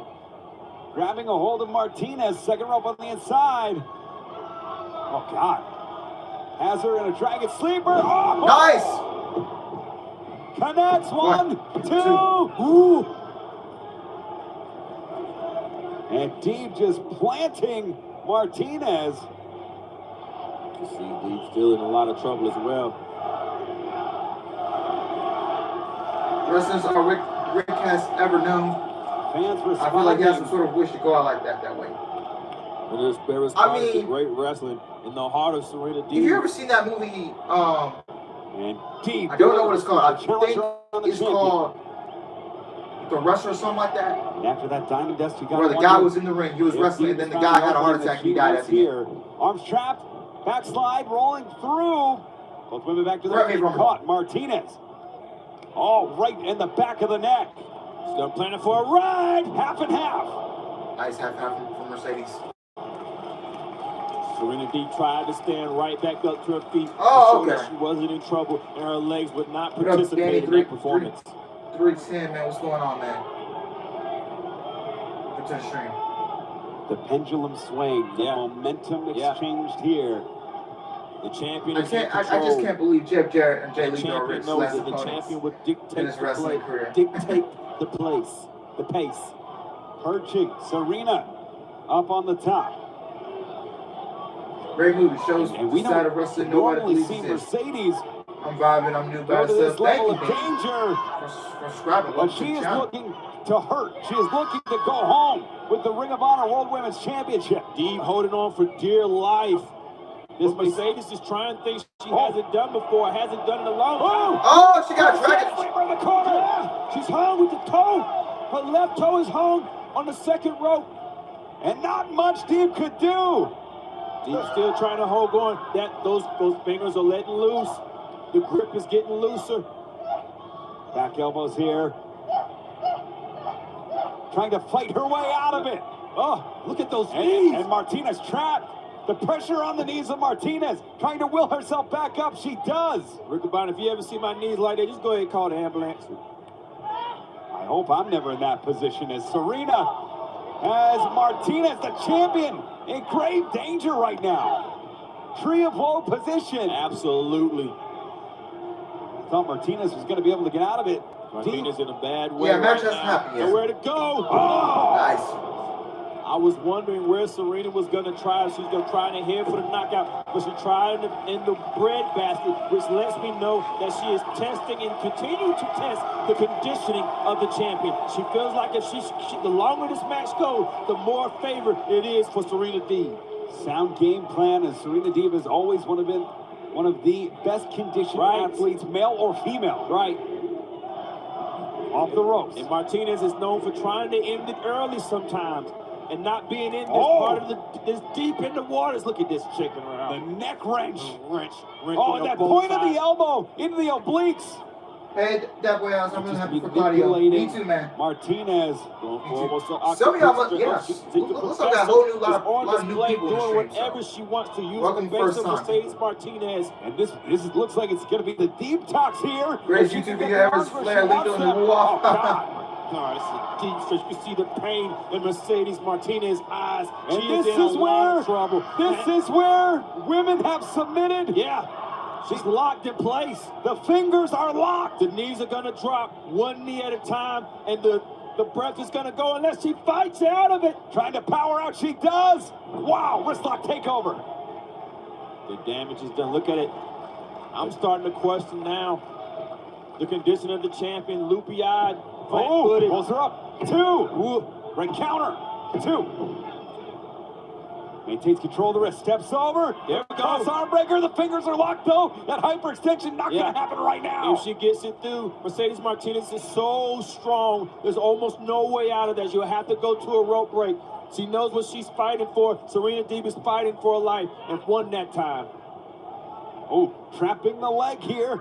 Speaker 2: grabbing a hold of Martinez. Second rope on the inside. Oh, God. Has her in a dragon sleeper. Oh!
Speaker 1: Nice!
Speaker 2: Connects. One, two. Ooh. And Deeb just planting Martinez.
Speaker 4: You see Deeb still in a lot of trouble as well.
Speaker 1: Wrestlers Rick has ever known.
Speaker 2: Fans responding.
Speaker 1: I feel like he has some sort of wish to go out like that way.
Speaker 4: And they're responding to great wrestling in the heart of Serena Deeb.
Speaker 1: Have you ever seen that movie?
Speaker 2: And Deeb.
Speaker 1: I don't know what it's called. I think it's
Speaker 2: champion.
Speaker 1: called The Wrestler or something like that.
Speaker 2: And after that diamond dust, you got
Speaker 1: where the guy was in the ring, he was wrestling, and then the guy had a heart attack and he died at the end.
Speaker 2: Arms trapped, backslide, rolling through. Both women back to the ring. Caught Martinez. Oh, right in the back of the neck. Still planning for a ride. Half and half.
Speaker 1: Nice half from Mercedes.
Speaker 4: Serena Deeb tried to stand right back up to her feet.
Speaker 1: Oh, okay.
Speaker 4: She wasn't in trouble, and her legs would not participate in that performance.
Speaker 1: 310, man. What's going on, man? Look at the stream.
Speaker 2: The pendulum swing. The momentum exchanged here.
Speaker 4: The champion
Speaker 1: I just can't believe Jeff Jarrett and Jay Lethal are rich last
Speaker 4: that the champion would dictate
Speaker 1: in his wrestling career.
Speaker 2: Dictate the place, the pace. Perching Serena up on the top.
Speaker 1: Great movie. Shows
Speaker 2: and we
Speaker 1: the side of wrestling nobody
Speaker 2: normally
Speaker 1: believes
Speaker 2: see
Speaker 1: exists.
Speaker 2: Mercedes
Speaker 1: I'm vibing. I'm new by
Speaker 2: go to this
Speaker 1: stuff. Thank
Speaker 2: level
Speaker 1: you,
Speaker 2: of danger.
Speaker 1: For subscribing.
Speaker 2: But she is looking to hurt. She is looking to go home with the Ring of Honor World Women's Championship.
Speaker 4: Deeb holding on for dear life. This Mercedes is trying things she hasn't done before, hasn't done in a long time.
Speaker 1: Oh, she got a dragon.
Speaker 2: In the corner. She's hung with the toe. Her left toe is hung on the second rope. And not much Deeb could do.
Speaker 4: Deeb still trying to hold on. Those fingers are letting loose. The grip is getting looser.
Speaker 2: Back elbows here. Trying to fight her way out of it. Oh, look at those knees. And Martinez trapped. The pressure on the knees of Martinez, trying to will herself back up. She does.
Speaker 4: Rick Cabana, if you ever see my knees like that, just go ahead and call the ambulance.
Speaker 2: I hope I'm never in that position as Serena, as Martinez, the champion, in grave danger right now. Tree of woe position.
Speaker 4: Absolutely.
Speaker 2: I thought Martinez was going to be able to get out of it.
Speaker 4: Martinez in a bad way.
Speaker 1: Yeah, match hasn't happened yet.
Speaker 4: Nowhere to go.
Speaker 2: Oh!
Speaker 1: Nice.
Speaker 4: I was wondering where Serena was going to try. She's going to try in the head for the knockout, but she tried in the bread basket, which lets me know that she is testing and continuing to test the conditioning of the champion. She feels like if the longer this match goes, the more favored it is for Serena Deeb.
Speaker 2: Sound game plan, as Serena Deeb has always been one of the best conditioned athletes, male or female.
Speaker 4: Right.
Speaker 2: Off the ropes.
Speaker 4: And Martinez is known for trying to end it early sometimes. And not being in this part of this deep in the waters. Look at this chicken around.
Speaker 2: The neck wrench.
Speaker 4: Wrench.
Speaker 2: Oh, and that point of the elbow into the obliques.
Speaker 1: Hey, that way I'm really happy for Claudio. Me too, man.
Speaker 2: Martinez.
Speaker 1: Some of y'all must, looks like a whole new lot of new people
Speaker 4: doing
Speaker 1: in the stream,
Speaker 4: whatever she wants to use.
Speaker 1: Welcome first time.
Speaker 4: Mercedes Martinez.
Speaker 2: And this looks like it's going to be the deep talks here.
Speaker 1: Greatest YouTube video ever. Flair Lethal in the wall.
Speaker 4: No, it's a deep stretch. You see the pain in Mercedes Martinez's eyes.
Speaker 2: And this is where
Speaker 4: trouble.
Speaker 2: This is where women have submitted.
Speaker 4: Yeah. She's locked in place.
Speaker 2: The fingers are locked.
Speaker 4: The knees are going to drop one knee at a time, and the breath is going to go unless she fights out of it.
Speaker 2: Trying to power out. She does. Wow. Wristlock takeover.
Speaker 4: The damage is done. Look at it. I'm starting to question now the condition of the champion, loopy-eyed.
Speaker 2: Oh, pulls her up. 2. Ooh, great counter. 2. Maintains control of the wrist. Steps over.
Speaker 4: There we go.
Speaker 2: Cross arm breaker. The fingers are locked, though. That hyperextension not going to happen right now.
Speaker 4: If she gets it through, Mercedes Martinez is so strong. There's almost no way out of that. You'll have to go to a rope break. She knows what she's fighting for. Serena Deeb is fighting for her life and won that time.
Speaker 2: Oh, trapping the leg here.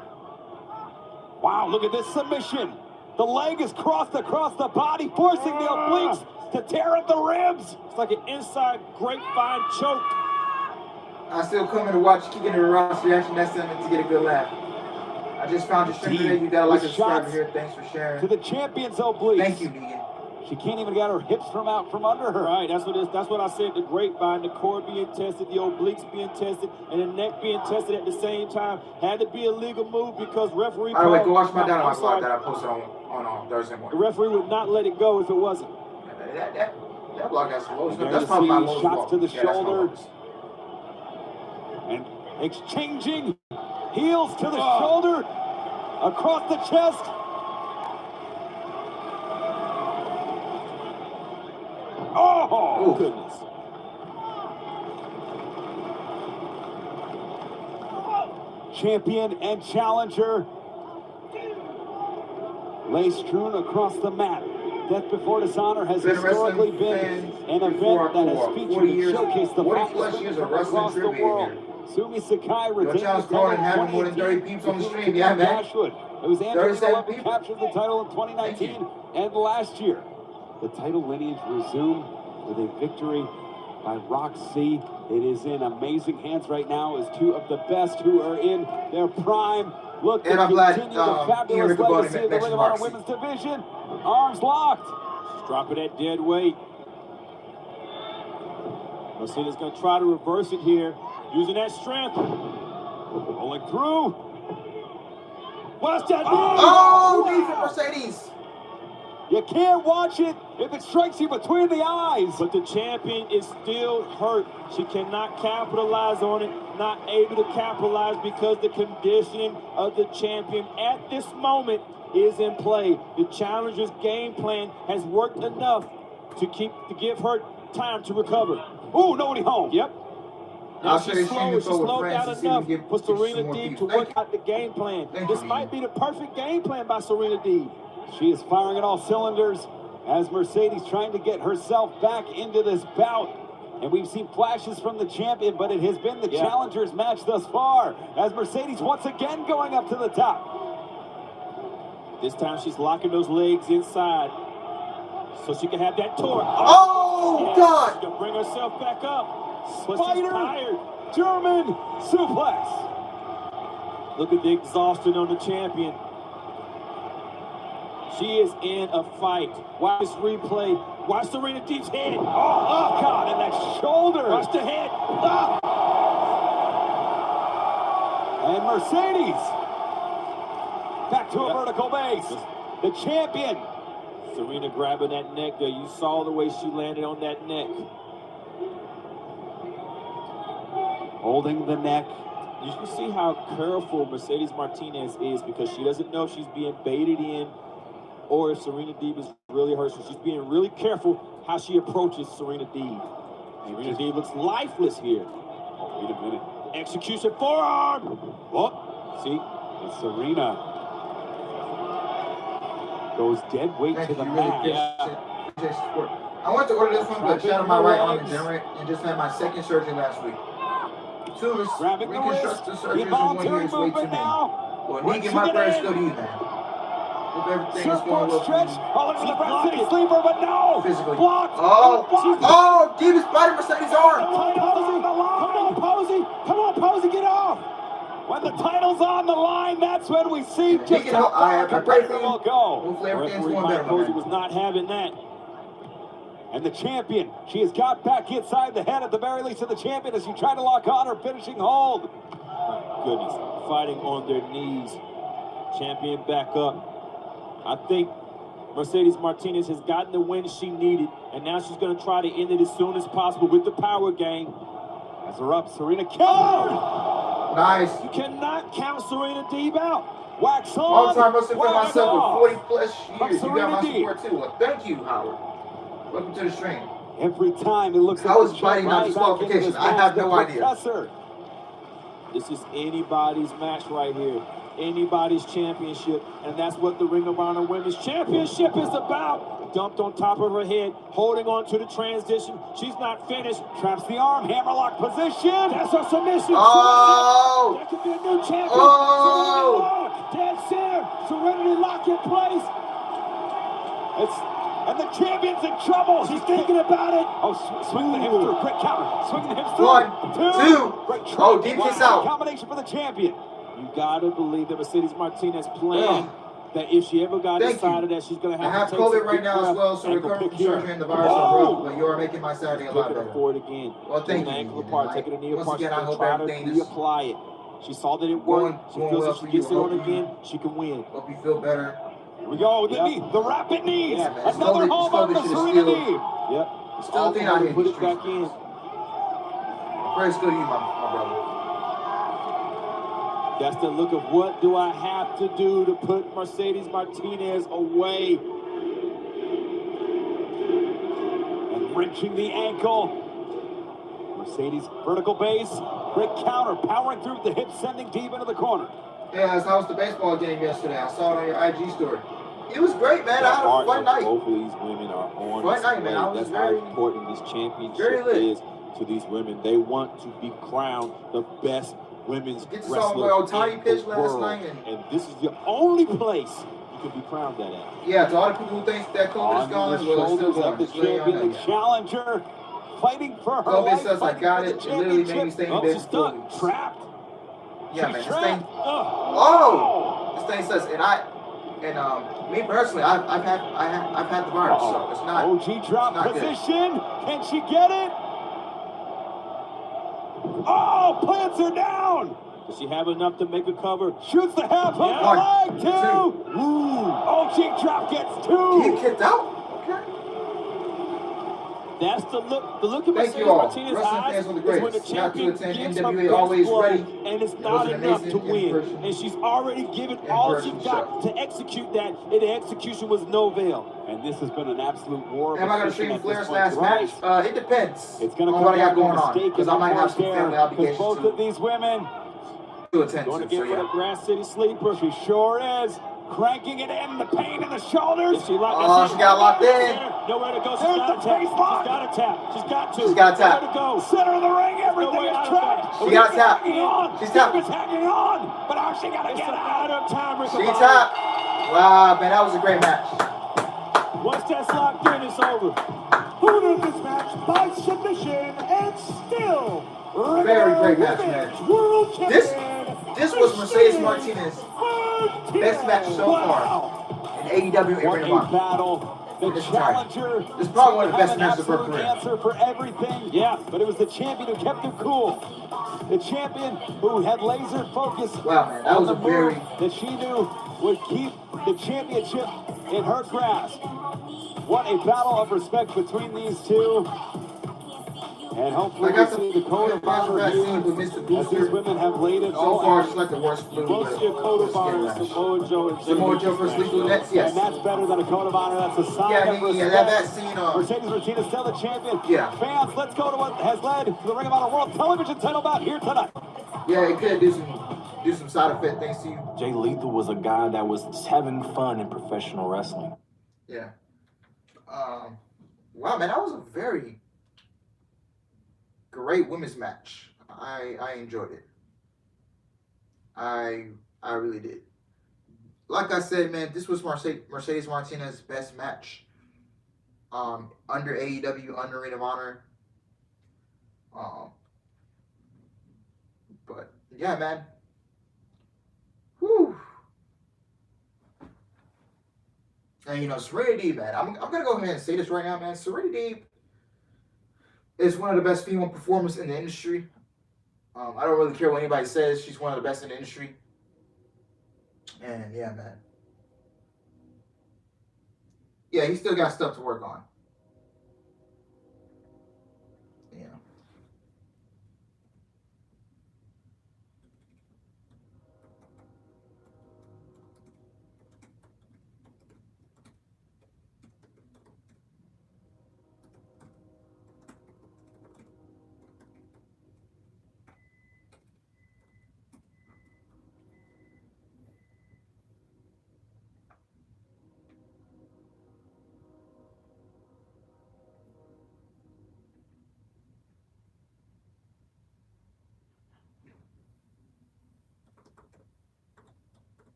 Speaker 2: Wow, look at this submission. The leg is crossed across the body, forcing the obliques to tear at the ribs.
Speaker 4: It's like an inside grapevine choke.
Speaker 1: I still come in to watch kicking the Ross reaction. That's something to get a good laugh. I just found your stream today. You got to like and subscribe here. Thanks for sharing.
Speaker 2: To the champion's obliques.
Speaker 1: Thank you, Negan.
Speaker 2: She can't even get her hips from out from under her.
Speaker 4: Right, that's what I said. The grapevine, the core being tested, the obliques being tested, and the neck being tested at the same time. Had to be a legal move because referee.
Speaker 1: By the way, go watch my Dynamite vlog that I posted on Thursday morning.
Speaker 4: The referee would not let it go if it wasn't.
Speaker 1: That vlog got some low stuff. That's probably my lowest
Speaker 2: shots to the
Speaker 1: yeah,
Speaker 2: shoulder. And exchanging heels to the shoulder, across the chest. Oh,
Speaker 1: ooh.
Speaker 2: Goodness. Champion and challenger lay strewn across the mat. Death Before Dishonor has historically been an event that has featured and showcased the finest
Speaker 1: years of
Speaker 2: across the
Speaker 1: wrestling
Speaker 2: world. Sumi Sakai retained the
Speaker 1: title
Speaker 2: in
Speaker 1: having more than 30 peeps on the stream. Yeah, man.
Speaker 2: Ashwood. It was Andrew who captured the title in 2019 and last year. The title lineage resumed with a victory by Roxy. It is in amazing hands right now as two of the best who are in their prime. Look to continue the fabulous legacy of the Ring of Honor Women's Division. Arms locked.
Speaker 4: She's dropping that dead weight. Martinez going to try to reverse it here, using that strength. Rolling through. Watch that knee!
Speaker 1: Oh, knee for Mercedes.
Speaker 2: You can't watch it if it strikes you between the eyes.
Speaker 4: But the champion is still hurt. She cannot capitalize on it, not able to capitalize because the conditioning of the champion at this moment is in play. The challenger's game plan has worked enough to give her time to recover.
Speaker 2: Ooh, nobody home.
Speaker 4: Yep. Now she's slowed down enough for Serena Deeb to work out the game plan. This might be the perfect game plan by Serena Deeb.
Speaker 2: She is firing at all cylinders as Mercedes trying to get herself back into this bout. And we've seen flashes from the champion, but it has been the challenger's match thus far as Mercedes once again going up to the top.
Speaker 4: This time she's locking those legs inside so she can have that torque.
Speaker 1: Oh, God!
Speaker 4: She can bring herself back up.
Speaker 2: Spider German suplex.
Speaker 4: Look at the exhaustion on the champion. She is in a fight. Watch this replay. Watch Serena Deeb's head.
Speaker 2: Oh, God, and that shoulder.
Speaker 4: Watch the head.
Speaker 2: And Mercedes back to a vertical base. The champion.
Speaker 4: Serena grabbing that neck there. You saw the way she landed on that neck.
Speaker 2: Holding the neck.
Speaker 4: You can see how careful Mercedes Martinez is because she doesn't know she's being baited in or if Serena Deeb is really hurt. So she's being really careful how she approaches Serena Deeb. Serena Deeb looks lifeless here.
Speaker 2: Oh, wait a minute.
Speaker 4: Execution forearm.
Speaker 2: What? See, and Serena goes dead weight to the mat.
Speaker 1: I went to order this one, but shot on my right arm and just had my second surgery last week. Soon as reconstructive surgery is one year is way too many. Well, Negan, my prayers go to you, man. Hope everything is going well for you.
Speaker 2: Oh, look at the Brown City Sleeper, but no!
Speaker 1: Physically.
Speaker 2: Blocked!
Speaker 1: Oh, Deeb is biting Mercedes' arm!
Speaker 2: Come on, Posey! Come on, Posey, get off! When the title's on the line, that's when we see just how far a competitor will go.
Speaker 1: Hopefully everything's
Speaker 4: Referee
Speaker 1: going
Speaker 4: Mike
Speaker 1: better,
Speaker 4: Posey
Speaker 1: man.
Speaker 4: was not having that.
Speaker 2: And the champion, she has got back inside the head at the very least of the champion as she tried to lock on her finishing hold.
Speaker 4: Goodness, fighting on their knees. Champion back up. I think Mercedes Martinez has gotten the win she needed, and now she's going to try to end it as soon as possible with the power game.
Speaker 2: As her up, Serena countered.
Speaker 1: Nice.
Speaker 4: You cannot count Serena Deeb out.
Speaker 2: Wax on.
Speaker 1: All time wrestling for
Speaker 2: wax
Speaker 1: myself
Speaker 2: off.
Speaker 1: with 40 plus years. You got my
Speaker 2: Serena
Speaker 1: support too. Well, thank you, Howard. Welcome to the stream.
Speaker 2: Every time it looks like
Speaker 1: How is fighting not disqualification? I have no idea.
Speaker 4: This is anybody's match right here. Anybody's championship. And that's what the Ring of Honor Women's Championship is about. Dumped on top of her head, holding on to the transition. She's not finished.
Speaker 2: Traps the arm, hammerlock position.
Speaker 4: That's her submission.
Speaker 1: Oh!
Speaker 4: That could be a new champion.
Speaker 1: Oh!
Speaker 4: Dead center. Serenity lock in place.
Speaker 2: And the champion's in trouble.
Speaker 4: She's thinking about it.
Speaker 2: Oh, swing the hips through. Quick counter. Swing the hips through.
Speaker 1: 1, 2.
Speaker 2: Great
Speaker 1: Oh, Deeb kicks out.
Speaker 2: Combination for the champion.
Speaker 4: You gotta believe that Mercedes Martinez planned that if she ever got decided that she's gonna have
Speaker 1: I have
Speaker 4: to take
Speaker 1: COVID
Speaker 4: some
Speaker 1: right now as well, so recovering from surgery and the virus are rough, but you are making my Saturday a lot better.
Speaker 4: Looking for it again.
Speaker 1: Well, thank you.
Speaker 4: Ankle apart, taking a knee
Speaker 1: Once
Speaker 4: apart.
Speaker 1: again, I hope
Speaker 4: try to
Speaker 1: everything is
Speaker 4: reapply it. She saw that it worked. She feels if she gets it on again, she can win.
Speaker 1: Hope you feel better.
Speaker 2: Here we go, the knee, the rapid knees.
Speaker 1: Yeah, man.
Speaker 2: Another home run for Serena Deeb.
Speaker 4: Yep.
Speaker 1: Still think I hit
Speaker 4: put it back in.
Speaker 1: Praise to you, my brother.
Speaker 4: That's the look of what do I have to do to put Mercedes Martinez away.
Speaker 2: And wrenching the ankle. Mercedes vertical base. Great counter, powering through the hip, sending Deeb into the corner.
Speaker 1: Yeah, I was the baseball game yesterday. I saw it on your IG story. It was great, man. I had a fun night.
Speaker 4: Both of these women are on
Speaker 1: Fun night, man.
Speaker 4: That's how important this championship is to these women. They want to be crowned the best women's wrestler in the world. And this is the only place you can be crowned at.
Speaker 1: Yeah, to all the people who think that COVID is gone, well, it's still going.
Speaker 2: The champion, the challenger, fighting for her
Speaker 1: COVID
Speaker 2: life.
Speaker 1: says I got it. It literally made me stay in bed for 4 weeks.
Speaker 2: Trapped.
Speaker 1: Yeah, man. This
Speaker 2: trapped.
Speaker 1: thing. This thing says, me personally, I've had the virus, so it's not.
Speaker 2: OG drop position.
Speaker 1: Good.
Speaker 2: Can she get it? Oh, plants her down.
Speaker 4: Does she have enough to make a cover?
Speaker 2: Shoots the half hook leg, two. OG drop gets two.
Speaker 1: He kicked out? Okay.
Speaker 4: That's the look. The look of
Speaker 1: Thank
Speaker 4: Mercedes
Speaker 1: you all.
Speaker 4: Martinez's
Speaker 1: Wrestling
Speaker 4: eyes
Speaker 1: fans are the
Speaker 4: is when the
Speaker 1: greatest. Got to
Speaker 4: champion
Speaker 1: attend
Speaker 4: gives her
Speaker 1: NWA
Speaker 4: best
Speaker 1: always
Speaker 4: blow,
Speaker 1: ready.
Speaker 4: and it's
Speaker 1: It
Speaker 4: not
Speaker 1: was an
Speaker 4: enough to
Speaker 1: amazing
Speaker 4: win.
Speaker 1: in-person-
Speaker 4: And she's already given all she
Speaker 1: in-person
Speaker 4: got to execute that, and the execution was no avail.
Speaker 2: And this has been an absolute war.
Speaker 1: Am I going to stream Flair's last match? It depends.
Speaker 2: It's going to
Speaker 1: on
Speaker 2: come
Speaker 1: what I got
Speaker 2: down to
Speaker 1: going
Speaker 2: a
Speaker 1: on,
Speaker 2: mistake
Speaker 1: because I might have some family obligations
Speaker 2: both of these women
Speaker 1: to attend
Speaker 2: going
Speaker 1: to.
Speaker 2: to get for the Grass City Sleeper. She sure is. Cranking it in, the pain in the shoulders.
Speaker 1: She got locked in.
Speaker 4: Nowhere to go.
Speaker 2: There's the face lock.
Speaker 4: She's got to tap. She's got to.
Speaker 1: She's got to tap.
Speaker 4: Nowhere to go.
Speaker 2: Center of the ring, everything is trapped.
Speaker 1: She got tapped.
Speaker 2: She's tapping. She's hanging on, but how she got to get out of time?
Speaker 1: She tapped. Wow, man, that was a great match.
Speaker 4: Once that's locked in, it's over.
Speaker 5: Winner of this match by submission and still
Speaker 1: Very great match, man.
Speaker 5: World champion.
Speaker 1: This was Mercedes Martinez's best match so far in AEW and Ring of Honor.
Speaker 2: Battle. The challenger.
Speaker 1: This is probably one of the best matches of her career.
Speaker 2: Answer for everything. Yeah, but it was the champion who kept him cool. The champion who had laser focus.
Speaker 1: Wow, man, that was a very
Speaker 2: that she knew would keep the championship in her grasp. What a battle of respect between these two. And hopefully we see the code of honor here as these women have laid it
Speaker 1: so far. She's like the worst blue.
Speaker 4: Close to a code of honor, Samoa Joe and
Speaker 1: Samoa Joe versus Lethal Nets, yes.
Speaker 2: And that's better than a code of honor. That's a sign of respect.
Speaker 1: That scene
Speaker 2: Mercedes Martinez still the champion.
Speaker 1: Yeah.
Speaker 2: Fans, let's go to what has led to the Ring of Honor World Television title bout here tonight.
Speaker 1: Yeah, it could do some side effect things to you.
Speaker 6: Jay Lethal was a guy that was having fun in professional wrestling.
Speaker 1: Yeah. Wow, man, that was a very great women's match. I enjoyed it. I really did. Like I said, man, this was Mercedes Martinez's best match. Under AEW, under Ring of Honor. But yeah, man. Whew. And, you know, Serena Deeb, man, I'm going to go ahead and say this right now, man. Serena Deeb is one of the best female performers in the industry. I don't really care what anybody says. She's one of the best in the industry. And, yeah, man. Yeah, he still got stuff to work on. Yeah.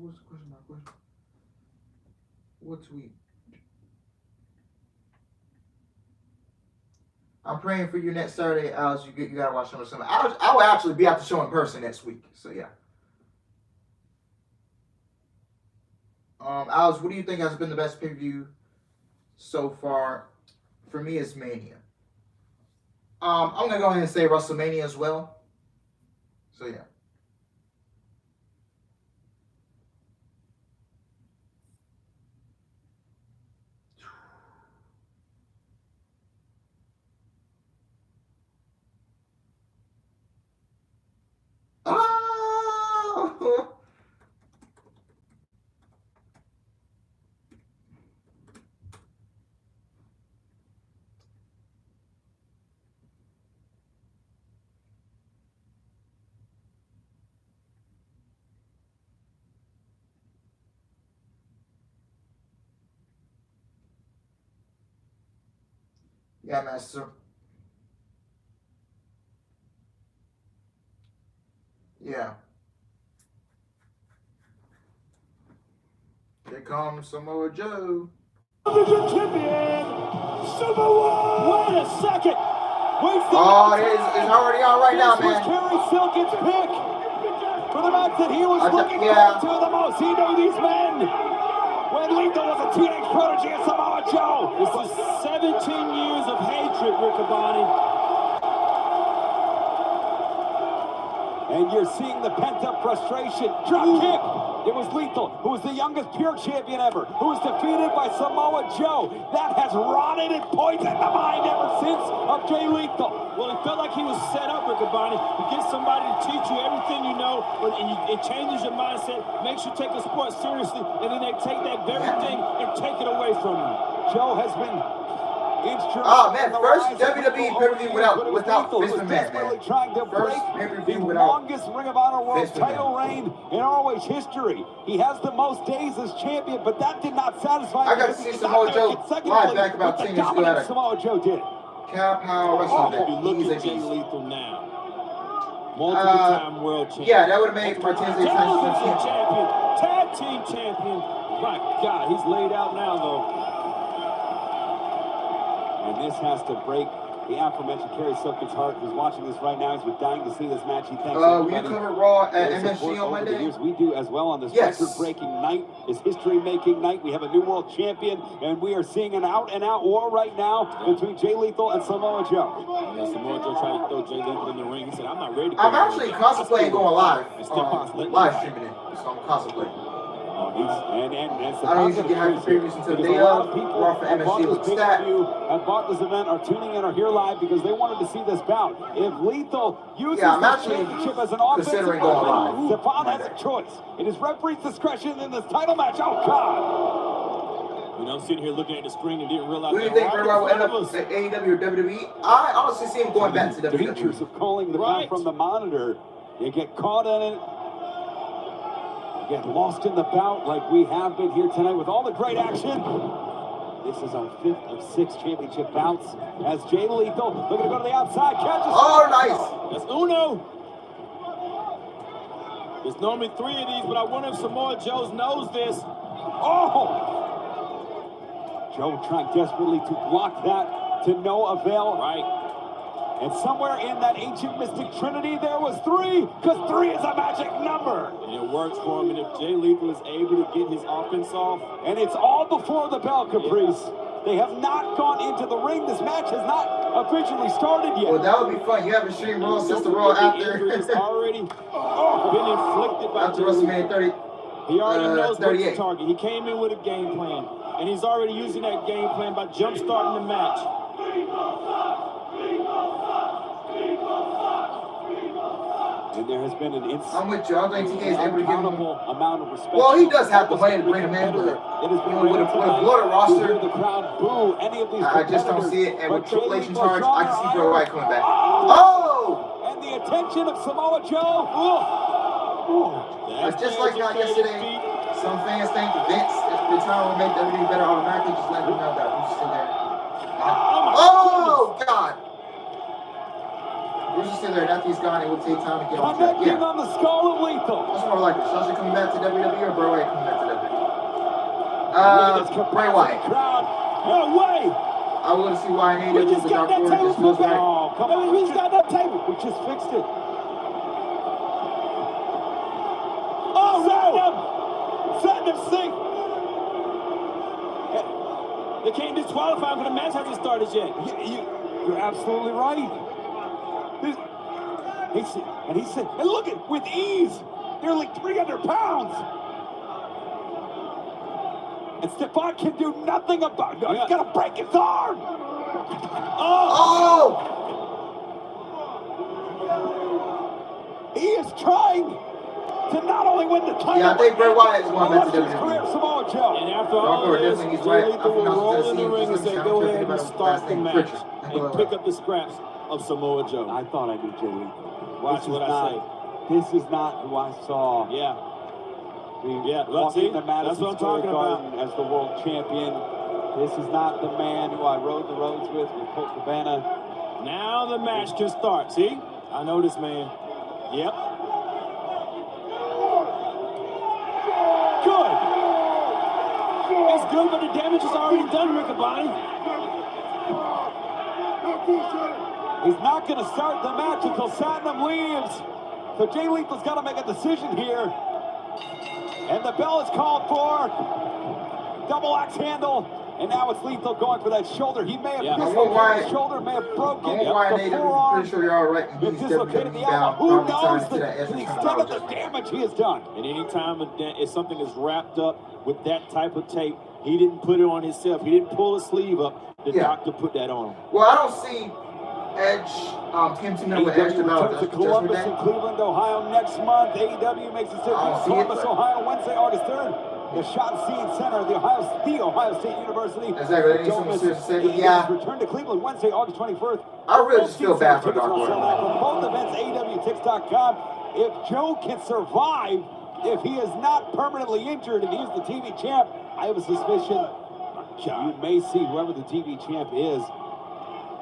Speaker 1: What's the question? My question? What tweet? I'm praying for you next Saturday, Alex. You gotta watch SummerSlam. I will actually be at the show in person next week. So yeah. Alex, what do you think has been the best pay-per-view so far? For me, it's Mania. I'm gonna go ahead and say WrestleMania as well. So yeah. Oh! Yeah, Master. Yeah. Here comes Samoa Joe.
Speaker 5: Division champion, Samoa.
Speaker 2: Wait a second.
Speaker 1: Oh, it's already on right now, man.
Speaker 2: This was Terry Silkin's pick for the match that he was looking
Speaker 1: yeah.
Speaker 2: forward to the most. He knew these men when Lethal was a teenage protege of Samoa Joe.
Speaker 4: This is 17 years of hatred, Riccaboni.
Speaker 2: And you're seeing the pent-up frustration. Drop kick. It was Lethal, who was the youngest pure champion ever, who was defeated by Samoa Joe. That has rotted and poisoned the mind ever since of Jay Lethal.
Speaker 4: Well, it felt like he was set up, Riccaboni. You get somebody to teach you everything you know, and it changes your mindset, makes you take the sport seriously, and then they take that very thing and take it away from you.
Speaker 2: Joe has been
Speaker 1: oh man, first WWE pay-per-view without Vince McMahon, man. First pay-per-view without
Speaker 2: longest Ring of Honor World
Speaker 1: Vince
Speaker 2: title
Speaker 1: McMahon.
Speaker 2: reign in ROH history. He has the most days as champion, but that did not satisfy him.
Speaker 1: I got to see Samoa Joe live back about 10 years ago at a
Speaker 2: Samoa Joe did.
Speaker 1: Cow Power Wrestling.
Speaker 4: If you look at Jay Lethal now, multiple-time world champion.
Speaker 1: Yeah, that would have made Martinez a
Speaker 4: television champion, tag team champion. My God, he's laid out now, though.
Speaker 2: And this has to break the aforementioned Kerry Silkin's heart, who's watching this right now. He's been dying to see this match. He thanks
Speaker 1: will you cover Raw at MSG on Monday?
Speaker 2: We do as well on this record-breaking night, this history-making night. We have a new world champion, and we are seeing an out-and-out war right now between Jay Lethal and Samoa Joe.
Speaker 4: Yeah, Samoa Joe tried to throw Jay Lethal in the ring. He said, "I'm not ready to go."
Speaker 1: I'm actually contemplating going live, live streaming it. So I'm contemplating.
Speaker 2: I
Speaker 1: don't usually have previews until the day of. Raw for MSG with stat.
Speaker 2: At bought this event are tuning in or here live because they wanted to see this bout. If Lethal uses
Speaker 1: I'm
Speaker 2: the
Speaker 1: actually
Speaker 2: championship as an offensive
Speaker 1: considering going
Speaker 2: weapon,
Speaker 1: live.
Speaker 2: Devon has a choice. It is referee's discretion in this title match. Oh, God.
Speaker 4: You know, I'm sitting here looking at the screen and didn't realize.
Speaker 1: Who do you think Bray Wyatt will end up at AEW or WWE? I honestly see him going back to WWE.
Speaker 2: The dangers of calling the back from the monitor. You get caught in it. Get lost in the bout like we have been here tonight with all the great action. This is our 5th of 6 championship bouts as Jay Lethal looking to go to the outside. Catches.
Speaker 1: Oh, nice.
Speaker 4: That's Uno. There's normally 3 of these, but I wonder if Samoa Joe knows this.
Speaker 2: Oh! Joe trying desperately to block that to no avail.
Speaker 4: Right.
Speaker 2: And somewhere in that ancient mystic trinity, there was 3, because 3 is a magic number.
Speaker 4: And it works for him, and if Jay Lethal is able to get his offense off.
Speaker 2: And it's all before the bell, Caprice. They have not gone into the ring. This match has not officially started yet.
Speaker 1: Well, that would be fun. You haven't streamed Raw since the Raw after.
Speaker 4: It's already been inflicted by
Speaker 1: after WrestleMania 30.
Speaker 4: He already knows what's the
Speaker 1: 38.
Speaker 4: target. He came in with a game plan, and he's already using that game plan by jump-starting the match.
Speaker 2: And there has been an
Speaker 1: I'm with you. I don't think TK is able to give him
Speaker 2: amount of respect.
Speaker 1: Well, he does have the money to bring him in, but with a bloated roster,
Speaker 2: the crowd boo any of these
Speaker 1: I just don't see it. And with Triple H in charge, I can see Bray Wyatt coming back. Oh!
Speaker 2: And the attention of Samoa Joe.
Speaker 1: It's just like yesterday. Some fans think Vince is trying to make WWE better automatically. Just let him know that Roosh is still there. Oh God! Roosh is still there. After he's gone, it will take time to get on track.
Speaker 2: Connecting on the skull of Lethal.
Speaker 1: That's more like it. Sasha coming back to WWE or Bray Wyatt coming back to WWE? Bray Wyatt.
Speaker 2: Crowd. No way.
Speaker 1: I want to see why I
Speaker 2: We
Speaker 1: need
Speaker 2: just
Speaker 1: the
Speaker 2: got
Speaker 1: Dark
Speaker 2: that
Speaker 1: Order
Speaker 2: table
Speaker 1: just feels
Speaker 2: flipped.
Speaker 1: right.
Speaker 2: Oh, come on. We just got that table. We just fixed it. Oh, no! Setting him sink. They can't disqualify him for the match hasn't started yet. You're absolutely right. He said, and look at with ease, they're like 300 pounds. And Stefan can do nothing about it. He's got to break his arm.
Speaker 1: Oh!
Speaker 2: He is trying to not only win the title,
Speaker 1: Yeah, I think Bray Wyatt is going back to
Speaker 2: his career,
Speaker 1: WWE.
Speaker 2: Samoa Joe.
Speaker 4: And after
Speaker 1: Dark
Speaker 4: all
Speaker 1: Order
Speaker 4: this,
Speaker 1: definitely is
Speaker 4: Jay
Speaker 1: right.
Speaker 4: Lethal will roll in the ring and say, go ahead and
Speaker 1: Last
Speaker 4: start the
Speaker 1: name,
Speaker 4: match
Speaker 1: Pritchard.
Speaker 4: and pick up the scraps of Samoa Joe.
Speaker 2: I thought I knew Jay Lethal.
Speaker 4: Watch what I say.
Speaker 2: This is not who I saw.
Speaker 4: Yeah.
Speaker 2: Yeah,
Speaker 4: see,
Speaker 2: the
Speaker 4: that's what I'm talking about.
Speaker 2: As the world champion. This is not the man who I rode the roads with Colt Cabana.
Speaker 4: Now the match can start. See? I know this man. Yep.
Speaker 2: Good.
Speaker 4: It's good, but the damage is already done, Riccaboni.
Speaker 2: He's not going to start the match until Satnam leaves. So Jay Lethal's got to make a decision here. And the bell is called for. Double axe handle. And now it's Lethal going for that shoulder. He may have dislocated his shoulder, may have broken the forearm.
Speaker 1: Pretty sure you're all right.
Speaker 2: He's dislocated the elbow. Who knows the extent of the damage he has done?
Speaker 4: And anytime if something is wrapped up with that type of tape, he didn't put it on himself. He didn't pull a sleeve up. The doctor put that on him.
Speaker 1: Well, I don't see Edge, him teaming up with Edge
Speaker 2: returns to Columbus and Cleveland, Ohio next month. AEW makes its debut in Columbus, Ohio, Wednesday, August 3rd. The Schottenstein Center, the Ohio State University.
Speaker 1: Exactly.
Speaker 2: Return to Cleveland Wednesday, August 21st.
Speaker 1: I really just feel bad for Dark Order.
Speaker 2: For both events, AEWTix.com. If Joe can survive, if he is not permanently injured and he's the TV champ, I have a suspicion you may see whoever the TV champ is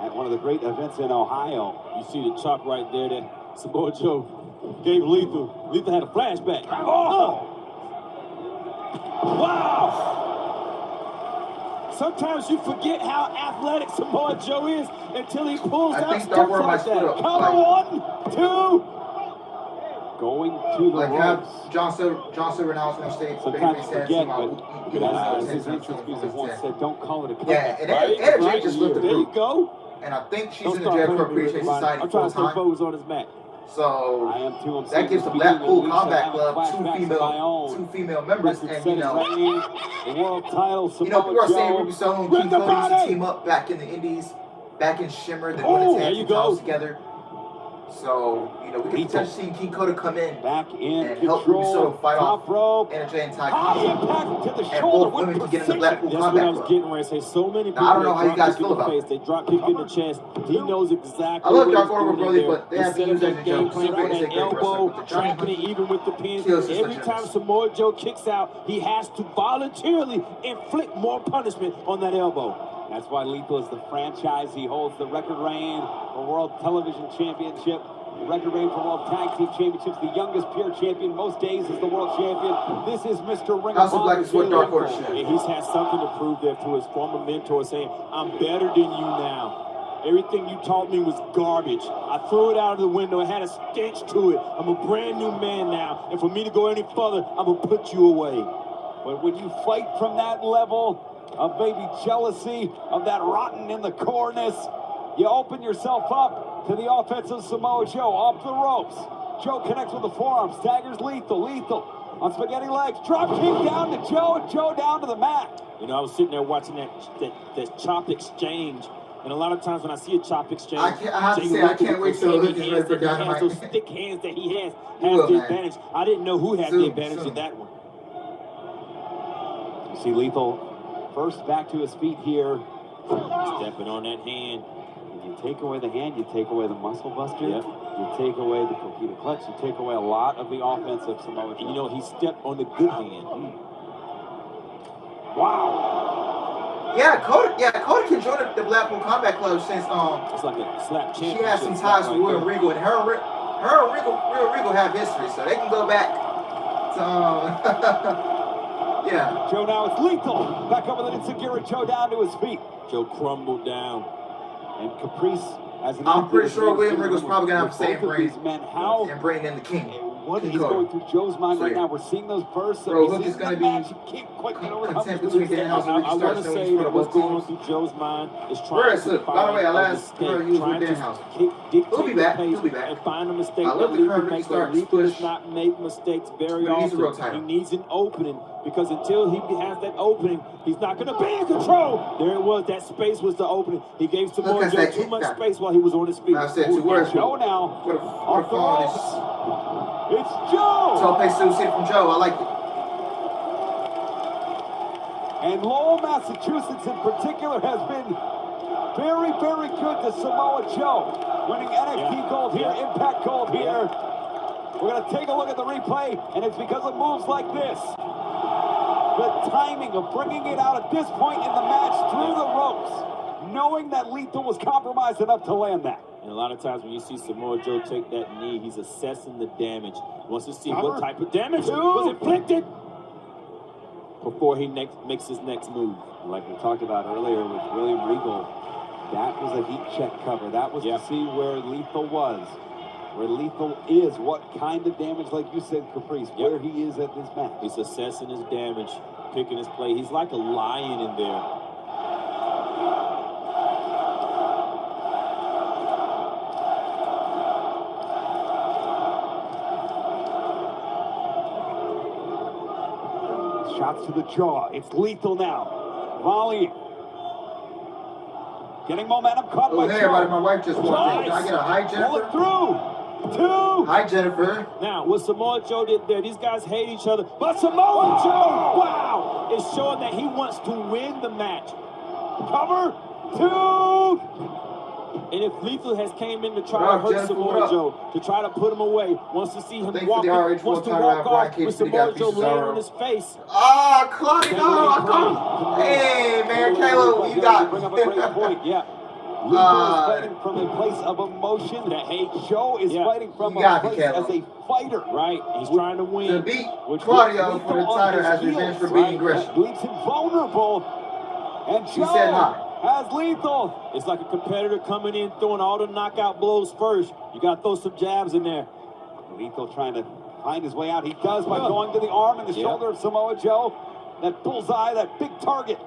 Speaker 2: at one of the great events in Ohio.
Speaker 4: You see the chop right there that Samoa Joe gave Lethal. Lethal had a flashback. Oh! Wow! Sometimes you forget how athletic Samoa Joe is until he pulls out stuff like that.
Speaker 2: Cover 1, 2. Going to the ropes.
Speaker 1: John Silver now is going to stay.
Speaker 2: Sometimes you forget, but his entrance music once said, don't call it a comeback.
Speaker 1: Yeah, and energy just looked
Speaker 4: there you go.
Speaker 1: And I think she's in the Jericho Appreciation Society
Speaker 4: I'm trying to stay focused on his match.
Speaker 1: So that gives the Blackpool Combat Club two female members, and
Speaker 2: the world title.
Speaker 1: People are saying Ruby Soho and King Cody used to team up back in the Indies, back in Shimmer, the tag team titles together. So we could potentially see King Cody come in
Speaker 2: back in
Speaker 1: and help Ruby Soho fight off
Speaker 2: rope.
Speaker 1: NJ and Ty
Speaker 2: and
Speaker 1: both women can get in the Blackpool
Speaker 4: That's
Speaker 1: Combat
Speaker 4: what I was
Speaker 1: Club.
Speaker 4: getting ready to say. So many people
Speaker 1: I don't know how you guys feel about
Speaker 4: it. They drop kick in the chest. He knows exactly.
Speaker 1: I love Dark Order Brother, but they have to use that
Speaker 4: game plan on that elbow, trapping it even with the pin. Every time Samoa Joe kicks out, he has to voluntarily inflict more punishment on that elbow.
Speaker 2: That's why Lethal is the franchise. He holds the record reign for World Television Championship. The record reign for World Tag Team Championships, the youngest pure champion, most days as the world champion. This is Mr. Ring of Honor.
Speaker 1: Dark Order.
Speaker 4: And he's had something to prove there to his former mentor, saying, I'm better than you now. Everything you taught me was garbage. I threw it out of the window. It had a stench to it. I'm a brand new man now. And for me to go any further, I'm going to put you away.
Speaker 2: But when you fight from that level of maybe jealousy, of that rotten in the coreness, you open yourself up to the offensive Samoa Joe off the ropes. Joe connects with the forearm, staggers Lethal on spaghetti legs, drop kick down to Joe, and Joe down to the mat.
Speaker 4: I was sitting there watching that chop exchange, and a lot of times when I see a chop exchange,
Speaker 1: I have to say I can't wait till Luke is ready for Dynamite.
Speaker 4: Those thick hands that he has the advantage. I didn't know who had the advantage in that one.
Speaker 2: You see Lethal first back to his feet here,
Speaker 4: stepping on that hand.
Speaker 2: You take away the hand, you take away the muscle buster, you take away the coquina clutch, you take away a lot of the offense of Samoa Joe.
Speaker 4: He stepped on the good hand.
Speaker 2: Wow.
Speaker 1: Yeah, Cody can join the Blackpool Combat Club since
Speaker 4: it's like a slap championship.
Speaker 1: She has some ties with William Regal, and her and Regal have history, so they can go back to Yeah.
Speaker 2: Joe now, it's Lethal. Back up with an Insecure Joe down to his feet.
Speaker 4: Joe crumbled down.
Speaker 2: And Caprice, as an
Speaker 1: I'm pretty sure William Regal's probably going to have to say
Speaker 2: both of these men, how
Speaker 1: and bring in the King.
Speaker 2: what is going through Joe's mind right now? We're seeing those bursts.
Speaker 1: Bro, look, it's going to be content between Danhausen and
Speaker 4: I want to say that what's going through Joe's mind is trying to
Speaker 1: by the way, I last used with Danhausen. He'll be back. He'll be back.
Speaker 4: And find a mistake
Speaker 1: I love
Speaker 4: that
Speaker 1: the
Speaker 4: Lee
Speaker 1: current
Speaker 4: can make.
Speaker 1: start
Speaker 4: Lee
Speaker 1: push.
Speaker 4: does not make mistakes very
Speaker 1: He needs a real
Speaker 4: often.
Speaker 1: title.
Speaker 4: He needs an opening, because until he has that opening, he's not going to be in control. There it was. That space was the opening. He gave Samoa Joe too much space while he was on his feet.
Speaker 1: I said two words.
Speaker 2: Joe now.
Speaker 1: What a phone is.
Speaker 2: It's Joe.
Speaker 1: Tope Susie from Joe. I like it.
Speaker 2: And Lowell, Massachusetts in particular has been very, very good to Samoa Joe. Winning NXT gold here, Impact gold here. We're going to take a look at the replay, and it's because of moves like this. The timing of bringing it out at this point in the match through the ropes, knowing that Lethal was compromised enough to land that.
Speaker 4: And a lot of times when you see Samoa Joe take that knee, he's assessing the damage. He wants to see what type of damage was inflicted before he makes his next move.
Speaker 2: Like we talked about earlier with William Regal, that was a heat check cover. That was to see where Lethal was. Where Lethal is, what kind of damage, like you said, Caprice, where he is at this match.
Speaker 4: He's assessing his damage, picking his play. He's like a lion in there.
Speaker 2: Shots to the jaw. It's Lethal now. Volley. Getting momentum caught by
Speaker 1: Hey,
Speaker 2: Joe.
Speaker 1: everybody, my wife just walked in. Can I get a hi,
Speaker 2: Pull
Speaker 1: Jennifer?
Speaker 2: it through. Two.
Speaker 1: Hi, Jennifer.
Speaker 4: Now, what Samoa Joe did there, these guys hate each other, but Samoa Joe, wow, is showing that he wants to win the match.
Speaker 2: Cover. Two.
Speaker 4: And if Lethal has came in to try to hurt Samoa Joe, to try to put him away, wants to see him walk, wants to walk off with Samoa Joe laying on his face.
Speaker 1: Oh, Claudio! Hey, man, Caleb, you got
Speaker 2: Bring up a great point, yeah. Lethal is fighting from a place of emotion.
Speaker 4: That hate.
Speaker 2: Joe is fighting from
Speaker 1: You
Speaker 2: a
Speaker 1: got me,
Speaker 2: place
Speaker 1: Caleb.
Speaker 2: as a fighter.
Speaker 4: Right, he's trying to win.
Speaker 1: To beat Claudio for the title as revenge for beating Gresham.
Speaker 2: That leaves him vulnerable. And Joe
Speaker 1: said hi.
Speaker 2: has Lethal.
Speaker 4: It's like a competitor coming in, throwing all the knockout blows first. You got to throw some jabs in there.
Speaker 2: Lethal trying to find his way out. He does by going to the arm and the shoulder of Samoa Joe. That bullseye, that big target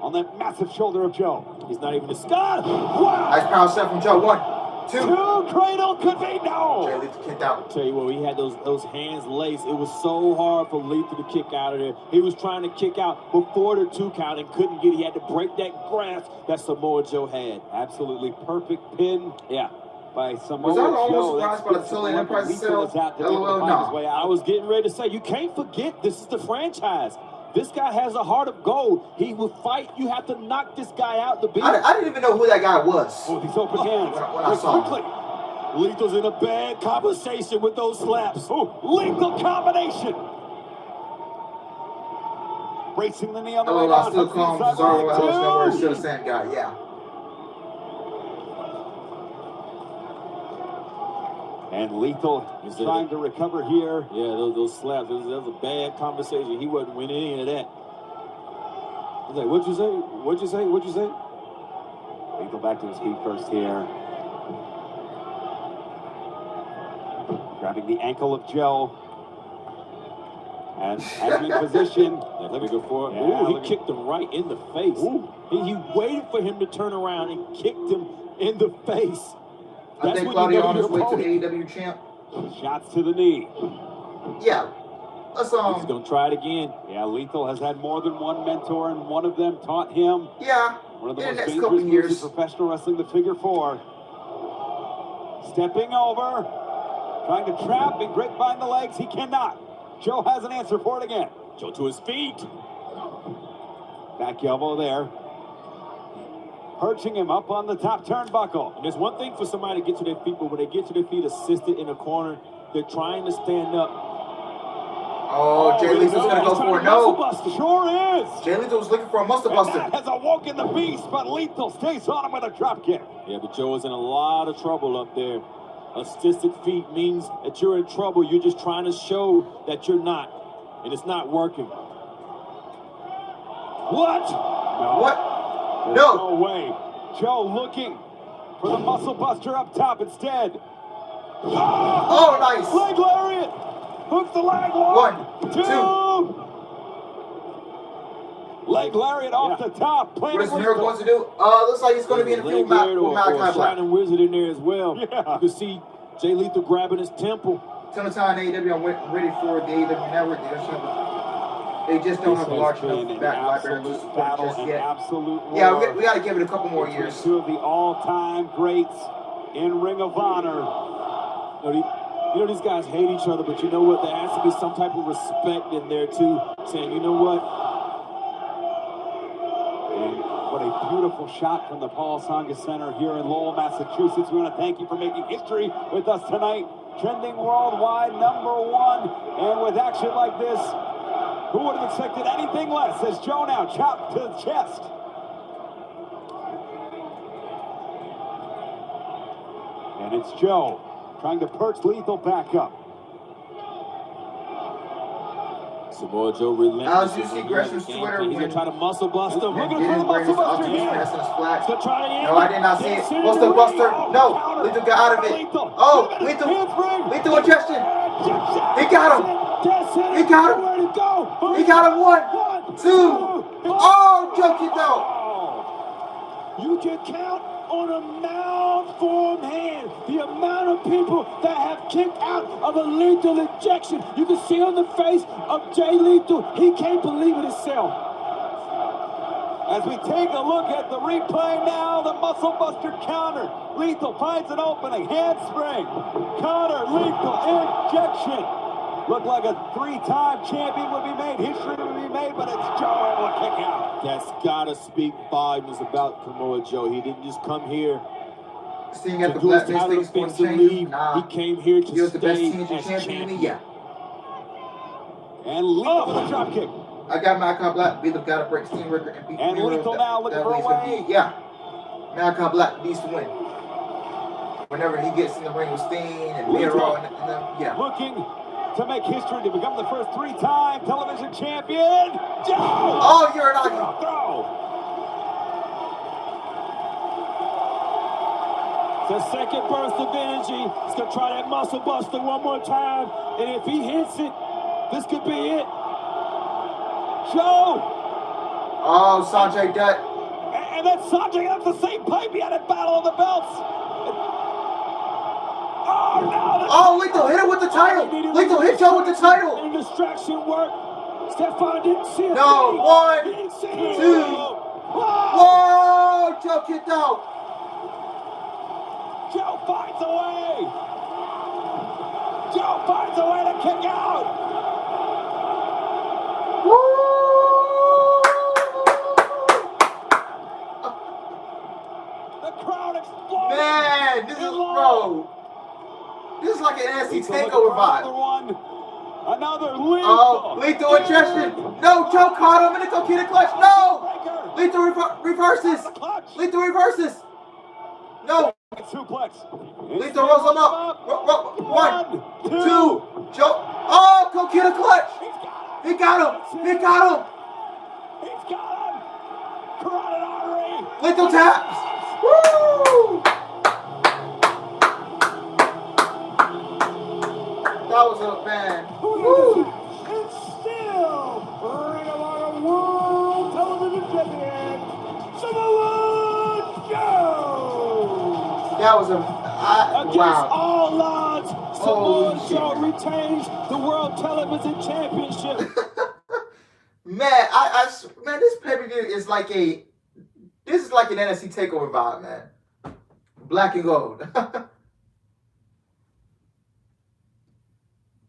Speaker 2: on that massive shoulder of Joe.
Speaker 4: He's not even a Scott. Wow!
Speaker 1: Nice power set from Joe. 1, 2.
Speaker 2: Two, cradle could be no.
Speaker 1: Jay Lethal kicked out.
Speaker 4: Tell you what, he had those hands laced. It was so hard for Lethal to kick out of there. He was trying to kick out before the 2 count and couldn't get it. He had to break that grasp that Samoa Joe had.
Speaker 2: Absolutely perfect pin.
Speaker 4: Yeah.
Speaker 2: By Samoa
Speaker 1: Was I
Speaker 2: Joe.
Speaker 1: almost surprised by the Tulane Enterprise itself? LOL, no.
Speaker 4: I was getting ready to say, you can't forget, this is the franchise. This guy has a heart of gold. He will fight. You have to knock this guy out to beat him.
Speaker 1: I didn't even know who that guy was.
Speaker 2: Oh, these open hands.
Speaker 1: When I saw him.
Speaker 2: Quickly.
Speaker 4: Lethal's in a bad conversation with those slaps.
Speaker 2: Oh, lethal combination. Bracing the knee on the way
Speaker 1: I
Speaker 2: down.
Speaker 1: still call him Cesaro. I was nowhere still the same guy. Yeah.
Speaker 2: And Lethal is trying to recover here.
Speaker 4: Yeah, those slaps. That was a bad conversation. He wasn't winning any of that. I was like, what'd you say? What'd you say? What'd you say?
Speaker 2: Lethal back to his feet first here. Grabbing the ankle of Joe. And entering position.
Speaker 4: Yeah, let me go for it.
Speaker 2: Yeah,
Speaker 4: Ooh, he kicked him right in the face. He waited for him to turn around and kicked him in the face.
Speaker 1: I think Claudio on his way to the AEW champ.
Speaker 2: Shots to the knee.
Speaker 1: Yeah. Let's
Speaker 4: He's going to try it again.
Speaker 2: Yeah, Lethal has had more than one mentor, and one of them taught him.
Speaker 1: Yeah.
Speaker 2: One of the
Speaker 1: In
Speaker 2: most
Speaker 1: the next
Speaker 2: dangerous
Speaker 1: couple
Speaker 2: moves
Speaker 1: years.
Speaker 2: in professional wrestling, the figure 4. Stepping over. Trying to trap and grapevine the legs. He cannot. Joe has an answer for it again.
Speaker 4: Joe to his feet.
Speaker 2: Back elbow there. Perching him up on the top turnbuckle.
Speaker 4: And there's one thing for somebody to get to their feet, but when they get to their feet assisted in a corner, they're trying to stand up.
Speaker 1: Oh, Jay Lethal's going to go for it. No.
Speaker 2: Sure is.
Speaker 1: Jay Lethal was looking for a muscle buster.
Speaker 2: That has awoken the beast, but Lethal stays on him with a drop kick.
Speaker 4: Yeah, but Joe is in a lot of trouble up there. Assisted feet means that you're in trouble. You're just trying to show that you're not, and it's not working.
Speaker 2: What?
Speaker 1: What?
Speaker 2: There's
Speaker 1: No.
Speaker 2: no way. Joe looking for the muscle buster up top instead.
Speaker 1: Oh, nice.
Speaker 2: Leg lariat. Hooks the leg.
Speaker 1: One,
Speaker 2: two. Leg lariat off the top.
Speaker 1: What is Miracle wants to do? Looks like he's going to be in the field with Malachi Black.
Speaker 4: Shining Wizard in there as well.
Speaker 2: Yeah.
Speaker 4: You can see Jay Lethal grabbing his temple.
Speaker 1: Sometime AEW, I'm ready for the AEW network. They just don't have a large enough back library to support just yet.
Speaker 2: Absolute war.
Speaker 1: Yeah, we got to give it a couple more years.
Speaker 2: Two of the all-time greats in Ring of Honor.
Speaker 4: You know, these guys hate each other, but you know what? There has to be some type of respect in there, too. Saying, you know what?
Speaker 2: And what a beautiful shot from the Paul Tsonga Center here in Lowell, Massachusetts. We want to thank you for making history with us tonight. Trending worldwide, #1. And with action like this, who would have expected anything less? As Joe now chopped to the chest. And it's Joe trying to perch Lethal back up.
Speaker 4: Samoa Joe relentless.
Speaker 1: As you see Gresham's Twitter,
Speaker 4: he's gonna try to muscle bust him.
Speaker 2: Looking for the muscle buster.
Speaker 1: No, I did not see it. What's the buster? No, Lethal got out of it. Oh, Lethal injection. He got him. He got him. He got him. 1, 2. Oh, Joe kicked out.
Speaker 2: You can count on a malformed hand the amount of people that have kicked out of a lethal injection. You can see on the face of Jay Lethal, he can't believe it himself. As we take a look at the replay now, the muscle buster counter. Lethal finds an opening, handspring, counter, lethal injection. Looked like a 3-time champion would be made, history would be made, but it's Joe able to kick out.
Speaker 4: That's gotta speak volumes about Samoa Joe. He didn't just come here
Speaker 1: Seeing
Speaker 4: to
Speaker 1: at the
Speaker 4: do his
Speaker 1: Black
Speaker 4: title
Speaker 1: Men's
Speaker 4: defense
Speaker 1: League
Speaker 4: and
Speaker 1: change.
Speaker 4: leave.
Speaker 1: Nah,
Speaker 4: He came here to
Speaker 1: he was the best
Speaker 4: stay
Speaker 1: TNG
Speaker 4: as
Speaker 1: champion in the
Speaker 4: champion.
Speaker 1: year.
Speaker 2: And Lethal with a drop kick.
Speaker 1: I got Malachi Black. Lethal got to break Steam record and beat
Speaker 2: And
Speaker 1: Miro.
Speaker 2: Lethal now looking for a
Speaker 1: way he's gonna
Speaker 2: way.
Speaker 1: be. Yeah, Malachi Black needs to win. Whenever he gets in the ring with Steen and Miro and them, yeah.
Speaker 2: Looking to make history to become the first 3-time television champion. Joe!
Speaker 1: Oh, you're not.
Speaker 2: Throw! The second burst of energy. He's going to try that muscle buster one more time. And if he hits it, this could be it. Joe!
Speaker 1: Oh, Sanjay Dutt.
Speaker 2: And then Sanjay, that's the same pipe he had at Battle of the Belts. Oh, no!
Speaker 1: Oh, Lethal hit it with the title. Lethal hit Joe with the title.
Speaker 2: And distraction work. Stefan didn't see it.
Speaker 1: No, 1, 2. Whoa, Joe kicked out.
Speaker 2: Joe finds a way. Joe finds a way to kick out.
Speaker 1: Woo!
Speaker 2: The crowd exploded.
Speaker 1: Man, this is bro. This is like an NXT takeover vibe.
Speaker 2: Another Lethal.
Speaker 1: Oh, Lethal injection. No, Joe caught him and it's okay to clutch. No. Lethal reverses. Lethal reverses. No.
Speaker 2: Suplex.
Speaker 1: Lethal rolls him up. 1, 2. Joe. Oh, go get a clutch. He got him. He got him.
Speaker 2: He's got him. Carotid artery.
Speaker 1: Lethal taps. Woo! That was a man. Woo!
Speaker 5: And still, Ring of Honor World Television Champion, Samoa Joe!
Speaker 1: That was a
Speaker 2: Against
Speaker 1: wow.
Speaker 2: all odds, Samoa
Speaker 1: Holy
Speaker 2: Joe
Speaker 1: shit.
Speaker 2: retains the World Television Championship.
Speaker 1: Man, man, this pay-per-view is like an NXT takeover vibe, man. Black and gold.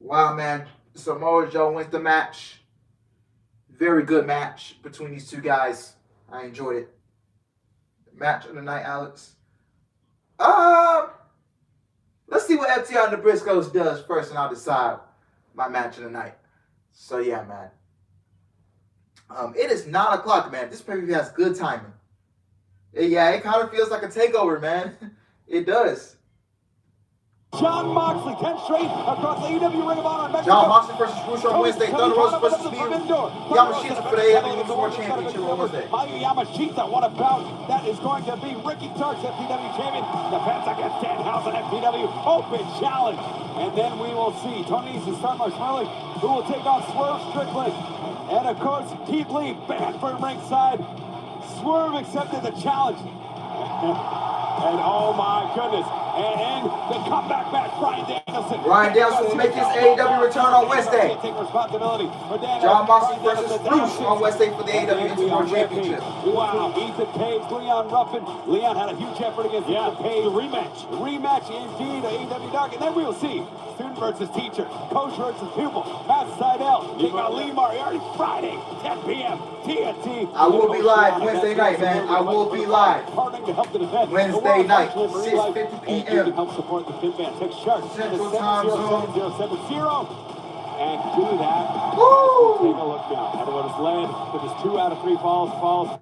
Speaker 1: Wow, man. Samoa Joe wins the match. Very good match between these two guys. I enjoyed it. Match of the night, Alex. Let's see what FTR and the Briscoes does first, and I'll decide my match of the night. So yeah, man. It is 9 o'clock, man. This pay-per-view has good timing. Yeah, it kind of feels like a takeover, man. It does.
Speaker 2: John Moxley, 10 straight across the AEW Ring of Honor in Mexico.
Speaker 1: John Moxley versus Roosh on Wednesday. Thunder Rosa versus Yamashita for the AEW World Championship on Wednesday.
Speaker 2: Yamashita, what about that is going to be Ricky Starks, FTW champion, defense against Danhausen, FTW Open Challenge. And then we will see Tony Nese and Starmar Smurley, who will take on Swerve Strickland. And of course, Keith Lee banned from ringside. Swerve accepted the challenge. And oh my goodness. And the comeback match, Bryan Danielson.
Speaker 1: Bryan Danielson will make his AEW return on Wednesday.
Speaker 2: Take responsibility for
Speaker 1: John Moxley versus Roosh on Wednesday for the AEW World Championship.
Speaker 2: Wow, Ethan Page, Leon Ruffin. Leon had a huge effort against Ethan Page. Rematch indeed, AEW Dark. And then we will see student versus teacher, coach versus pupil. Matt Seidel, taking on Lee Moriarty, Friday, 10 p.m. TNT.
Speaker 1: I will be live Wednesday night, man. I will be live.
Speaker 2: Partnering to help the defense.
Speaker 1: Wednesday night, 6:50 p.m.
Speaker 2: You can help support the Pin Man. Text Shark to
Speaker 1: Central Time Zone.
Speaker 2: 70770 and do that.
Speaker 1: Woo!
Speaker 2: Take a look now. Everyone is led with his 2 out of 3 falls.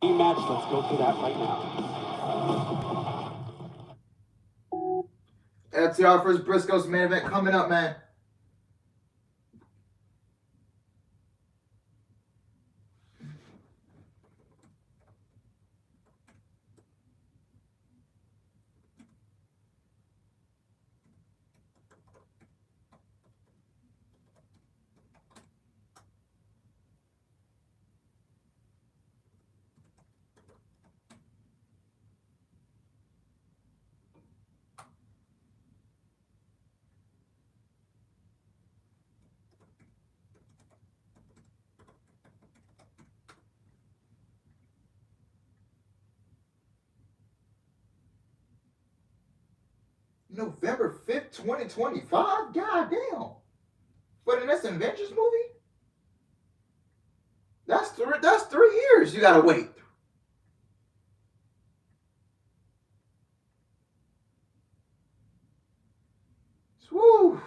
Speaker 2: E-match. Let's go to that right now.
Speaker 1: FTR versus Briscoes main event coming up, man. November 5th, 2025? God damn. For the next Avengers movie? That's 3 years you gotta wait. Woo.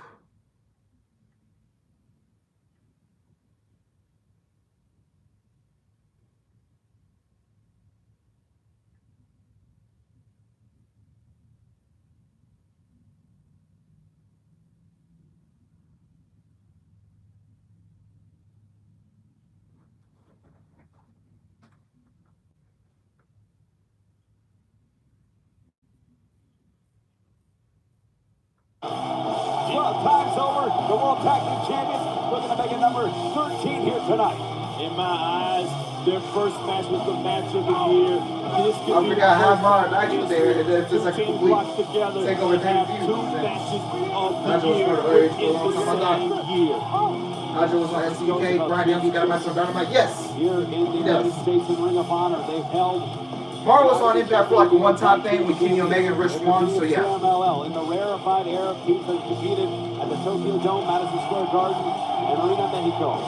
Speaker 2: Well, time's over. The World Tag Team Champions looking to make it number 13 here tonight.
Speaker 4: In my eyes, their first match was the match of the year. This could
Speaker 1: I
Speaker 4: be
Speaker 1: forgot
Speaker 4: the
Speaker 1: how
Speaker 4: first
Speaker 1: hard Nigel there. It's just like a
Speaker 4: teams
Speaker 1: complete
Speaker 4: brought together
Speaker 1: takeover
Speaker 4: to have
Speaker 1: debut.
Speaker 4: 2 matches of the
Speaker 1: Nigel was
Speaker 4: year
Speaker 1: for the
Speaker 4: in
Speaker 1: long
Speaker 4: the
Speaker 1: time.
Speaker 4: same year.
Speaker 1: Nigel was on SCK. Bryan Danielson got a match on Dynamite. Yes.
Speaker 2: Here in the
Speaker 1: He
Speaker 2: United
Speaker 1: does.
Speaker 2: States in Ring of Honor, they've held
Speaker 1: Marvel was on Impact for like a one-time thing with Kenny Omega and Rich Swann, so yeah.
Speaker 2: CMLL in the rarefied air of teams that competed at the Tokyo Dome, Madison Square Garden, and Arena Mexico.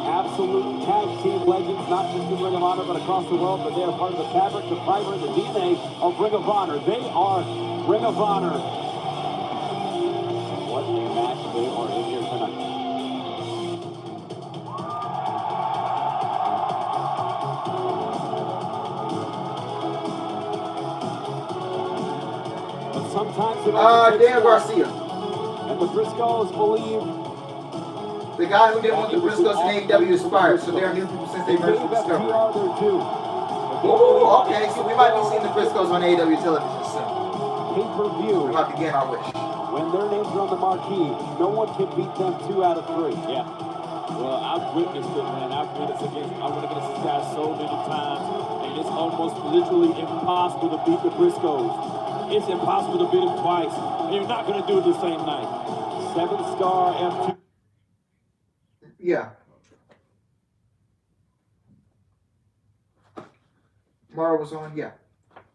Speaker 2: Absolute tag team legends, not just in Ring of Honor, but across the world, but they are part of the fabric, the fiber, and the DNA of Ring of Honor. They are Ring of Honor. What a match they are in here tonight. But sometimes
Speaker 1: Dan Garcia.
Speaker 2: and the Briscoes believe
Speaker 1: The guy who didn't want the Briscoes in AEW is fired, so they are new people since they merged with Discovery. Ooh, okay, so we might be seeing the Briscoes on AEW television soon.
Speaker 2: Pay-per-view.
Speaker 1: We might be getting our wish.
Speaker 2: When their names are on the marquee, no one can beat them 2 out of 3.
Speaker 4: Yeah. Well, I've witnessed it, man. I've witnessed this guy so many times, and it's almost literally impossible to beat the Briscoes. It's impossible to beat them twice, and you're not going to do it the same night.
Speaker 2: 7-star F2.
Speaker 1: Yeah. Mara was on, yeah.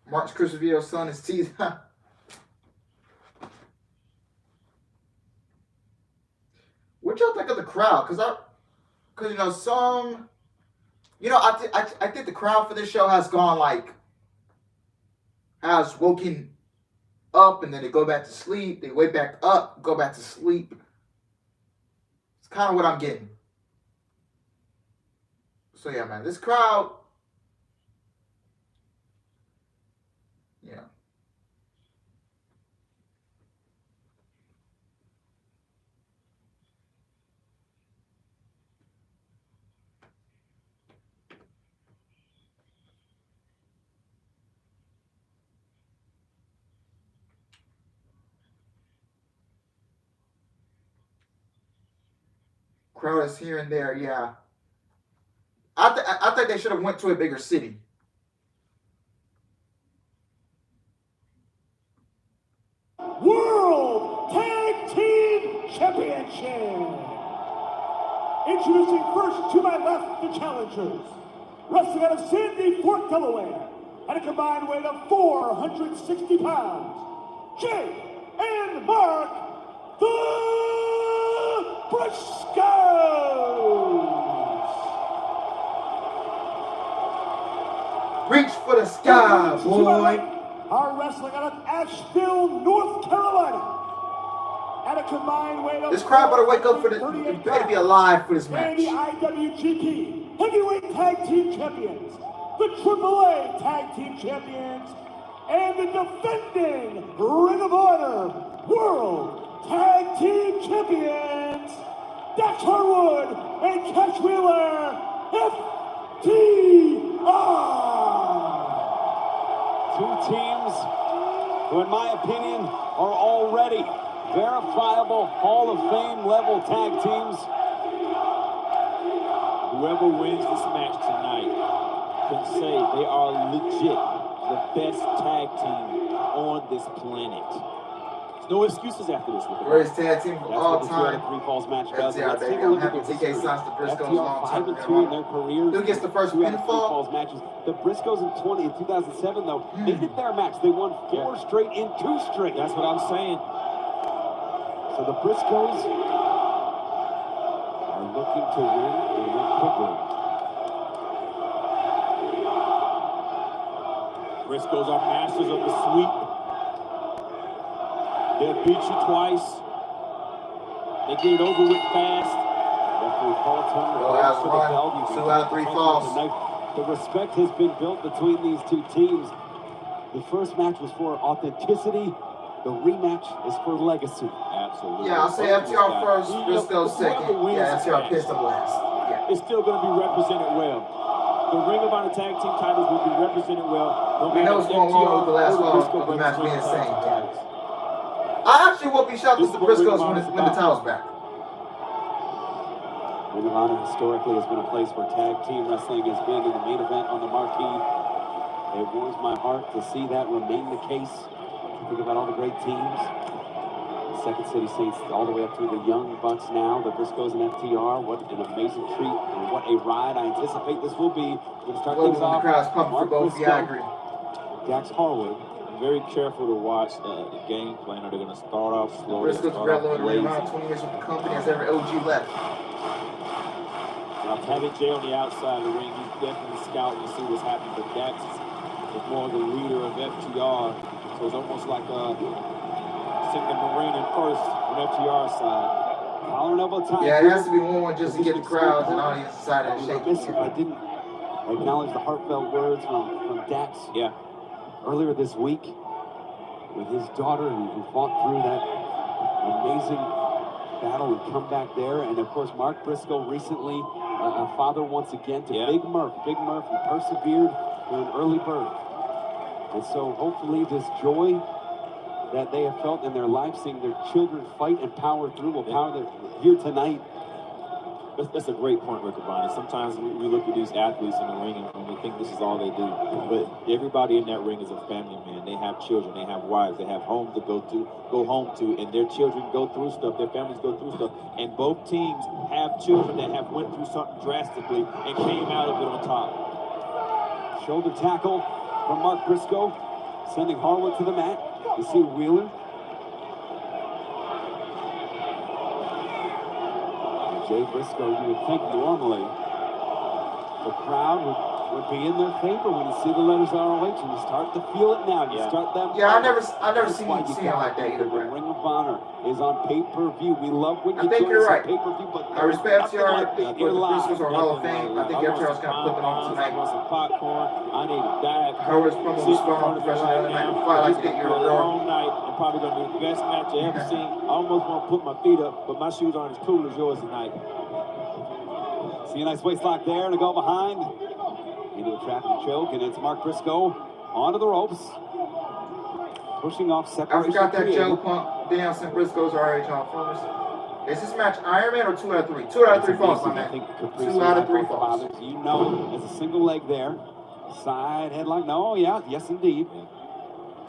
Speaker 1: March Crucifio's son is teased. What y'all think of the crowd? Cause you know, I think the crowd for this show has gone has woken up and then they go back to sleep. They wake back up, go back to sleep. It's kind of what I'm getting. So yeah, man, this crowd, yeah. Crowd is here and there, yeah. I think they should have went to a bigger city.
Speaker 5: World Tag Team Championship. Introducing first to my left, the challengers. Wrestling out of Sandy Fort, Delaware, at a combined weight of 460 pounds, Jay and Mark, the Briscoes.
Speaker 1: Reach for the sky, boy.
Speaker 5: Are wrestling out of Asheville, North Carolina, at a combined weight of
Speaker 1: This crowd better wake up for the. You better be alive for this
Speaker 5: and
Speaker 1: match.
Speaker 5: the IWGP Heavyweight Tag Team Champions, the AAA Tag Team Champions, and the defending Ring of Honor World Tag Team Champions, Dax Harwood and Cash Wheeler, FTR.
Speaker 2: Two teams who, in my opinion, are already verifiable Hall of Fame level tag teams.
Speaker 4: Whoever wins this match tonight can say they are legit the best tag team on this planet. There's no excuses after this.
Speaker 1: Greatest tag team of all
Speaker 2: That's what
Speaker 1: time.
Speaker 2: the Three Falls match does.
Speaker 1: FTR,
Speaker 2: Let's take
Speaker 1: baby.
Speaker 2: a
Speaker 1: I'm
Speaker 2: look at
Speaker 1: happy
Speaker 2: the
Speaker 1: TK
Speaker 2: history.
Speaker 1: signs the Briscoes
Speaker 2: FTR
Speaker 1: long time
Speaker 2: 5-2
Speaker 1: ago.
Speaker 2: in their careers.
Speaker 1: Who gets the first
Speaker 2: 2 out of 3
Speaker 1: pinfall?
Speaker 2: Falls matches. The Briscoes in 2007, though, made it their match. They won 4 straight and 2 straight.
Speaker 4: That's what I'm saying.
Speaker 2: So the Briscoes are looking to win and win quickly.
Speaker 4: Briscoes are masters of the sweep. They'll beat you twice. They get it over with fast.
Speaker 2: Referee Paul Turner
Speaker 1: Well, that's
Speaker 2: for the
Speaker 1: one.
Speaker 2: belt. You
Speaker 1: 2
Speaker 2: can
Speaker 1: out of 3
Speaker 2: punch
Speaker 1: falls.
Speaker 2: with the knife. The respect has been built between these two teams. The first match was for authenticity. The rematch is for legacy.
Speaker 4: Absolutely.
Speaker 1: Yeah, I'll say FTR first, Briscoes second. Yeah, FTR pissed them last. Yeah.
Speaker 4: It's still going to be represented well. The Ring of Honor Tag Team titles will be represented well.
Speaker 1: We know what's going on with the last fall of the match being the same. I actually won't be shocked if the Briscoes win the titles back.
Speaker 2: Ring of Honor historically has been a place where tag team wrestling has been in the main event on the marquee. It warms my heart to see that remain the case. Think about all the great teams. Second City Saints all the way up to the Young Bucks now. The Briscoes and FTR. What an amazing treat and what a ride I anticipate this will be. We're going to start
Speaker 1: Well,
Speaker 2: things
Speaker 1: the
Speaker 2: off.
Speaker 1: crowd's pumping for
Speaker 2: Mark
Speaker 1: both.
Speaker 2: Briscoe,
Speaker 1: Yeah, I agree.
Speaker 2: Dax Harwood.
Speaker 4: Very careful to watch the game plan. Are they going to start off slow?
Speaker 1: Briscoes
Speaker 4: Start
Speaker 1: got
Speaker 4: off
Speaker 1: around
Speaker 4: lazy?
Speaker 1: 20 years with the company as every OG left.
Speaker 4: Now, having Jay on the outside of the ring, he's definitely scouting to see what's happening. But Dax is more the leader of FTR. So it's almost like send the Marine in first on FTR's side.
Speaker 2: Collar and elbow tie.
Speaker 1: Yeah, it has to be 1-1 just to get the crowds and audience excited and
Speaker 2: I
Speaker 1: shaking.
Speaker 2: didn't acknowledge the heartfelt words from Dax.
Speaker 4: Yeah.
Speaker 2: Earlier this week with his daughter who fought through that amazing battle and come back there. And of course, Mark Briscoe recently a father once again to Big Murph. Big Murph who persevered through an early birth. And so hopefully this joy that they have felt in their life, seeing their children fight and power through, will power them here tonight.
Speaker 4: That's a great point, Rick Bonnie. Sometimes we look at these athletes in the ring and we think this is all they do. But everybody in that ring is a family man. They have children, they have wives, they have homes to go home to, and their children go through stuff, their families go through stuff. And both teams have children that have went through something drastically and came out of it on top.
Speaker 2: Shoulder tackle from Mark Briscoe, sending Harwood to the mat. You see Wheeler. Jay Briscoe, you would think normally the crowd would be in their favor when you see the letters ROH, and you start to feel it now. You start them.
Speaker 1: Yeah, I never seen it like that either, Brett.
Speaker 2: Ring of Honor is on pay-per-view. We love when you
Speaker 1: I think
Speaker 2: join
Speaker 1: you're
Speaker 2: us
Speaker 1: right.
Speaker 2: on pay-per-view, but
Speaker 1: I respect FTR. I think the
Speaker 2: You're live.
Speaker 1: Briscoes are Hall of Fame. I think FTR's going to put them on
Speaker 4: I
Speaker 1: tonight.
Speaker 4: want some popcorn. I need a diet.
Speaker 1: Howard's promo was spot on professional tonight. Fight like that year ago.
Speaker 4: Long night and probably going to be the best match I ever seen. I almost want to put my feet up, but my shoes aren't as cool as yours tonight.
Speaker 2: See a nice waist lock there to go behind. Into a trap and choke, and it's Mark Briscoe onto the ropes. Pushing off
Speaker 1: I
Speaker 2: separation.
Speaker 1: forgot that Joe Punk Danielson Briscoes are RH on first. Is this match Iron Man or 2 out of 3? 2 out of 3 falls, my
Speaker 2: I
Speaker 1: man.
Speaker 2: think
Speaker 1: 2 out of 3 falls.
Speaker 2: You know, there's a single leg there. Side headlock. No, yeah, yes, indeed.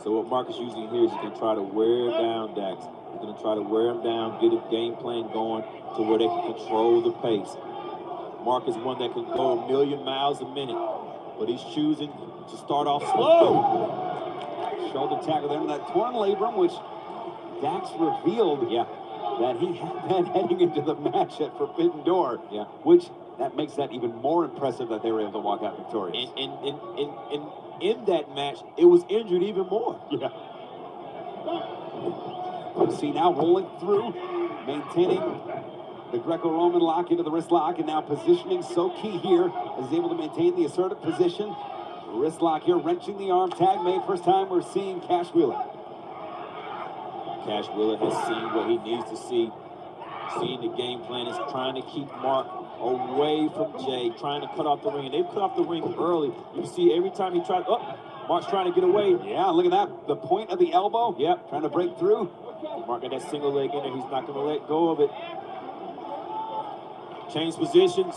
Speaker 4: So what Marcus usually hears, he's going to try to wear down Dax. He's going to try to wear him down, get a game plan going to where they can control the pace. Mark is one that can go a million miles a minute, but he's choosing to start off slow.
Speaker 2: Shoulder tackle there in that torn labrum, which Dax revealed that he had that heading into the match at Forbidden Door.
Speaker 4: Yeah.
Speaker 2: Which that makes that even more impressive that they were able to walk out victorious.
Speaker 4: In that match, it was injured even more.
Speaker 2: Yeah. See now rolling through, maintaining the Greco-Roman lock into the wrist lock, and now positioning so key here, is able to maintain the assertive position. Wrist lock here, wrenching the arm, tag made. First time we're seeing Cash Wheeler.
Speaker 4: Cash Wheeler has seen what he needs to see. Seeing the game plan is trying to keep Mark away from Jay, trying to cut off the ring. And they've cut off the ring early. You see every time he tries, Mark's trying to get away.
Speaker 2: Yeah, look at that. The point of the elbow.
Speaker 4: Yep.
Speaker 2: Trying to break through.
Speaker 4: Mark got that single leg in there. He's not going to let go of it. Change positions.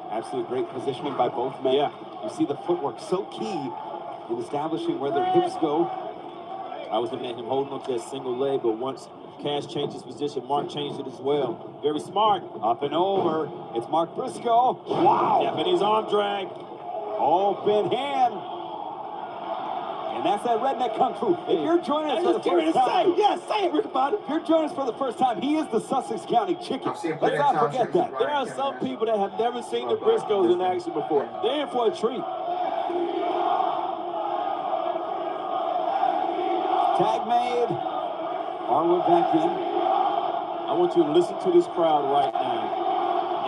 Speaker 2: Absolute great positioning by both men.
Speaker 4: Yeah.
Speaker 2: You see the footwork so key in establishing where their hips go.
Speaker 4: I was looking at him holding up that single leg, but once Cash changed his position, Mark changed it as well. Very smart.
Speaker 2: Up and over. It's Mark Briscoe. Wow.
Speaker 4: Japanese arm drag.
Speaker 2: Open hand. And that's that redneck kung fu. If you're joining us for the first time,
Speaker 4: say it, everybody.
Speaker 2: if you're joining us for the first time, he is the Sussex County Chicken.
Speaker 1: I've seen
Speaker 2: Let's
Speaker 1: plenty
Speaker 2: not
Speaker 1: of
Speaker 2: forget
Speaker 1: times.
Speaker 2: that.
Speaker 4: There are some people that have never seen the Briscoes in action before. They're in for a treat.
Speaker 2: Tag made. Harwood back in.
Speaker 4: I want you to listen to this crowd right now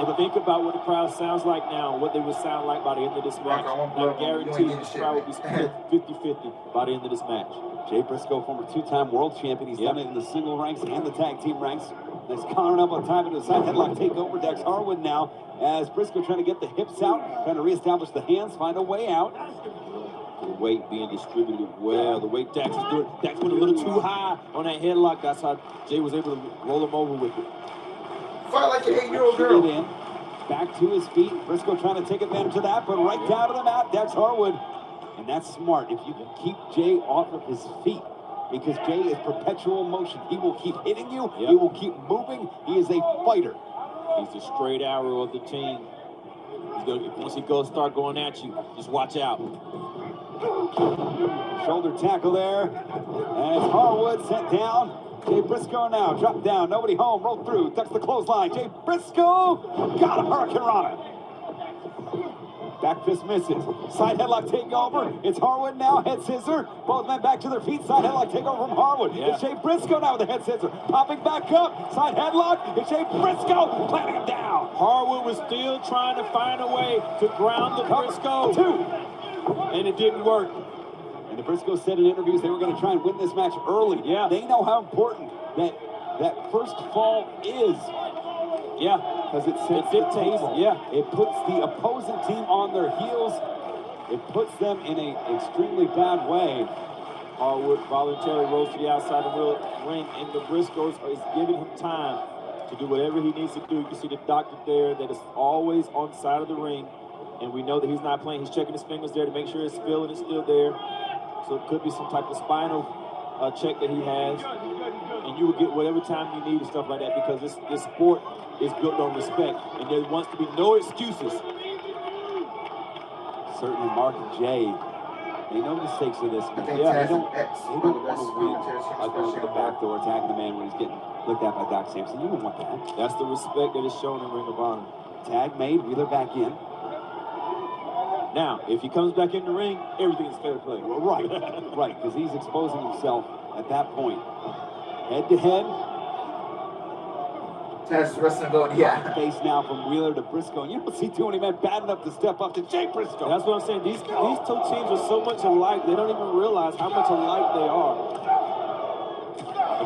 Speaker 4: and think about what the crowd sounds like now, what they would sound like by the end of this match. I guarantee you this crowd will be split 50-50 by the end of this match.
Speaker 2: Jay Briscoe, former two-time world champion. He's done it in the single ranks and the tag team ranks. Nice countering up on time into a side headlock takeover. Dax Harwood now as Briscoe trying to get the hips out, trying to reestablish the hands, find a way out.
Speaker 4: The weight being distributed well. The weight Dax is doing. Dax went a little too high on that headlock. That's how Jay was able to roll him over with it.
Speaker 1: Fight like an 8-year-old girl.
Speaker 2: In. Back to his feet. Briscoe trying to take advantage of that, but right down to the mat, Dax Harwood. And that's smart. If you can keep Jay off of his feet, because Jay is perpetual motion. He will keep hitting you. He will keep moving. He is a fighter.
Speaker 4: He's the straight arrow of the team. Once he goes start going at you, just watch out.
Speaker 2: Shoulder tackle there. And it's Harwood sent down. Jay Briscoe now, drop down, nobody home, roll through, ducks the clothesline. Jay Briscoe, got him, Hurricane Rana. Back fist misses. Side headlock takeover. It's Harwood now, head scissor. Both men back to their feet. Side headlock takeover from Harwood. It's Jay Briscoe now with the head scissor. Popping back up. Side headlock. It's Jay Briscoe planting him down.
Speaker 4: Harwood was still trying to find a way to ground the Briscoe. And it didn't work.
Speaker 2: And the Briscoes said in interviews they were going to try and win this match early.
Speaker 4: Yeah.
Speaker 2: They know how important that first fall is.
Speaker 4: Yeah.
Speaker 2: Because it sets the table.
Speaker 4: Yeah.
Speaker 2: It puts the opposing team on their heels. It puts them in an extremely bad way.
Speaker 4: Harwood voluntarily rose to the outside of the ring, and the Briscoes is giving him time to do whatever he needs to do. You can see the doctor there that is always on the side of the ring. And we know that he's not playing. He's checking his fingers there to make sure his feeling is still there. So it could be some type of spinal check that he has. And you will get whatever time you need and stuff like that, because this sport is built on respect. And there wants to be no excuses.
Speaker 2: Certainly Mark and Jay, they know the stakes of this. They don't want to win by going to the back door, attacking the man when he's getting looked at by Doc Sampson. You don't want that.
Speaker 4: That's the respect that is shown in Ring of Honor.
Speaker 2: Tag made, Wheeler back in.
Speaker 4: Now, if he comes back in the ring, everything is fair play.
Speaker 2: Well, right, right, because he's exposing himself at that point. Head to head.
Speaker 1: Test wrestling going,
Speaker 2: Face now from Wheeler to Briscoe. And you don't see too many men bad enough to step up to Jay Briscoe.
Speaker 4: That's what I'm saying. These two teams are so much alike, they don't even realize how much alike they are.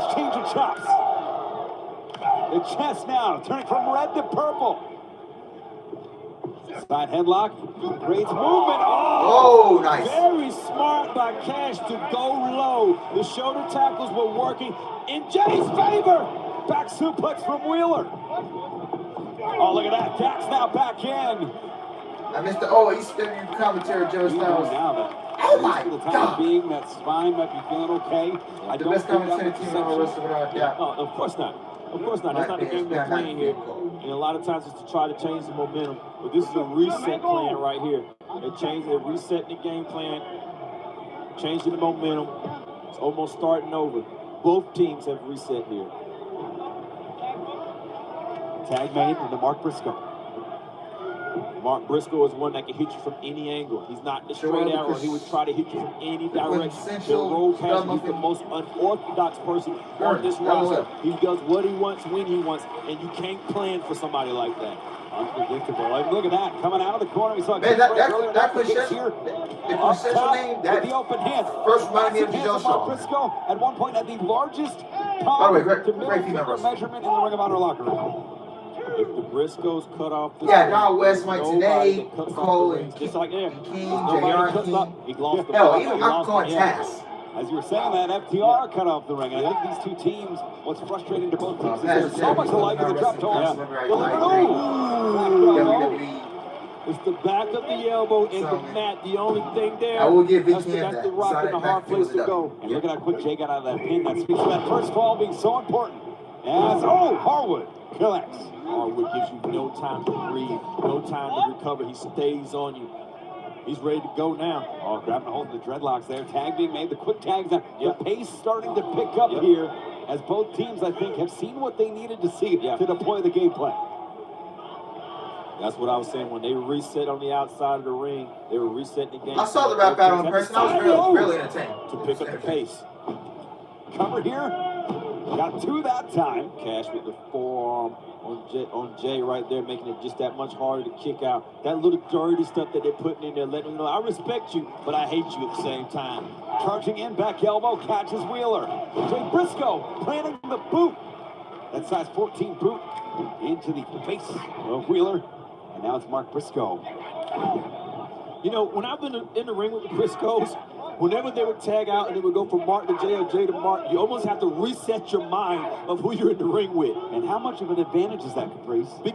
Speaker 2: Exchange of chops. The chest now, turning from red to purple. Side headlock, great movement.
Speaker 1: Oh, nice.
Speaker 4: Very smart by Cash to go low. The shoulder tackles were working in Jay's favor.
Speaker 2: back suplex from Wheeler. Oh, look at that. Dax now back in.
Speaker 1: I missed the, oh, he's still in commentary, Joe Styles. Oh my God!
Speaker 2: Being that spine might be feeling okay. I
Speaker 1: The
Speaker 2: don't
Speaker 1: best
Speaker 2: think
Speaker 1: commentary
Speaker 2: that
Speaker 1: team
Speaker 2: was
Speaker 1: in the wrestling without a doubt.
Speaker 4: No, of course not. Of course not. That's not the game they're playing here. And a lot of times it's to try to change the momentum. But this is a reset plan right here. They're resetting the game plan, changing the momentum. It's almost starting over. Both teams have reset here.
Speaker 2: Tag made into Mark Briscoe.
Speaker 4: Mark Briscoe is one that can hit you from any angle. He's not the straight arrow. He would try to hit you from any direction. He'll roll past you. He's the most unorthodox person on this roster. He does what he wants, when he wants, and you can't plan for somebody like that.
Speaker 2: Unpredictable. Like, look at that. Coming out of the corner. We saw
Speaker 1: Man, that concession,
Speaker 2: here.
Speaker 1: the concession name, that
Speaker 2: the open hand.
Speaker 1: first reminded me of the Joe
Speaker 2: Mark
Speaker 1: Show.
Speaker 2: Briscoe at one point had the largest
Speaker 1: By the way, great
Speaker 2: to middle
Speaker 1: female wrestler.
Speaker 2: measurement in the Ring of Honor locker room.
Speaker 4: If the Briscoes cut off the
Speaker 1: Don West, Mike today, Cole, and
Speaker 4: just like there.
Speaker 1: King,
Speaker 4: Nobody
Speaker 1: JR,
Speaker 4: cuts
Speaker 1: King.
Speaker 4: up. He lost the
Speaker 1: Hell,
Speaker 4: ball.
Speaker 1: even
Speaker 4: He
Speaker 1: I'm
Speaker 4: lost
Speaker 1: calling
Speaker 4: the-
Speaker 1: Taz.
Speaker 2: As you were saying that, FTR cut off the ring. And I think these two teams, what's frustrating to both teams is they're so much alike in the drop toss.
Speaker 1: WWE.
Speaker 4: It's the back of the elbow and the mat. The only thing there.
Speaker 1: I will give
Speaker 4: that's
Speaker 1: Vicky
Speaker 4: the
Speaker 1: that.
Speaker 4: rock and the hard place to go.
Speaker 2: And look at how quick Jay got out of that pin. That speaks to that first fall being so important. As, Harwood collects.
Speaker 4: Harwood gives you no time to breathe, no time to recover. He stays on you. He's ready to go now.
Speaker 2: Oh, grabbing a hold of the dreadlocks there. Tag being made. The quick tags now. The pace starting to pick up here as both teams, I think, have seen what they needed to see to deploy the game plan.
Speaker 4: That's what I was saying. When they reset on the outside of the ring, they were resetting the game.
Speaker 1: I saw the rap battle in person. I was really entertained.
Speaker 4: To pick up the pace.
Speaker 2: Cover here. Got two that time.
Speaker 4: Cash with the forearm on Jay right there, making it just that much harder to kick out. That little dirty stuff that they're putting in there, letting them know, I respect you, but I hate you at the same time.
Speaker 2: Charging in, back elbow, catches Wheeler. Jay Briscoe planting the boot. That size 14 boot into the face of Wheeler. And now it's Mark Briscoe.
Speaker 4: You know, when I've been in the ring with the Briscoes, whenever they would tag out and they would go from Mark to Jay or Jay to Mark, you almost have to reset your mind of who you're in the ring with.
Speaker 2: And how much of an advantage is that, Caprice?
Speaker 4: They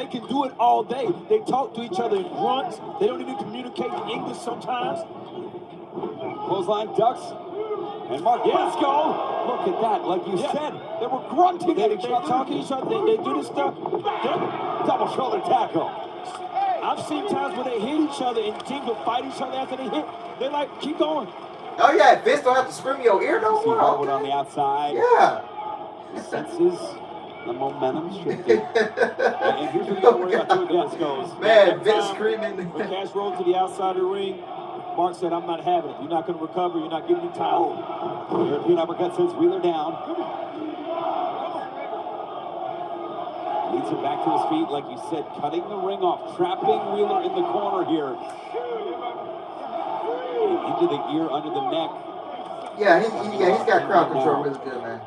Speaker 4: can do it all day. They talk to each other in grunts. They don't even communicate in English sometimes.
Speaker 2: Clothesline ducks. And Mark Briscoe, look at that. Like you said, they were grunting at each other.
Speaker 4: Talking to each other. They do this stuff.
Speaker 2: Double shoulder tackle.
Speaker 4: I've seen times where they hit each other and teams will fight each other after they hit. They're like, keep going.
Speaker 1: Oh yeah, Vince don't have to scream in your ear no
Speaker 2: See
Speaker 1: more.
Speaker 2: Harwood on the outside.
Speaker 1: Yeah.
Speaker 2: He senses the momentum shifting. And here's what you don't worry about doing the Briscoes.
Speaker 1: Man, Vince screaming.
Speaker 4: When Cash rolled to the outside of the ring, Mark said, I'm not having it. You're not going to recover. You're not giving me time.
Speaker 2: European uppercut sends Wheeler down. Leads him back to his feet, like you said, cutting the ring off, trapping Wheeler in the corner here. Into the ear, under the neck.
Speaker 1: Yeah, he's got crowd control really good, man.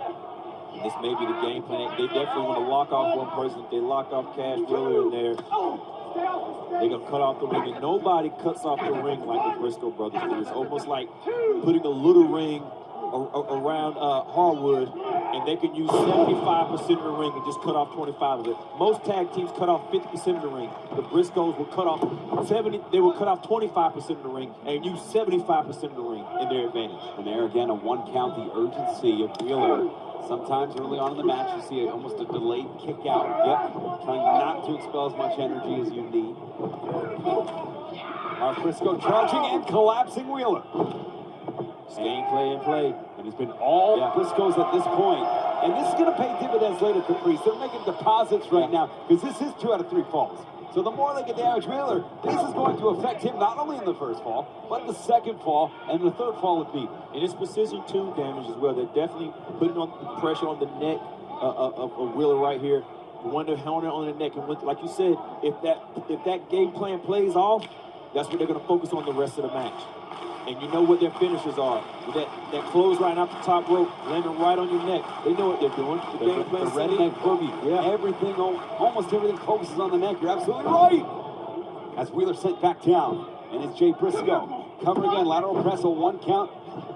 Speaker 4: This may be the game plan. They definitely want to lock off one person. If they lock off Cash Wheeler in there, they're going to cut off the ring. And nobody cuts off the ring like the Briscoe brothers do. It's almost like putting a little ring around Harwood, and they can use 75% of the ring and just cut off 25 of it. Most tag teams cut off 50% of the ring. The Briscoes will cut off 70. They will cut off 25% of the ring and use 75% of the ring in their advantage.
Speaker 2: And there again, a one count, the urgency of Wheeler. Sometimes early on in the match, you see almost a delayed kick out. Trying not to expel as much energy as you need. Mark Briscoe charging and collapsing Wheeler.
Speaker 4: Game play and play.
Speaker 2: And it's been all Briscoes at this point. And this is going to pay dividends later, Caprice. They're making deposits right now because this is 2 out of 3 falls. So the more they can damage Wheeler, this is going to affect him not only in the first fall, but the second fall and the third fall with Deeb.
Speaker 4: And it's precision tune damage as well. They're definitely putting on pressure on the neck of Wheeler right here. The one they're holding on the neck. And like you said, if that game plan plays off, that's what they're going to focus on the rest of the match. And you know what their finishers are. With that clothesline out the top rope, landing right on your neck. They know what they're doing. The game plan
Speaker 2: red neck boogie. Everything, almost everything focuses on the neck. You're absolutely right. As Wheeler sent back down. And it's Jay Briscoe. Cover again, lateral press, a 1 count.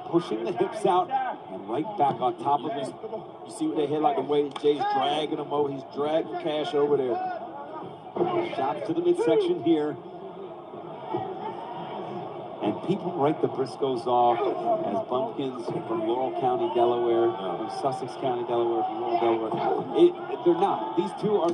Speaker 2: Pushing the hips out. And
Speaker 4: right back on top of him. You see what they hit, like the way Jay's dragging him over. He's dragging Cash over there.
Speaker 2: Shots to the midsection here. And people write the Briscoes off as bumpkins from Laurel County, Delaware, from Sussex County, Delaware, from Laurel, Delaware. They're not. These two are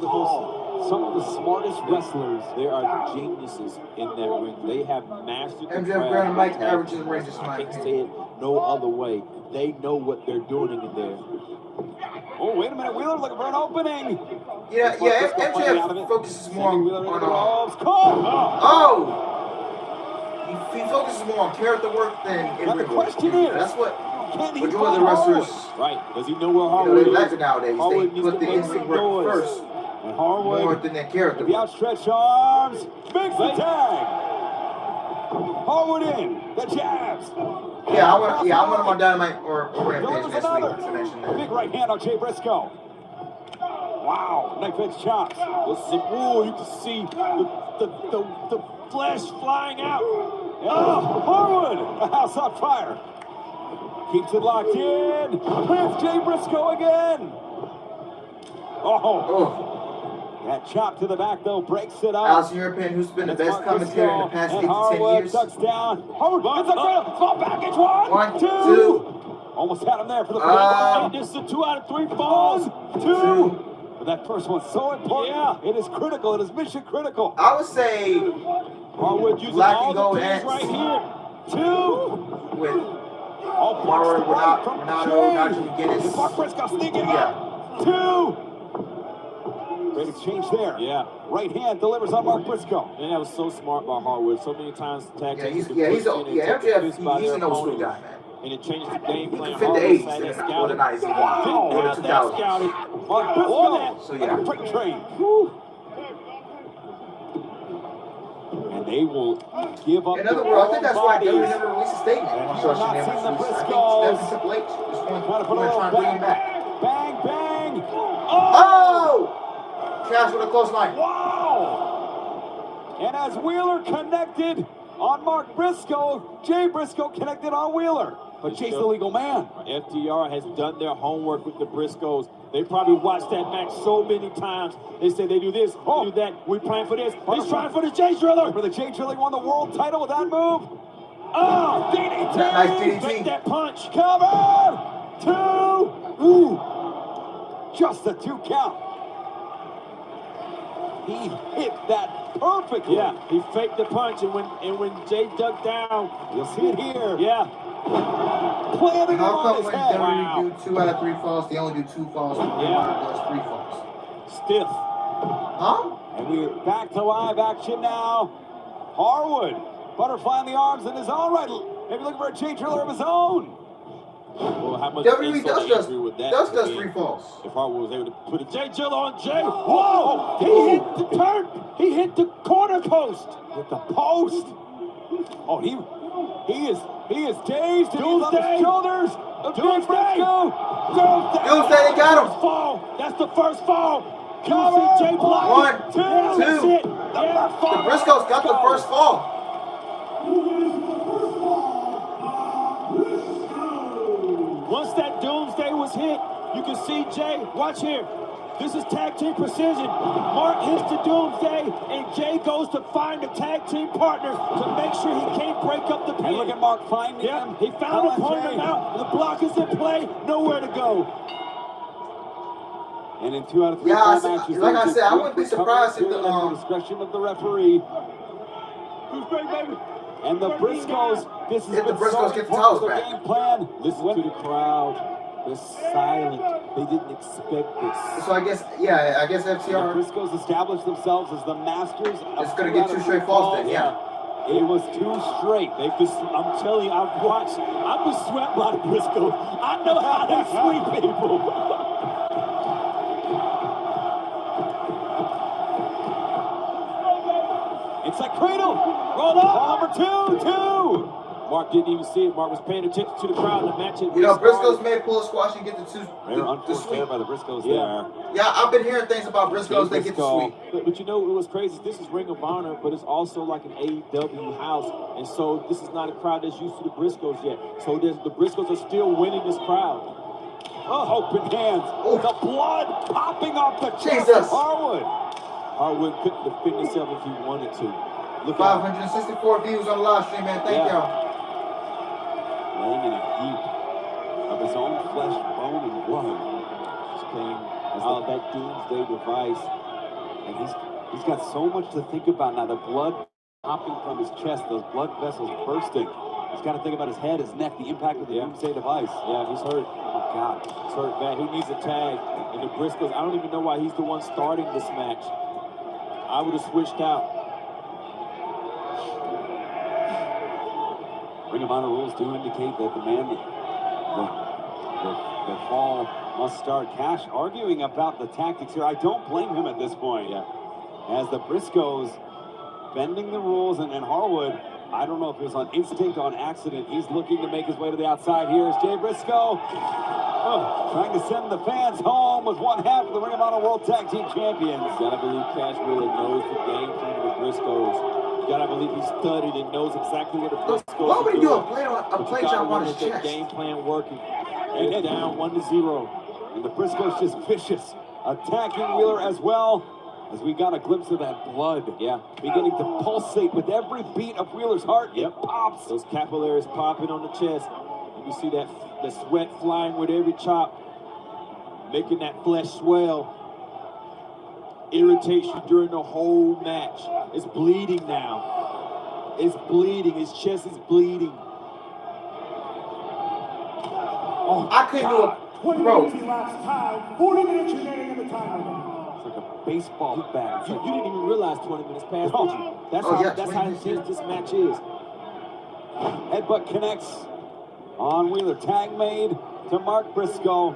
Speaker 2: some of the smartest wrestlers.
Speaker 4: There are geniuses in that ring. They have mastered the
Speaker 1: MJF Grand Mike averages in range,
Speaker 4: I can't say it no other way. They know what they're doing in there.
Speaker 2: Oh, wait a minute. Wheeler looking for an opening.
Speaker 1: Yeah, MJF focuses more on he focuses more on character work than in
Speaker 2: Now the
Speaker 1: ring
Speaker 2: question
Speaker 1: work.
Speaker 2: is,
Speaker 1: That's what
Speaker 2: can he
Speaker 1: majority of the wrestlers,
Speaker 4: right? Does he know where
Speaker 1: they
Speaker 4: Harwood
Speaker 1: lack
Speaker 4: is?
Speaker 1: nowadays.
Speaker 4: Harwood
Speaker 1: They
Speaker 4: needs
Speaker 1: put
Speaker 4: to
Speaker 1: the
Speaker 4: make
Speaker 1: instinct
Speaker 4: some
Speaker 1: work
Speaker 4: noise.
Speaker 1: first,
Speaker 2: And
Speaker 1: more
Speaker 2: Harwood,
Speaker 1: than their character
Speaker 2: the
Speaker 1: work.
Speaker 2: outstretched arms, makes the tag. Harwood in, the jabs.
Speaker 1: Yeah, I want him on Dynamite or Rampage
Speaker 2: Delivers
Speaker 1: next
Speaker 2: another.
Speaker 1: week to mention that.
Speaker 2: Big right hand on Jay Briscoe. Wow, knife edge chops.
Speaker 4: Listen, ooh, you can see the flesh flying out.
Speaker 2: Oh, Harwood, a house on fire. Keeps it locked in. Plants Jay Briscoe again. Oh. That chop to the back, though, breaks it up.
Speaker 1: Allison European, who's been the best commentator in the past 8 to 10
Speaker 2: Harwood
Speaker 1: years.
Speaker 2: ducks down. Harwood, it's a great small package. One,
Speaker 1: two.
Speaker 2: Almost had him there for the
Speaker 4: This is a 2 out of 3 falls.
Speaker 2: Two. But that first one's so important. Yeah. It is critical. It is mission critical.
Speaker 1: I would say
Speaker 4: Harwood using
Speaker 1: Black
Speaker 4: all
Speaker 1: and
Speaker 4: the
Speaker 1: Gold
Speaker 4: pins
Speaker 1: Ants
Speaker 4: right here.
Speaker 2: Two.
Speaker 1: with
Speaker 2: Marwood,
Speaker 1: Renato McGinnis.
Speaker 2: Mark Briscoe sneaking up. Two. Great exchange there.
Speaker 4: Yeah.
Speaker 2: Right hand delivers on Mark Briscoe.
Speaker 4: And that was so smart by Harwood. So many times tag teams
Speaker 1: MJF, he's an old school guy, man.
Speaker 4: And it changed the game
Speaker 1: He
Speaker 4: plan.
Speaker 1: can fit the
Speaker 4: Harwood
Speaker 1: 80s
Speaker 4: sat there
Speaker 1: or the
Speaker 4: scouting.
Speaker 1: 90s,
Speaker 4: Wow.
Speaker 1: or the
Speaker 4: That
Speaker 1: 2000s.
Speaker 4: scouted.
Speaker 2: Mark Briscoe.
Speaker 1: So yeah.
Speaker 2: Freight train. Woo. And they will give up.
Speaker 1: In other words, I think that's why
Speaker 2: bodies.
Speaker 1: WWE never released a statement on
Speaker 2: And
Speaker 1: social
Speaker 2: you're not
Speaker 1: media.
Speaker 2: seeing the
Speaker 1: I think
Speaker 2: Briscoes.
Speaker 1: Steph and Triple H just want
Speaker 2: Trying to put a
Speaker 1: to
Speaker 2: little
Speaker 1: bring him back.
Speaker 2: bang, bang.
Speaker 1: Oh! Cash with a close line.
Speaker 2: Wow! And as Wheeler connected on Mark Briscoe, Jay Briscoe connected on Wheeler. But Jay's the legal man.
Speaker 4: FTR has done their homework with the Briscoes. They probably watched that match so many times. They say they do this, they do that. We plan for this. He's trying for the Jay Driller.
Speaker 2: For the Jay Driller won the world title with that move. Oh, DDT!
Speaker 1: Nice DDT.
Speaker 4: Take that punch.
Speaker 2: Cover! Two! Ooh! Just a 2 count. He hit that perfectly.
Speaker 4: Yeah, he faked the punch, and when Jay ducked down,
Speaker 2: You'll see it here.
Speaker 4: yeah.
Speaker 2: Planting him
Speaker 1: How
Speaker 2: on
Speaker 1: come
Speaker 2: his
Speaker 1: when
Speaker 2: head.
Speaker 1: WWE do 2 out of 3 falls, they only do 2 falls when does 3 falls?
Speaker 4: Stiff.
Speaker 1: Huh?
Speaker 2: And we're back to live action now. Harwood, butterfly in the arms in his own right. Maybe looking for a Jay Driller of his own.
Speaker 4: Well, how much
Speaker 1: WWE
Speaker 4: insult
Speaker 1: does
Speaker 4: injury would that
Speaker 1: does
Speaker 4: have
Speaker 1: 3
Speaker 4: been
Speaker 1: falls.
Speaker 4: if Harwood was able to put a Jay Driller on Jay? Whoa! He hit the turn. He hit the corner post.
Speaker 2: With the post. Oh, he is dazed and he's on
Speaker 4: Doomsday.
Speaker 2: his shoulders.
Speaker 4: Doomsday.
Speaker 1: Doomsday, they got him.
Speaker 4: First fall. That's the first fall.
Speaker 2: Cover.
Speaker 4: You see Jay block.
Speaker 1: 1, 2.
Speaker 4: That's it. Yeah.
Speaker 1: The Briscoes got the first fall.
Speaker 4: Once that Doomsday was hit, you can see Jay. Watch here. This is tag team precision. Mark hits the Doomsday, and Jay goes to find a tag team partner to make sure he can't break up the pin.
Speaker 2: And look at Mark finding him.
Speaker 4: He found him, pulling him out. The block is in play. Nowhere to go.
Speaker 2: And in 2 out of 3
Speaker 1: Yeah,
Speaker 2: matches,
Speaker 1: like I
Speaker 2: there's
Speaker 1: said,
Speaker 2: a
Speaker 1: I wouldn't be
Speaker 2: quick
Speaker 1: surprised if
Speaker 2: recovery
Speaker 1: the,
Speaker 2: at discretion of the referee. And the Briscoes, this has
Speaker 1: If the
Speaker 2: been
Speaker 1: Briscoes
Speaker 2: so
Speaker 1: get the
Speaker 2: important
Speaker 1: towels
Speaker 2: to their
Speaker 1: back.
Speaker 2: game plan. Listen to the crowd. They're silent. They didn't expect this.
Speaker 1: So I guess
Speaker 2: The
Speaker 1: FTR
Speaker 2: Briscoes established themselves as the masters of
Speaker 1: is going to get 2 straight falls then, yeah.
Speaker 2: It was 2 straight.
Speaker 4: I'm telling you, I've been swept by the Briscoes. I know how they sweep people.
Speaker 2: It's like cradle. Roll up. Number 2, 2.
Speaker 4: Mark didn't even see it. Mark was paying attention to the crowd. The match had
Speaker 1: Briscoes may pull a squash and get the
Speaker 7: unforced there by the Briscoes there.
Speaker 1: Yeah, I've been hearing things about Briscoes. They get the sweep.
Speaker 4: But you know what was crazy? This is Ring of Honor, but it's also like an AEW house. And so this is not a crowd that's used to the Briscoes yet. So the Briscoes are still winning this crowd.
Speaker 2: Oh, open hands.
Speaker 1: Ooh.
Speaker 2: The blood popping off the chest
Speaker 1: Jesus.
Speaker 2: of Harwood.
Speaker 4: Harwood couldn't defend himself if he wanted to.
Speaker 1: Look, 564 views on the live stream, man. Thank y'all.
Speaker 2: Laying in a heap of his own flesh, bone, and blood.
Speaker 4: Just came out of that doomsday device.
Speaker 2: And he's got so much to think about now. The blood popping from his chest, those blood vessels bursting. He's got to think about his head, his neck, the impact of the doomsday device.
Speaker 4: Yeah, he's hurt.
Speaker 2: Oh, God.
Speaker 4: He's hurt bad. He needs a tag. And the Briscoes, I don't even know why he's the one starting this match. I would have switched out.
Speaker 2: Ring of Honor rules do indicate that the man, the fall must start. Cash arguing about the tactics here. I don't blame him at this point.
Speaker 4: Yeah.
Speaker 2: As the Briscoes bending the rules, and Harwood, I don't know if it was on instinct or on accident. He's looking to make his way to the outside. Here's Jay Briscoe. Trying to send the fans home with one half of the Ring of Honor World Tag Team Champions.
Speaker 4: Gotta believe Cash really knows the game plan of the Briscoes. You gotta believe he studied and knows exactly what the Briscoes
Speaker 1: Why would he do
Speaker 4: doing.
Speaker 1: a play job on his
Speaker 4: That
Speaker 1: chest?
Speaker 4: game plan working. And down 1-0.
Speaker 2: And the Briscoes just vicious, attacking Wheeler as well. As we got a glimpse of that blood, beginning to pulsate with every beat of Wheeler's heart. It pops.
Speaker 4: Those capillaries popping on the chest. And you see that the sweat flying with every chop, making that flesh swell. Irritates you during the whole match. It's bleeding now. It's bleeding. His chest is bleeding.
Speaker 1: Oh, I couldn't do it.
Speaker 5: 20 minutes elapsed time. 40 minutes remaining in the time limit.
Speaker 2: Like a baseball bat.
Speaker 4: You didn't even realize 20 minutes passed,
Speaker 2: No.
Speaker 4: did you? That's how intense this match is.
Speaker 2: Headbutt connects on Wheeler. Tag made to Mark Briscoe.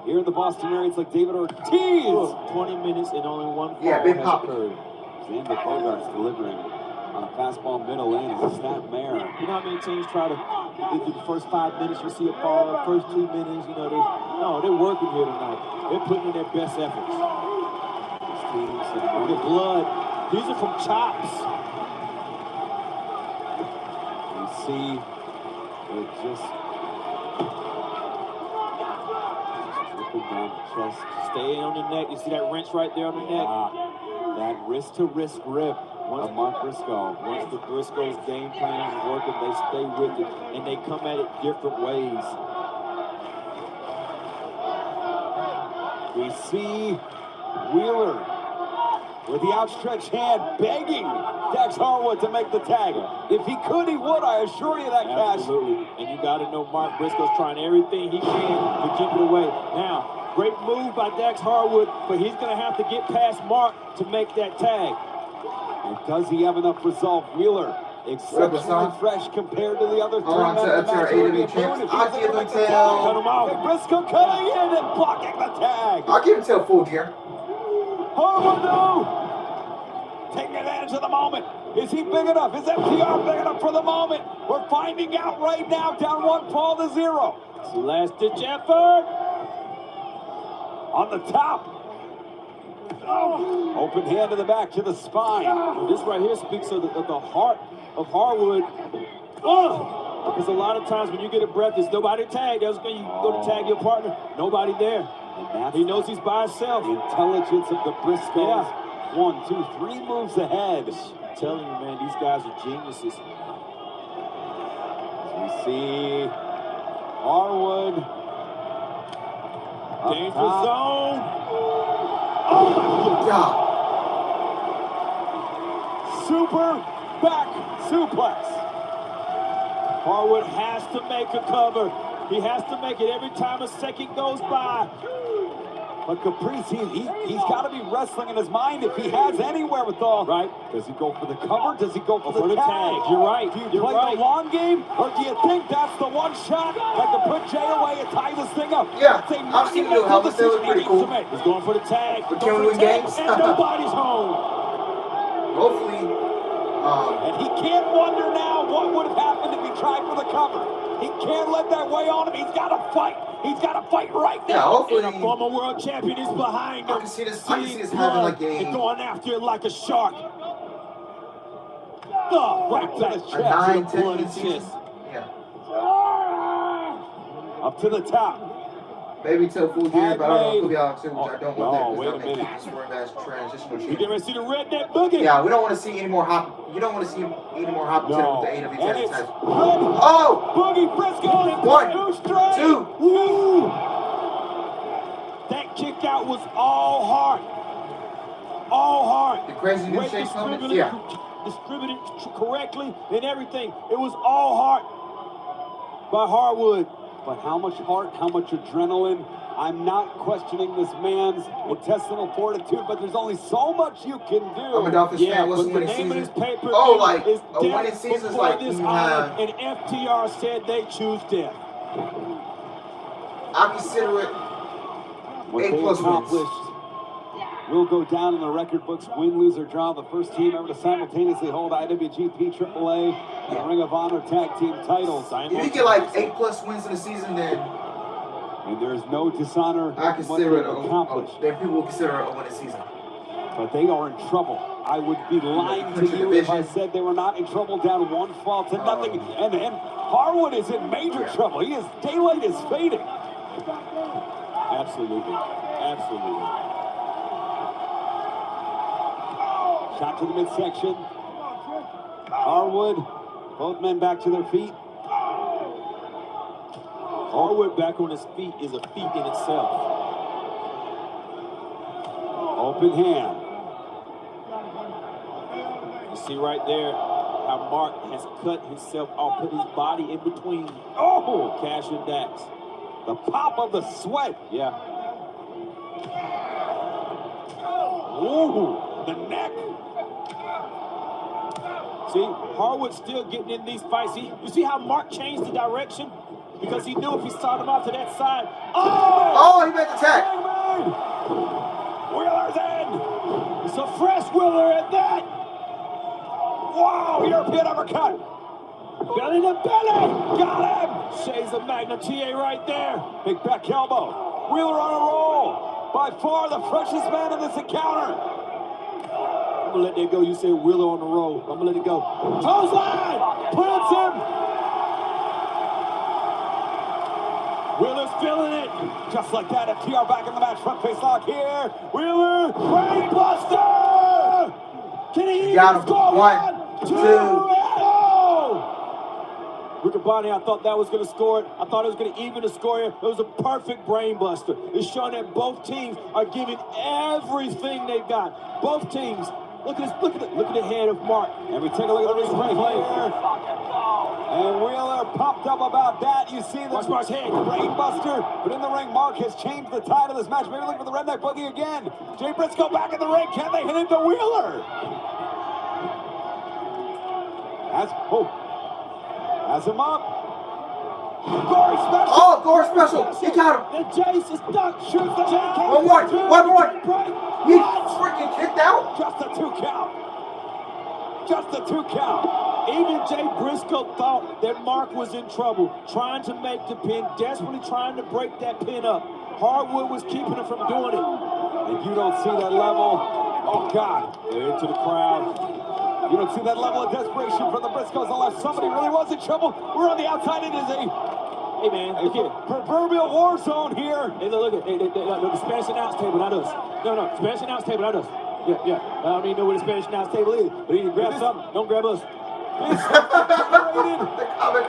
Speaker 2: Here in the Boston area, it's like David Ortiz.
Speaker 4: 20 minutes and only one fall
Speaker 1: Yeah, big
Speaker 4: has
Speaker 1: pop.
Speaker 4: occurred.
Speaker 2: Xander Bogart's delivering on a fastball middle lane as a snap mare.
Speaker 4: You know how many teams try to, in the first 5 minutes, you see a fall, first 2 minutes, they're working here tonight. They're putting in their best efforts. The blood, these are from chops.
Speaker 2: You see, it just dripping down the chest.
Speaker 4: Stay on the neck. You see that wrench right there on the neck?
Speaker 2: That wrist-to-wrist grip of Mark Briscoe.
Speaker 4: Once the Briscoes game plan is working, they stay with it, and they come at it different ways.
Speaker 2: We see Wheeler with the outstretched hand begging Dax Harwood to make the tag. If he could, he would. I assure you that, Cash.
Speaker 4: Absolutely. And you got to know Mark Briscoe's trying everything he can to keep it away. Now, great move by Dax Harwood, but he's going to have to get past Mark to make that tag.
Speaker 2: And does he have enough resolve? Wheeler, exceptionally fresh compared to the other three men in the match.
Speaker 1: AEW champs. I'll give him till...
Speaker 2: Cut him out. Briscoe cutting in and blocking the tag.
Speaker 1: I'll give him till Full Gear.
Speaker 2: Harwood, no! Taking advantage of the moment. Is he big enough? Is FTR big enough for the moment? We're finding out right now. Down 1-0.
Speaker 4: It's the last ditch effort.
Speaker 2: On the top. Oh. Open hand to the back to the spine.
Speaker 4: This right here speaks of the heart of Harwood. Because a lot of times when you get a breath, there's nobody tagged. That's when you go to tag your partner. Nobody there. He knows he's by himself.
Speaker 2: The intelligence of the Briscoes. 1, 2, 3 moves ahead.
Speaker 4: I'm telling you, man, these guys are geniuses.
Speaker 2: We see Harwood.
Speaker 4: Dangerous zone.
Speaker 1: Oh my God.
Speaker 2: Super back suplex.
Speaker 4: Harwood has to make a cover. He has to make it every time a second goes by.
Speaker 2: But Caprice, he's got to be wrestling in his mind if he has any wherewithal.
Speaker 4: Right.
Speaker 2: Does he go for the cover? Does he go for the tag?
Speaker 4: You're right.
Speaker 2: Do you play the long game? Or do you think that's the one shot that can put Jay away and tie this thing up?
Speaker 1: Yeah, I've seen you help us. They look pretty cool.
Speaker 4: He's going for the tag.
Speaker 1: But can we win games?
Speaker 4: And nobody's home.
Speaker 1: Hopefully,
Speaker 2: And he can't wonder now what would have happened if he tried for the cover. He can't let that weigh on him. He's got to fight. He's got to fight right now.
Speaker 1: Yeah, hopefully.
Speaker 4: And the former world champion is behind him.
Speaker 1: I can see this having like
Speaker 4: and going after it like a shark. Right to the chest.
Speaker 1: a 9, 10
Speaker 4: bloody
Speaker 1: minute season.
Speaker 4: chest.
Speaker 1: Yeah.
Speaker 2: Up to the top.
Speaker 1: Maybe till full gear, but I don't know if it'll be out soon, which I don't want that.
Speaker 2: wait a
Speaker 1: Because
Speaker 2: minute.
Speaker 1: that makes this transitional
Speaker 4: You
Speaker 1: cheat.
Speaker 4: get ready to see the redneck boogie.
Speaker 1: Yeah, we don't want to see any more hop. You don't want to see any more hop with the AW
Speaker 2: And
Speaker 1: tag
Speaker 2: it's
Speaker 1: titles.
Speaker 2: red
Speaker 1: Oh!
Speaker 2: Boogie Briscoes and
Speaker 1: 1,
Speaker 2: two straight.
Speaker 1: 2.
Speaker 2: Woo! That kick out was all heart. All heart.
Speaker 1: The crazy new
Speaker 2: Weight
Speaker 1: shape moments?
Speaker 2: distributed,
Speaker 1: Yeah.
Speaker 2: distributed correctly and everything. It was all heart by Harwood. But how much heart, how much adrenaline. I'm not questioning this man's intestinal fortitude, but there's only so much you can do.
Speaker 1: I'm a Dolphins fan. What's
Speaker 2: but
Speaker 1: the
Speaker 2: the
Speaker 1: winning
Speaker 2: name of
Speaker 1: season?
Speaker 2: this pay-per-view
Speaker 1: Oh, like,
Speaker 2: is
Speaker 1: a winning
Speaker 2: death
Speaker 1: season is
Speaker 2: before
Speaker 1: like
Speaker 2: this
Speaker 1: you
Speaker 2: honor,
Speaker 1: have-
Speaker 2: and FTR said they choose death.
Speaker 1: I consider it
Speaker 2: What
Speaker 1: 8+
Speaker 2: they
Speaker 1: wins.
Speaker 2: accomplished will go down in the record books. Win, lose, or draw. The first team ever to simultaneously hold IWGP, AAA, and Ring of Honor tag team titles.
Speaker 1: If you get like 8+ wins in the season, then
Speaker 2: And there's no dishonor
Speaker 1: I
Speaker 2: in what
Speaker 1: consider it
Speaker 2: they've accomplished.
Speaker 1: then people will consider it a winning season.
Speaker 2: But they are in trouble. I would be lying to you if I said they were not in trouble, down one fall to nothing. And Harwood is in major trouble. Daylight is fading. Absolutely. Absolutely. Shot to the midsection. Harwood, both men back to their feet.
Speaker 4: Harwood back on his feet is a feat in itself.
Speaker 2: Open hand.
Speaker 4: You see right there how Mark has cut himself off, put his body in between
Speaker 2: Oh!
Speaker 4: Cash and Dax.
Speaker 2: The pop of the sweat.
Speaker 4: Yeah.
Speaker 2: Ooh, the neck.
Speaker 4: See, Harwood's still getting in these fights. You see how Mark changed the direction? Because he knew if he started him out to that side.
Speaker 1: Oh, he made the tag.
Speaker 2: Wheeler's in. It's a fresh Wheeler at that. Wow, European uppercut. Belly to belly. Got him.
Speaker 4: Shades of Magnum TA right there.
Speaker 2: Big back elbow. Wheeler on a roll. By far the freshest man in this encounter.
Speaker 4: I'm gonna let that go. You said Wheeler on the roll. I'm gonna let it go.
Speaker 2: Toes line. Puts him. Wheeler's feeling it. Just like that, FTR back in the match. Front face lock here. Wheeler. Brainbuster. Can he even
Speaker 1: got him.
Speaker 2: score?
Speaker 1: 1, 2.
Speaker 4: Riccaboni, I thought that was going to score it. I thought it was going to even the score here. It was a perfect brain buster. It's showing that both teams are giving everything they've got. Both teams. Look at the head of Mark.
Speaker 2: And we take a look at the replay here. And Wheeler popped up about that. You see the
Speaker 4: Mark's head.
Speaker 2: brainbuster. But in the ring, Mark has changed the tide of this match. Maybe look for the redneck boogie again. Jay Briscoe back in the ring. Can they hit into Wheeler? Has him up. Gory special.
Speaker 1: Oh, Gore special. He got him.
Speaker 2: And Jace is stuck. Shoots the chain.
Speaker 1: One more. He
Speaker 2: What?
Speaker 1: freaking kicked out.
Speaker 2: Just a 2 count. Just a 2 count.
Speaker 4: Even Jay Briscoe thought that Mark was in trouble, trying to make the pin, desperately trying to break that pin up. Harwood was keeping him from doing it.
Speaker 2: And you don't see that level. Oh, God.
Speaker 4: They're into the crowd.
Speaker 2: You don't see that level of desperation from the Briscoes unless somebody really was in trouble. We're on the outside. It is
Speaker 4: Hey, man,
Speaker 2: a
Speaker 4: look at it.
Speaker 2: proverbial war zone here.
Speaker 4: Hey, look at it. The Spanish announce table, not us. No, Spanish announce table, not us. Yeah. I don't even know where the Spanish announce table is, but he can grab something. Don't grab us.
Speaker 1: The comment.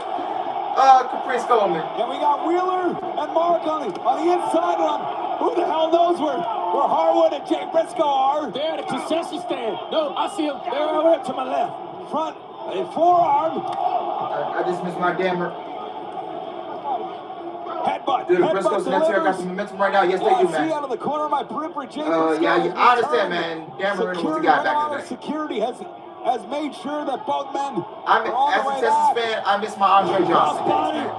Speaker 1: Caprice Coleman.
Speaker 2: And we got Wheeler and Mark on the inside. And who the hell knows where Harwood and Jay Briscoe are?
Speaker 4: They're at a concession stand. No, I see them. They're over there to my left.
Speaker 2: Front, a forearm.
Speaker 1: I just missed my dammer.
Speaker 2: Headbutt.
Speaker 1: Dude,
Speaker 2: Headbutt
Speaker 1: Briscoes and FTR got
Speaker 2: delivers.
Speaker 1: some momentum right now. Yes, they
Speaker 2: Oh, I
Speaker 1: do,
Speaker 2: see
Speaker 1: man.
Speaker 2: out of the corner of my periphery, Jay Briscoe.
Speaker 1: Yeah, I understand,
Speaker 2: returned.
Speaker 1: man. Dammer was the
Speaker 2: Security,
Speaker 1: guy back in the day.
Speaker 2: Security has made sure that both men
Speaker 1: I'm
Speaker 2: are on
Speaker 1: as
Speaker 2: the
Speaker 1: a
Speaker 2: way
Speaker 1: Texas
Speaker 2: back.
Speaker 1: fan, I miss my Andre Johnson days,
Speaker 2: Body.
Speaker 1: man.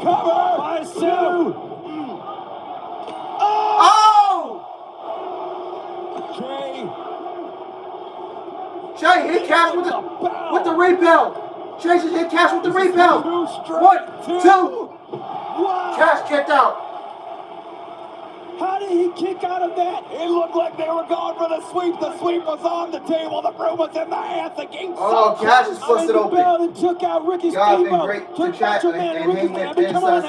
Speaker 2: Cover by Sue.
Speaker 1: Oh!
Speaker 2: Jay
Speaker 1: Jay hit Cash with the repel. Jay just hit Cash with the repel. 1, 2. Cash kicked out.
Speaker 2: How did he kick out of that? It looked like they were going for the sweep. The sweep was on the table. The broom was in the hands. The game.
Speaker 1: Oh, Cash is busted open.
Speaker 2: And took out Ricky's
Speaker 1: Y'all been great to chat and hang with inside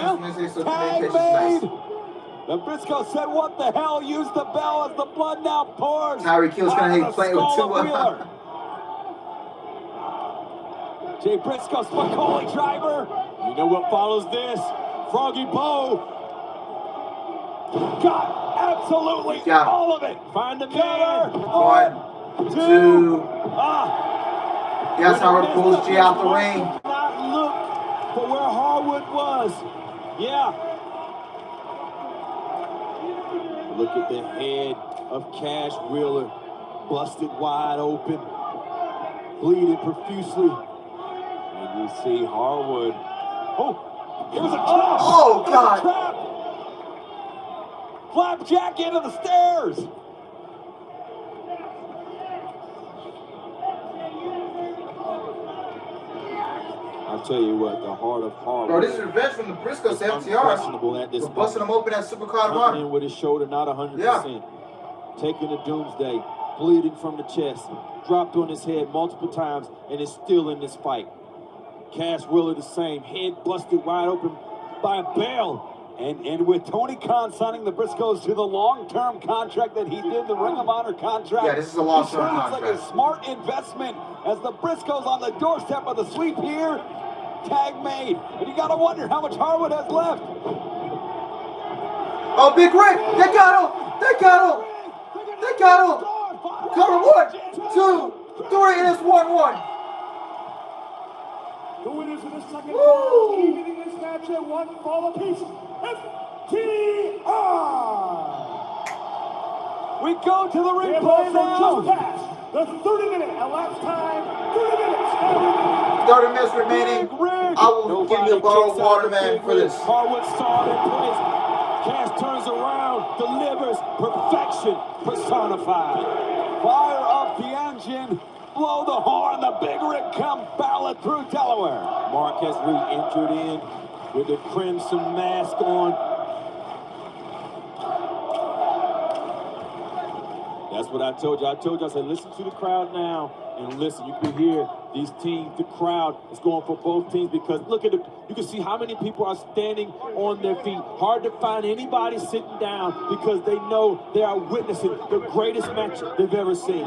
Speaker 1: so
Speaker 2: tag made. The Briscoes said, "What the hell? Use the bell as the blood now pours."
Speaker 1: Tyreek Hill's gonna hate playing with 2.
Speaker 2: Jay Briscoe, Spicoli driver. You know what follows this? Froggy Bow. Got absolutely all of it. Find the man.
Speaker 1: 1, 2. Yes, Howard pulls G out the ring.
Speaker 2: Not look for where Harwood was. Yeah. Look at the head of Cash Wheeler, busted wide open, bleeding profusely. And you see Harwood. Oh, it was a trap.
Speaker 1: Oh, God.
Speaker 2: Trap. Flapjack into the stairs. I'll tell you what, the heart of Harwood.
Speaker 1: Bro, this is revenge from the Briscoes to FTR. For busting them open at Supercard of Honor.
Speaker 2: With his shoulder not 100%. Taking a doomsday, bleeding from the chest, dropped on his head multiple times, and is still in this fight. Cash Wheeler the same, head busted wide open by a bell. And with Tony Khan signing the Briscoes to the long-term contract that he did, the Ring of Honor contract.
Speaker 1: Yeah, this is a long-term contract.
Speaker 2: It's like a smart investment as the Briscoes on the doorstep of the sweep here. Tag made. And you got to wonder how much Harwood has left.
Speaker 1: Oh, Big Rick! They got him! They got him! They got him! Cover 1, 2, 3, and it's 1-1.
Speaker 5: The winners of the second round, evening this match at 1 fall apiece. FTR!
Speaker 2: We go to the replay now.
Speaker 5: Just past the 30-minute elapsed time. 30 minutes.
Speaker 1: 30 minutes remaining. I will give you a bottle of water, man, for this.
Speaker 2: Harwood saw it in place. Cash turns around, delivers perfection personified. Fire up the engine. Blow the horn, the big rig come barreling through Delaware. Marquez re-entered in with the crimson mask on. That's what I told you. I said, listen to the crowd now. And listen, you can hear these teams, the crowd is going for both teams because look at it. You can see how many people are standing on their feet. Hard to find anybody sitting down because they know they are witnessing the greatest match they've ever seen.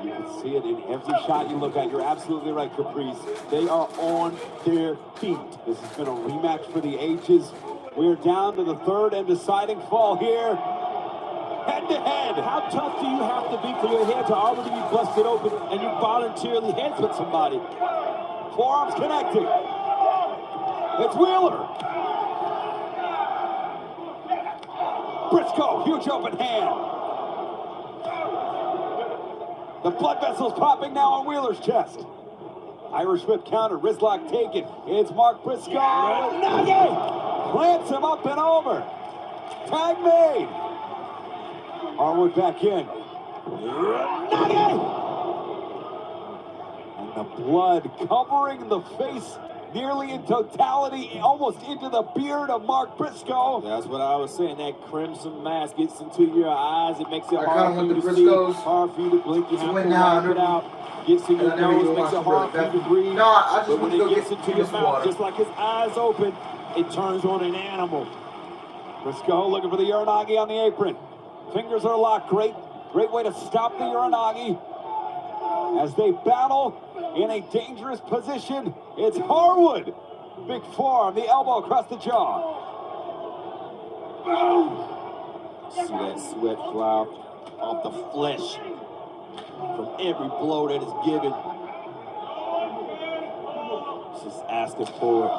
Speaker 2: You can see it in every shot you look at. You're absolutely right, Caprice. They are on their feet. This has been a rematch for the ages. We're down to the third and deciding fall here. Head to head. How tough do you have to be for your head to already be busted open and you voluntarily headbutt somebody? Forearms connected. It's Wheeler. Briscoe, huge open hand. The blood vessels popping now on Wheeler's chest. Irish whip counter, wrist lock taken. It's Mark Briscoe. Nugget! Plants him up and over. Tag made. Harwood back in. Nugget! And the blood covering the face nearly in totality, almost into the beard of Mark Briscoe. That's what I was saying. That crimson mask gets into your eyes. It makes it hard for you to see, hard for you to blink. You have to knock it out. Gets in your nose, makes it hard for you to breathe. But when it gets into your mouth, just like his eyes open, it turns on an animal. Briscoe looking for the Uranagi on the apron. Fingers are locked. Great way to stop the Uranagi. As they battle in a dangerous position, it's Harwood. Big forearm, the elbow across the jaw. See that sweat fly off the flesh from every blow that is given. Just asking for it.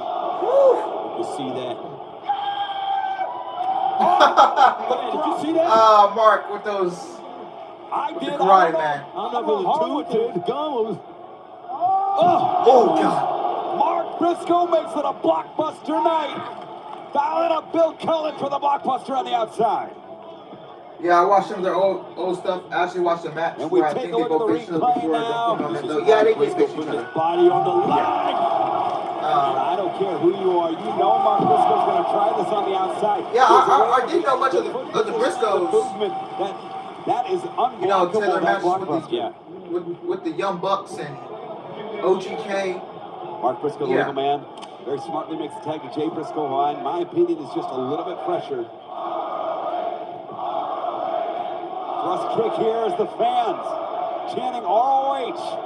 Speaker 2: You can see that. Did you see that?
Speaker 1: Mark with those.
Speaker 2: I did.
Speaker 1: Karate man.
Speaker 2: I don't know if it was two did. Gun was.
Speaker 1: Oh God.
Speaker 2: Mark Briscoe makes it a blockbuster night. Dialing up Bill Cullen for the blockbuster on the outside.
Speaker 1: Yeah, I watched some of their old stuff. I actually watched the match
Speaker 2: And we
Speaker 1: where I
Speaker 2: take
Speaker 1: think
Speaker 2: a
Speaker 1: they
Speaker 2: look at
Speaker 1: both
Speaker 2: the
Speaker 1: faced each other
Speaker 2: replay
Speaker 1: before.
Speaker 2: now.
Speaker 1: Yeah, they did face each
Speaker 4: Put his
Speaker 1: other.
Speaker 4: body on the line.
Speaker 2: I don't care who you are. You know Mark Briscoe's going to try this on the outside.
Speaker 1: Yeah, I didn't know much of the Briscoes.
Speaker 2: Movement that is unblockable.
Speaker 1: You know, Taylor
Speaker 2: that
Speaker 1: matches
Speaker 2: blockbuster.
Speaker 1: with the Young Bucks and OGK.
Speaker 2: Mark Briscoe, the legal man, very smartly makes the tag to Jay Briscoe, who, in my opinion, is just a little bit pressured. Thrust kick here as the fans chanting ROH.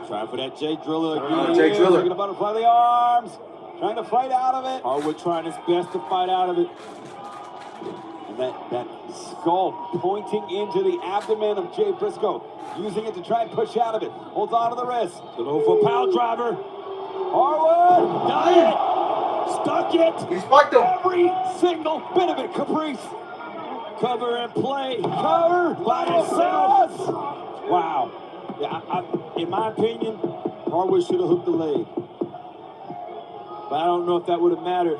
Speaker 4: Trying for that Jay Driller again.
Speaker 1: Jay Driller.
Speaker 2: Taking a butterfly of the arms. Trying to fight out of it.
Speaker 4: Harwood trying his best to fight out of it.
Speaker 2: And that skull pointing into the abdomen of Jay Briscoe. Using it to try and push out of it. Holds on to the wrist.
Speaker 4: Going for a power driver.
Speaker 2: Harwood!
Speaker 4: Got it! Stuck it!
Speaker 1: He spiked him.
Speaker 2: Every single bit of it, Caprice.
Speaker 4: Cover and play.
Speaker 2: Cover by himself.
Speaker 4: Wow. Yeah, in my opinion, Harwood should have hooked the leg. But I don't know if that would have mattered.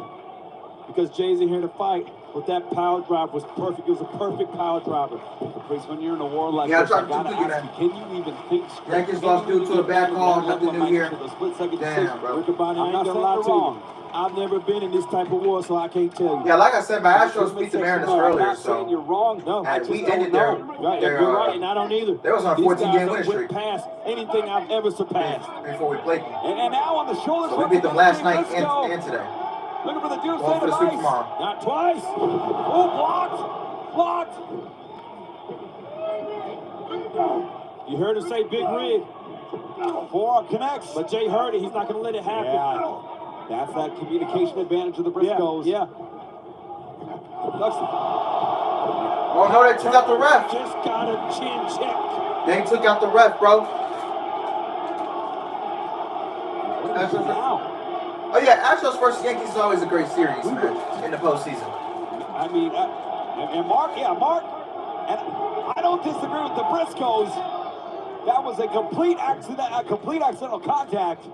Speaker 4: Because Jay's in here to fight. But that power drive was perfect. It was a perfect power driver.
Speaker 2: Caprice, when you're in a war like
Speaker 1: Yeah,
Speaker 2: this,
Speaker 1: I
Speaker 2: I
Speaker 1: tried
Speaker 2: gotta
Speaker 1: to do
Speaker 2: ask you, can you even think straight?
Speaker 1: Yankees lost due to a bad call, nothing new here. Damn, bro.
Speaker 4: Riccaboni, I ain't gonna lie to you. I've never been in this type of war, so I can't tell you.
Speaker 1: Yeah, like I said, my Astros beat the Mariners earlier,
Speaker 2: I'm not saying you're
Speaker 1: so
Speaker 2: wrong. No, I
Speaker 1: and
Speaker 2: just
Speaker 1: we
Speaker 2: don't
Speaker 1: ended
Speaker 2: know.
Speaker 4: Right, you're right, and I don't either.
Speaker 1: They was on a
Speaker 4: These
Speaker 1: 14-game
Speaker 4: guys
Speaker 1: winning
Speaker 4: have went
Speaker 1: streak
Speaker 4: past anything I've ever surpassed.
Speaker 1: before we played them.
Speaker 2: And now on the shoulders.
Speaker 1: So we beat them last night
Speaker 2: Briscoe.
Speaker 1: and today.
Speaker 2: Looking for the
Speaker 1: Going
Speaker 2: Doomsday
Speaker 1: for the sweep
Speaker 2: device.
Speaker 1: tomorrow.
Speaker 4: Not twice.
Speaker 2: Oh, blocked.
Speaker 4: You heard him say big rig,
Speaker 2: Forearm connects.
Speaker 4: but Jay heard it. He's not gonna let it happen.
Speaker 2: Yeah, that's that communication advantage of the Briscoes.
Speaker 4: Yeah.
Speaker 1: Oh no, they took out the ref.
Speaker 4: Just got a chin check.
Speaker 1: They took out the ref, bro.
Speaker 2: Now,
Speaker 1: Oh yeah, Astros versus Yankees is always a great series, man, in the postseason.
Speaker 2: I mean, and Mark, and I don't disagree with the Briscoes. That was a complete accidental contact.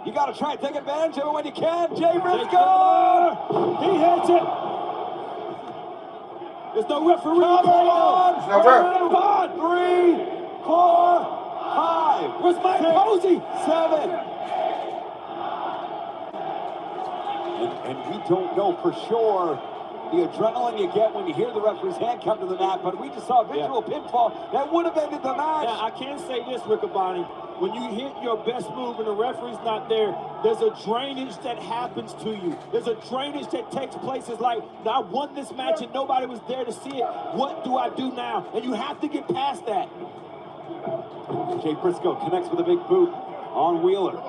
Speaker 2: You got to try and take advantage of it when you can. Jay Briscoe!
Speaker 4: He hits it. There's no referee.
Speaker 1: There's no ref.
Speaker 2: 3, 4, 5.
Speaker 4: Where's Mike Posey?
Speaker 2: 7. And we don't know for sure the adrenaline you get when you hear the referee's hand come to the mat, but we just saw a visual pinfall that would have ended the match.
Speaker 4: Now, I can say this, Riccaboni. When you hit your best move and the referee's not there, there's a drainage that happens to you. There's a drainage that takes place. It's like, I won this match and nobody was there to see it. What do I do now? And you have to get past that.
Speaker 2: Jay Briscoe connects with a big boot on Wheeler.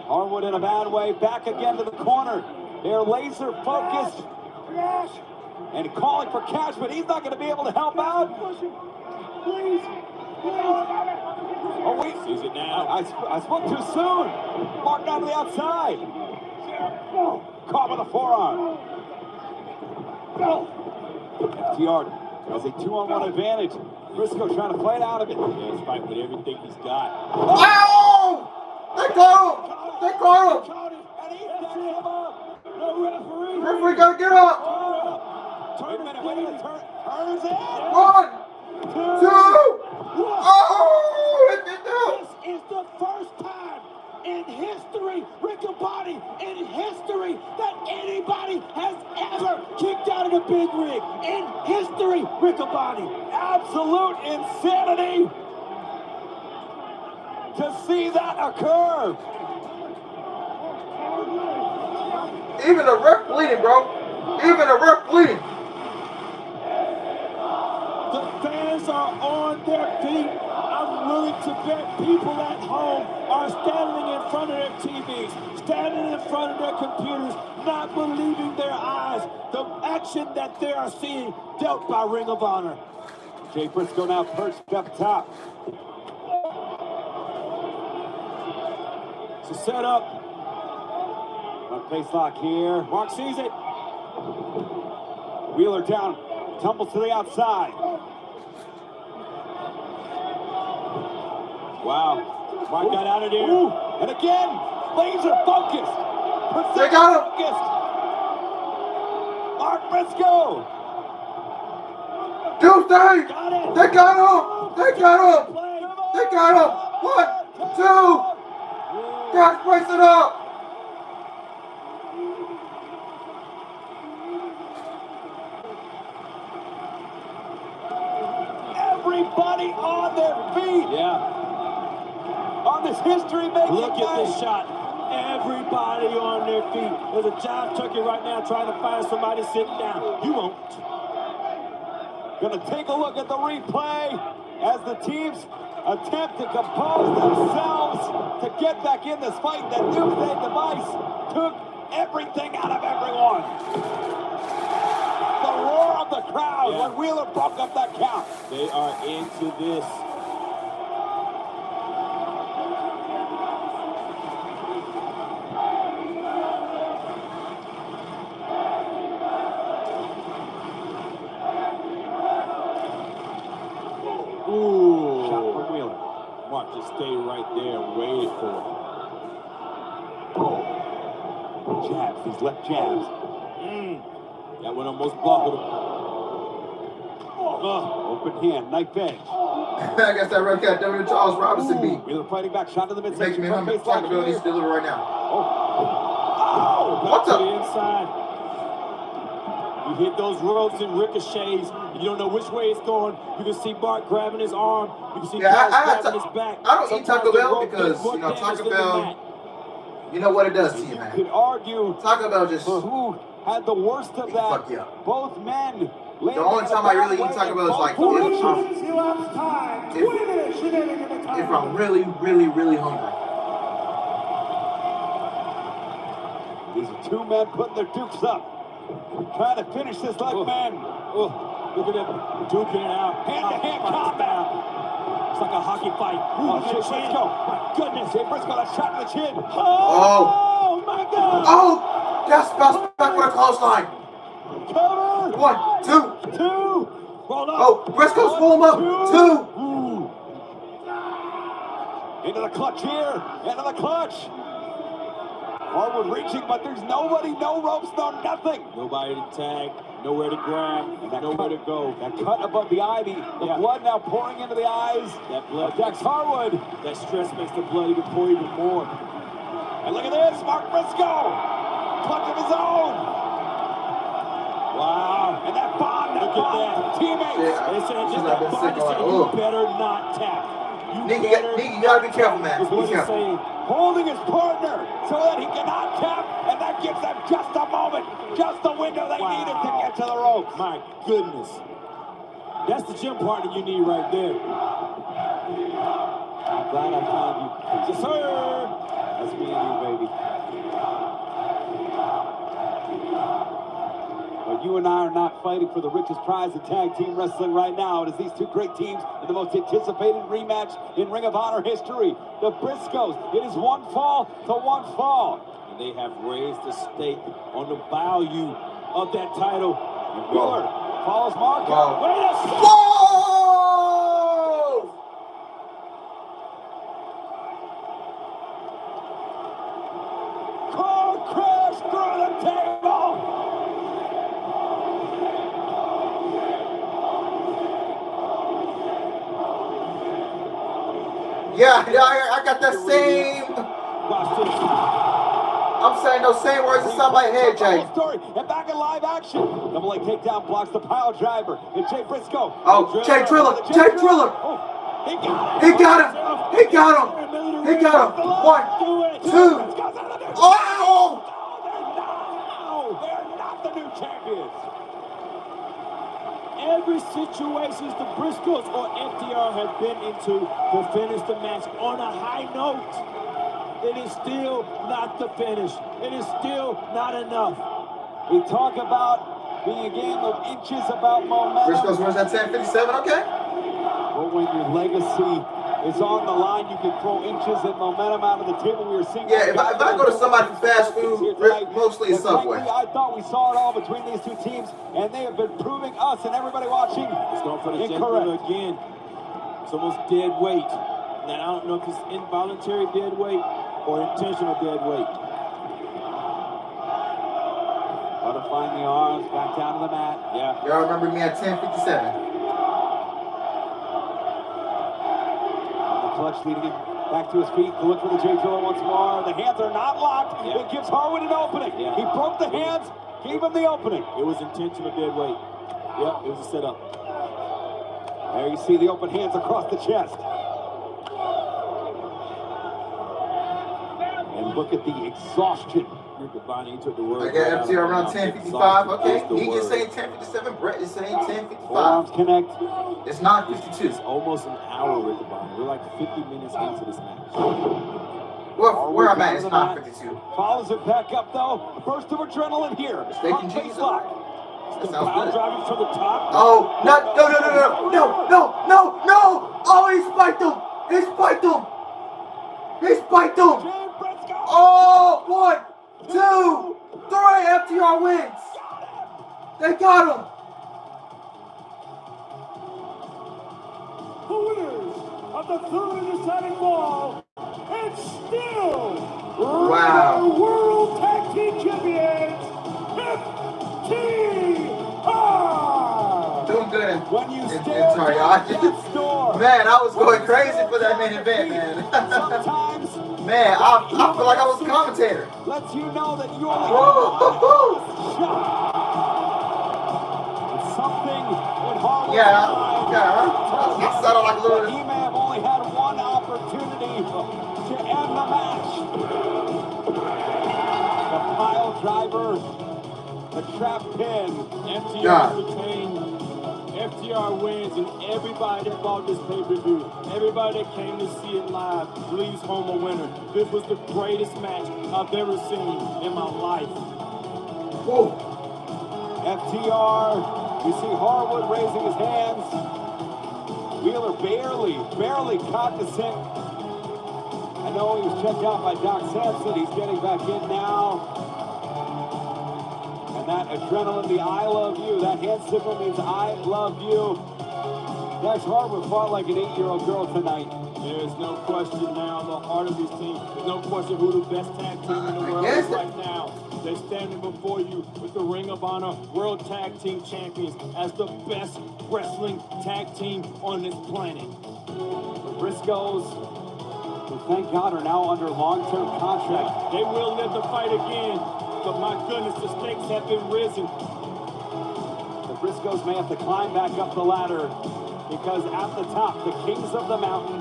Speaker 2: Harwood in a bad way, back again to the corner. They're laser focused and calling for cash, but he's not going to be able to help out. Oh, wait.
Speaker 4: Sees it now.
Speaker 2: I spoke too soon. Mark down to the outside. Caught with a forearm. FTR has a 2-on-1 advantage. Briscoe trying to fight out of it.
Speaker 4: Yeah, he's fighting with everything he's got.
Speaker 1: Ow! They caught him! They caught him!
Speaker 2: And he sets him up.
Speaker 4: No referee.
Speaker 1: Referee gotta get up!
Speaker 2: Wait a minute, turns in.
Speaker 1: 1, 2! Oh! It did that!
Speaker 4: This is the first time in history, Riccaboni, in history, that anybody has ever kicked out of the big rig. In history, Riccaboni.
Speaker 2: Absolute insanity to see that occur.
Speaker 1: Even the ref bleeding, bro. Even the ref bleeding.
Speaker 4: The fans are on their feet. I'm willing to bet people at home are standing in front of their TVs, standing in front of their computers, not believing their eyes. The action that they are seeing dealt by Ring of Honor.
Speaker 2: Jay Briscoe now perched up top.
Speaker 4: It's a setup.
Speaker 2: Front face lock here.
Speaker 4: Mark sees it.
Speaker 2: Wheeler down, tumbles to the outside.
Speaker 4: Wow. Mark got out of there.
Speaker 2: Ooh, and again, laser focused.
Speaker 1: They got him.
Speaker 2: Mark Briscoe.
Speaker 1: Tuesday.
Speaker 2: Got it.
Speaker 1: They got him. They got him. They got him. 1, 2. Guys, brace it up.
Speaker 2: Everybody on their feet.
Speaker 4: Yeah.
Speaker 2: On this history-making
Speaker 4: Look at this
Speaker 2: night.
Speaker 4: shot. Everybody on their feet. There's a jive turkey right now trying to find somebody sitting down. You won't.
Speaker 2: Gonna take a look at the replay as the teams attempt to compose themselves to get back in this fight. That doomsday device took everything out of everyone. The roar of the crowd when Wheeler broke up that count.
Speaker 4: They are into this. Ooh.
Speaker 2: Shot from Wheeler.
Speaker 4: Mark just stayed right there and waited for it.
Speaker 2: Jabs, these left jabs.
Speaker 4: That one almost buckled him.
Speaker 2: Open hand, knife edge.
Speaker 1: I guess that red cat W. Charles Robinson beat.
Speaker 2: Wheeler fighting back, shot to the
Speaker 1: It
Speaker 2: midsection.
Speaker 1: makes me hungry. Taco Bell needs to deliver right now.
Speaker 4: Back
Speaker 1: What
Speaker 4: to
Speaker 1: the?
Speaker 4: the inside. You hit those ropes and ricochets. You don't know which way it's going. You can see Mark grabbing his arm. You can see
Speaker 1: Yeah,
Speaker 4: Charles grabbing his back.
Speaker 1: I don't eat Taco
Speaker 4: Sometimes the
Speaker 1: Bell
Speaker 4: rope
Speaker 1: because,
Speaker 4: does more
Speaker 1: you know,
Speaker 4: damage
Speaker 1: Taco
Speaker 4: than the
Speaker 1: Bell,
Speaker 4: mat.
Speaker 1: you know what it does to you,
Speaker 2: You
Speaker 1: man.
Speaker 2: could argue
Speaker 1: Taco Bell just,
Speaker 2: for who had the worst of
Speaker 1: They fuck
Speaker 2: that.
Speaker 1: you up.
Speaker 2: Both men.
Speaker 1: The only time I really eat Taco Bell is like if I'm really, really, really hungry.
Speaker 2: These are two men putting their dukes up. Trying to finish this like men.
Speaker 4: Oh, look at him duking it out.
Speaker 2: Hand-to-hand combat.
Speaker 4: It's like a hockey fight.
Speaker 2: Oh, Jay Briscoe. My goodness. Jay Briscoe, that shot in the chin.
Speaker 1: Oh.
Speaker 2: My God.
Speaker 1: Oh, that's bounced back with a clothesline.
Speaker 2: Cover.
Speaker 1: 1, 2.
Speaker 2: Two. Roll up.
Speaker 1: Oh, Briscoe's pull him up. 2.
Speaker 2: Into the clutch here. Into the clutch. Forward reaching, but there's nobody, no ropes, no nothing.
Speaker 4: Nobody to tag, nowhere to grab, nowhere to go.
Speaker 2: That cut above the eye, the blood now pouring into the eyes.
Speaker 4: That blood,
Speaker 2: Dax Harwood.
Speaker 4: that stress makes the blood even pour even more.
Speaker 2: And look at this, Mark Briscoe. Clutch of his own. Wow. And that bond,
Speaker 4: Look at that.
Speaker 2: Teammates.
Speaker 1: Yeah,
Speaker 4: They said,
Speaker 1: she's
Speaker 4: just
Speaker 1: not
Speaker 4: that
Speaker 1: been
Speaker 4: bond
Speaker 1: sick
Speaker 4: is saying,
Speaker 1: on
Speaker 4: you
Speaker 1: it.
Speaker 4: better not tap.
Speaker 1: Nigga, you gotta be careful, man.
Speaker 4: Is
Speaker 1: Be
Speaker 4: what he's
Speaker 1: careful.
Speaker 4: saying.
Speaker 2: Holding his partner so that he cannot tap, and that gives them just a moment, just the window they needed to get to the ropes.
Speaker 4: My goodness. That's the gym partner you need right there.
Speaker 2: I'm glad I found you.
Speaker 4: Yes, sir.
Speaker 2: That's me and you, baby. But you and I are not fighting for the richest prize in tag team wrestling right now. It is these two great teams in the most anticipated rematch in Ring of Honor history. The Briscoes. It is one fall to one fall.
Speaker 4: And they have raised the stake on the value of that title.
Speaker 2: And Wheeler follows Mark.
Speaker 1: Whoa.
Speaker 2: Wait a second.
Speaker 1: Whoa!
Speaker 2: Car crash through the table.
Speaker 1: Yeah, I got that same.
Speaker 4: Watch this.
Speaker 1: I'm saying those same words inside my head, Jay.
Speaker 2: Story and back in live action. Double leg takedown blocks the pile driver. And Jay Briscoe.
Speaker 1: Oh, Jay Triller. Jay Triller.
Speaker 2: Oh, he got it.
Speaker 1: He got him. He got him. He got him. 1, 2. Oh!
Speaker 2: They're not the new champions.
Speaker 4: Every situation the Briscoes or FTR have been into to finish the match on a high note. It is still not the finish. It is still not enough.
Speaker 2: We talk about being a game of inches, about momentum.
Speaker 1: Briscoes wins that 10:57. Okay.
Speaker 2: But when your legacy is on the line, you can throw inches and momentum out of the table. We were seeing.
Speaker 1: Yeah, if I go to somebody for fast food, mostly it's Subway.
Speaker 2: I thought we saw it all between these two teams, and they have been proving us and everybody watching.
Speaker 4: It's going for the
Speaker 2: incorrect
Speaker 4: again. It's almost dead weight. Now I don't know if it's involuntary dead weight or intentional dead weight.
Speaker 2: in the arms, back down to the mat.
Speaker 4: Yeah.
Speaker 1: Y'all remember me at 10:57.
Speaker 2: The clutch leading him back to his feet to look for the J-Killer once more. The hands are not locked.
Speaker 4: Yeah.
Speaker 2: It gives Harwood an opening.
Speaker 4: Yeah.
Speaker 2: He broke the hands, gave him the opening.
Speaker 4: It was intentional dead weight. Yep, it was a setup.
Speaker 2: There you see the open hands across the chest. And look at the exhaustion.
Speaker 4: He took the word.
Speaker 1: I got FTR around 10:55. Okay, he just saying 10:57. Brett is saying
Speaker 2: Forearms
Speaker 1: 10:55.
Speaker 2: connect.
Speaker 1: It's 9:52.
Speaker 4: It's almost an hour, Riccaboni. We're like 50 minutes into this match.
Speaker 1: Well, where I'm at is 9:52.
Speaker 2: Follows it back up though. A burst of adrenaline here.
Speaker 1: They can
Speaker 2: Front
Speaker 1: cheat
Speaker 2: face
Speaker 1: it.
Speaker 2: lock.
Speaker 1: That
Speaker 2: Power
Speaker 1: sounds good.
Speaker 2: driving from the top.
Speaker 1: Oh, no! Oh, he spiked him! He spiked him! He spiked him!
Speaker 2: Jay Briscoes.
Speaker 1: Oh, 1, 2, 3. FTR wins. They got him.
Speaker 5: The winners of the third and deciding ball, and still
Speaker 1: Wow.
Speaker 5: World Tag Team Champions, FTR.
Speaker 1: Doing good in
Speaker 2: When you
Speaker 1: in
Speaker 2: stare
Speaker 1: sorry,
Speaker 2: down death's door.
Speaker 1: Man, I was going crazy for that main event, man.
Speaker 2: Sometimes
Speaker 1: Man, I feel like I was a commentator.
Speaker 2: lets you know that you only
Speaker 1: Woo-hoo-hoo.
Speaker 2: have one shot. It's something in Harwood's
Speaker 1: Yeah,
Speaker 2: mind.
Speaker 1: yeah. I sounded like a little.
Speaker 2: He may have only had one opportunity to end the match. The pile driver, the trap pin.
Speaker 4: FTR
Speaker 1: Yeah.
Speaker 4: retained. FTR wins, and everybody that bought this pay-per-view, everybody that came to see it live, leaves home a winner. This was the greatest match I've ever seen in my life.
Speaker 1: Whoa.
Speaker 2: FTR, you see Harwood raising his hands. Wheeler barely cognizant. I know he was checked out by Doc Sampson. He's getting back in now. And that adrenaline, the I love you, that hand signal means I love you. Dax Harwood fought like an 8-year-old girl tonight.
Speaker 4: There's no question now, the heart of this team. There's no question who the best tag team in the world
Speaker 1: Yes.
Speaker 4: is right now. They're standing before you with the Ring of Honor World Tag Team Champions as the best wrestling tag team on this planet.
Speaker 2: The Briscoes, who thank God are now under long-term contract.
Speaker 4: They will live the fight again, but my goodness, the stakes have been risen.
Speaker 2: The Briscoes may have to climb back up the ladder because at the top, the Kings of the Mountain,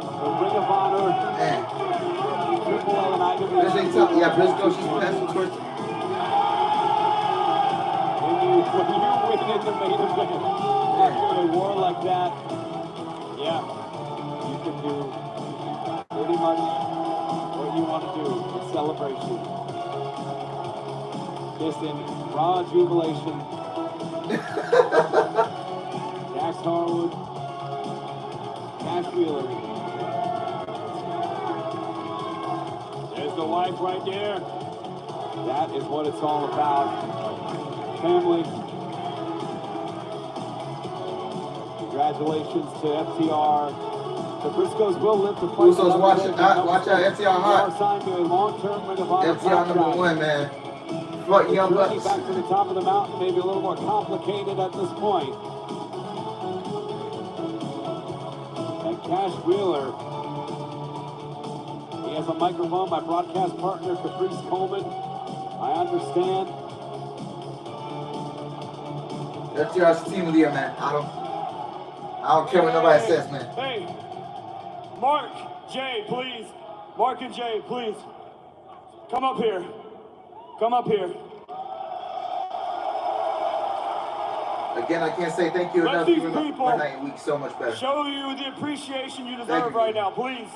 Speaker 2: the Ring of Honor,
Speaker 1: Man.
Speaker 2: Triple L and
Speaker 1: This ain't
Speaker 2: IWGP.
Speaker 1: tough. Yeah, Briscoes, she's passing towards.
Speaker 2: When you win in the main event, after a war like that, yeah, you can do pretty much what you want to do in celebration. Just in raw jubilation. Dax Harwood, Cash Wheeler.
Speaker 4: There's the wife right there.
Speaker 2: That is what it's all about. Family. Congratulations to FTR. The Briscoes will live to fight.
Speaker 1: Usos watching. Watch out, FTR
Speaker 2: They are
Speaker 1: hot.
Speaker 2: signed to a long-term Ring of Honor
Speaker 1: FTR number
Speaker 2: contract.
Speaker 1: 1, man. Fuck
Speaker 2: The
Speaker 1: Young
Speaker 2: journey
Speaker 1: Bucks.
Speaker 2: back to the top of the mountain may be a little more complicated at this point. And Cash Wheeler, he has a microphone. My broadcast partner, Caprice Coleman. I understand.
Speaker 1: FTR's the team of the year, man. I don't care what nobody says, man.
Speaker 4: Hey, Mark, Jay, please. Mark and Jay, please. Come up here. Come up here.
Speaker 1: Again, I can't say thank you
Speaker 4: Let
Speaker 1: enough.
Speaker 4: these
Speaker 1: You make
Speaker 4: people
Speaker 1: my night and week so much better.
Speaker 4: Show you the appreciation you
Speaker 1: Thank
Speaker 4: deserve
Speaker 1: you.
Speaker 4: right now, please.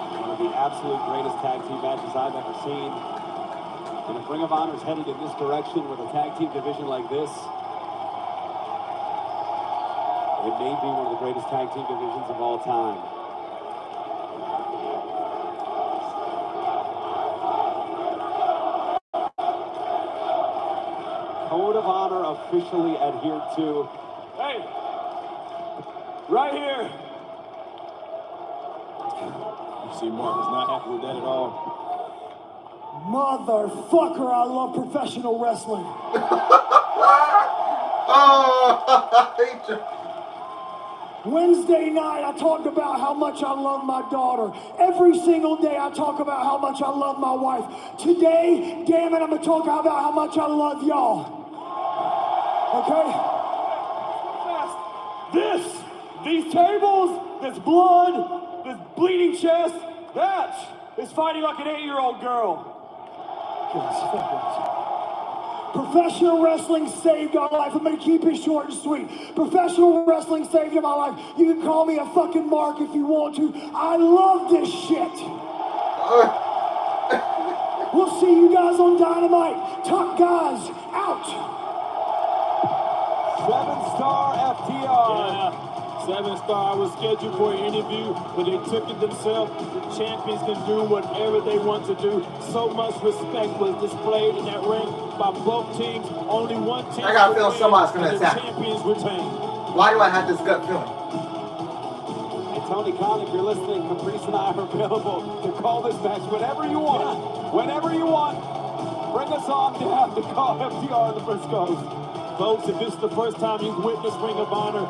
Speaker 2: One of the absolute greatest tag team matches I've ever seen. And if Ring of Honor is headed in this direction with a tag team division like this, it may be one of the greatest tag team divisions of all time. code of honor officially adhered to.
Speaker 4: Hey, right here. You see, Mark is not happy with that at all.
Speaker 5: Motherfucker, I love professional wrestling. Wednesday night, I talked about how much I love my daughter. Every single day, I talk about how much I love my wife. Today, damn it, I'm gonna talk about how much I love y'all. Okay?
Speaker 2: These tables, this blood, this bleeding chest, that is fighting like an 8-year-old girl.
Speaker 5: Professional wrestling saved our life. I'm gonna keep it short and sweet. Professional wrestling saved my life. You can call me a fucking mark if you want to. I love this shit. We'll see you guys on Dynamite. Top guys out.
Speaker 2: 7-star FTR.
Speaker 4: Yeah. 7-star was scheduled for an interview, but they took it themselves. The champions can do whatever they want to do. So much respect was displayed in that ring by both teams. Only one team.
Speaker 1: I got a feeling somebody's gonna attack.
Speaker 4: The champions retain.
Speaker 1: Why do I have this gut feeling?
Speaker 2: Hey, Tony Khan, if you're listening, Caprice and I are available to call this match whenever you want. Whenever you want. Bring us on down to call FTR and the Briscoes.
Speaker 4: Folks, if this is the first time you've witnessed Ring of Honor,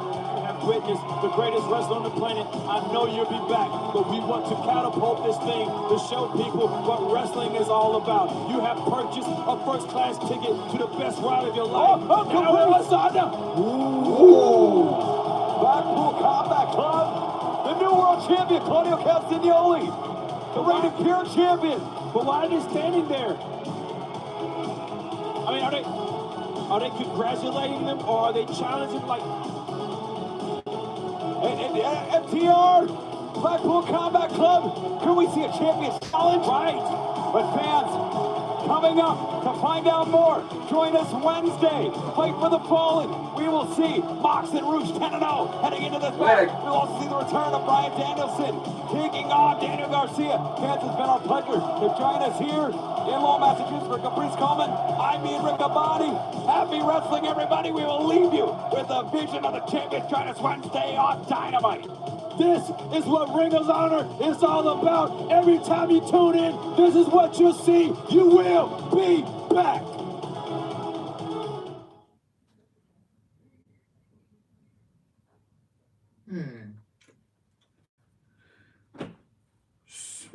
Speaker 4: witness the greatest wrestler on the planet, I know you'll be back, but we want to catapult this thing to show people what wrestling is all about. You have purchased a first-class ticket to the best ride of your life.
Speaker 2: Blackpool Combat Club, the new world champion, Claudio Castagnoli, the reigning pure champion.
Speaker 4: But why are they standing there? I mean, are they congratulating them, or are they challenging like...
Speaker 2: And FTR, Blackpool Combat Club, can we see a champion challenge? Right. But fans, coming up to find out more, join us Wednesday. Fight for the Fallen. We will see Mox and Roosh 10-0 heading into this match. We'll also see the return of Bryan Danielson taking on Daniel Garcia. Fans, it's been our pleasure to join us here in Lowell, Massachusetts for Caprice Coleman. I'm Ian Riccaboni. Happy wrestling, everybody. We will leave you with a vision of the champion. Join us Wednesday on Dynamite.
Speaker 4: This is what Ring of Honor is all about. Every time you tune in, this is what you'll see. You will be back.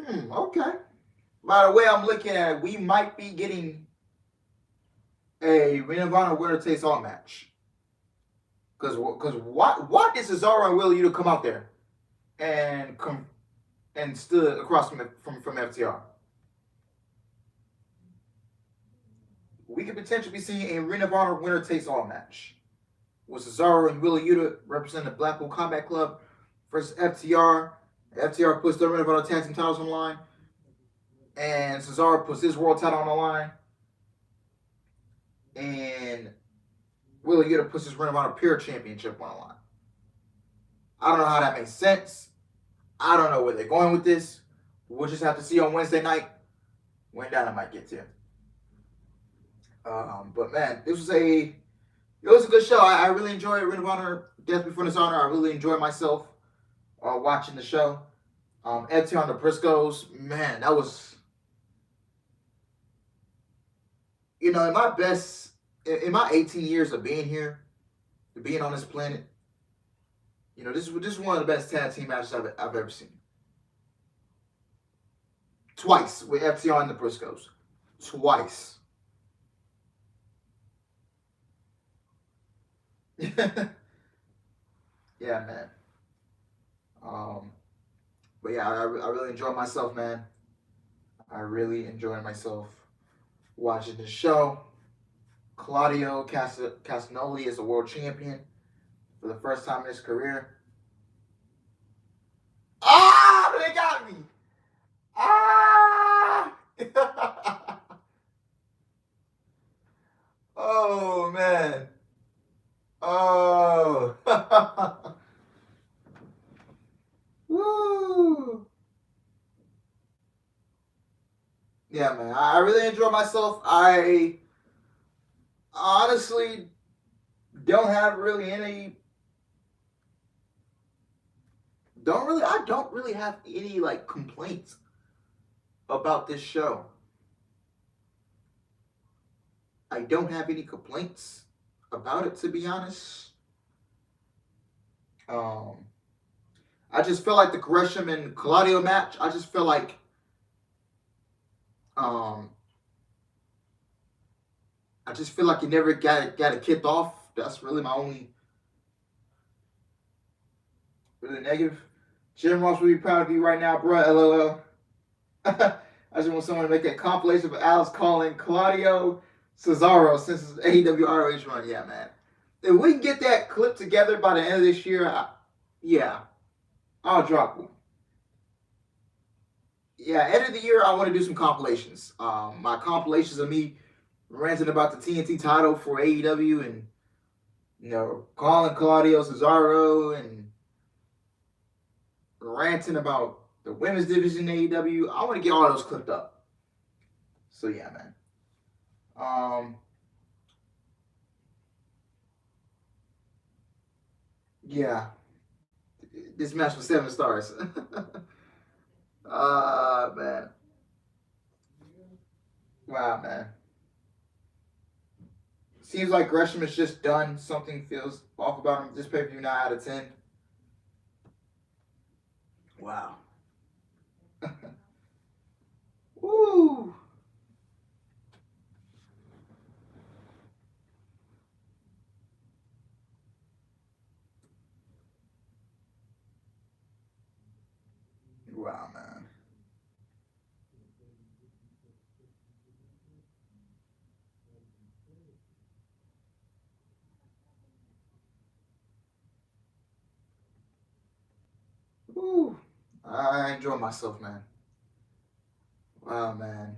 Speaker 1: Okay. By the way, I'm looking at it, we might be getting a Ring of Honor winner takes all match. Because why did Cesaro and Will Yuta come out there and stood across from FTR? We could potentially be seeing a Ring of Honor winner takes all match with Cesaro and Will Yuta representing the Blackpool Combat Club versus FTR. FTR puts the Ring of Honor tag team titles on the line, and Cesaro puts his world title on the line, and Will Yuta puts his Ring of Honor Pure Championship on the line. I don't know how that makes sense. I don't know where they're going with this. We'll just have to see on Wednesday night when Dynamite gets here. But man, it was a good show. I really enjoyed Ring of Honor, Death Before Dishonor. I really enjoyed myself watching the show. FTR on the Briscoes, man, that was, in my 18 years of being here, being on this planet, this is one of the best tag team matches I've ever seen. Twice with FTR and the Briscoes. Twice. Yeah, man. But yeah, I really enjoyed myself, man. I really enjoyed myself watching the show. Claudio Castagnoli is a world champion for the first time in his career. Ah, they got me. Ah. Oh, man. Oh. Woo. Yeah, man. I really enjoyed myself. I honestly don't have really any. I don't really have any like complaints about this show. I don't have any complaints about it, to be honest. I just feel like the Gresham and Claudio match. I just feel like, you never got it kicked off. That's really my only really negative. Jim Ross will be proud of you right now, bro. LOL. I just want someone to make a compilation of Alice calling Claudio Cesaro since his AEW ROH run. Yeah, man. If we can get that clip together by the end of this year, I'll drop one. Yeah, end of the year, I want to do some compilations. My compilations of me ranting about the TNT title for AEW and, calling Claudio Cesaro and ranting about the women's division in AEW. I want to get all those clipped up. So, yeah, man. Yeah. This match was 7 stars. Man. Wow, man. Seems like Gresham is just done. Something feels off about him. This pay-per-view 9 out of 10. Wow. Woo. Wow, man. Woo. I enjoy myself, man. Wow, man.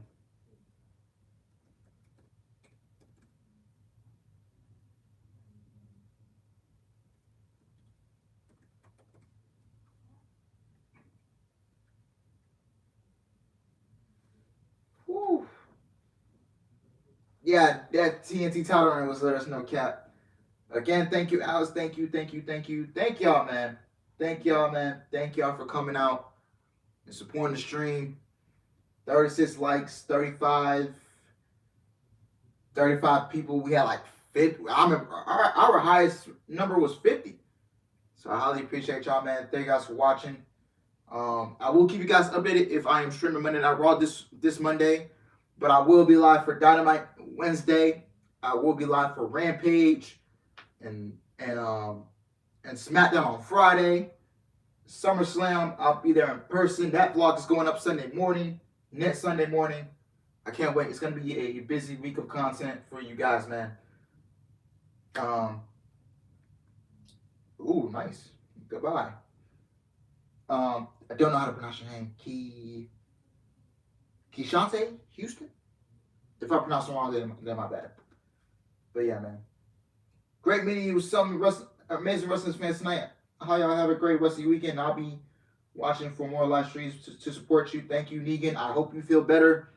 Speaker 1: Woo. Yeah, that TNT title run was there's no cap. Again, thank you, Alice. Thank you. Thank y'all, man. Thank y'all for coming out and supporting the stream. 36 likes, 35 people. We had like 50. I remember our highest number was 50. So I highly appreciate y'all, man. Thank you guys for watching. I will keep you guys updated if I am streaming Monday Night Raw this Monday. But I will be live for Dynamite Wednesday. I will be live for Rampage and SmackDown on Friday. SummerSlam, I'll be there in person. That vlog is going up Sunday morning. Next Sunday morning. I can't wait. It's going to be a busy week of content for you guys, man. Ooh, nice. Goodbye. I don't know how to pronounce your name. Kishante Houston? If I pronounce it wrong, then my bad. But yeah, man. Great meeting you with some amazing wrestling fans tonight. How y'all have a great rest of your weekend. I'll be watching for more live streams to support you. Thank you, Negan. I hope you feel better.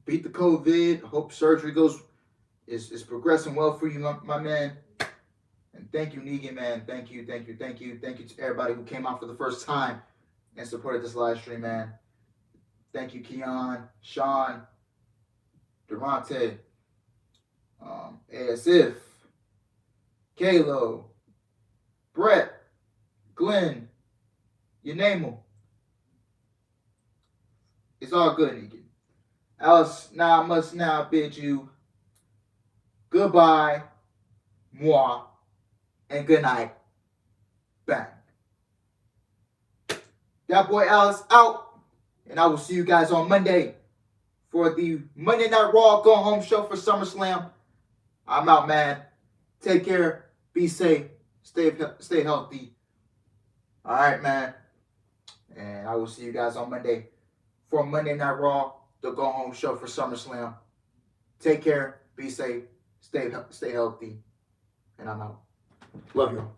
Speaker 1: Beat the COVID. Hope surgery is progressing well for you, my man. And thank you, Negan, man. Thank you. Thank you to everybody who came out for the first time and supported this live stream, man. Thank you, Keon, Sean, Durante, ASF, Kalo, Brett, Glenn, you name them. It's all good, Negan. Alice, now I must now bid you goodbye, moi, and good night. Bang. That boy Alice out. And I will see you guys on Monday for the Monday Night Raw Go Home show for SummerSlam. I'm out, man. Take care. Be safe. Stay healthy. All right, man. And I will see you guys on Monday for Monday Night Raw, the Go Home show for SummerSlam. Take care. Be safe. Stay healthy. And I'm out. Love you.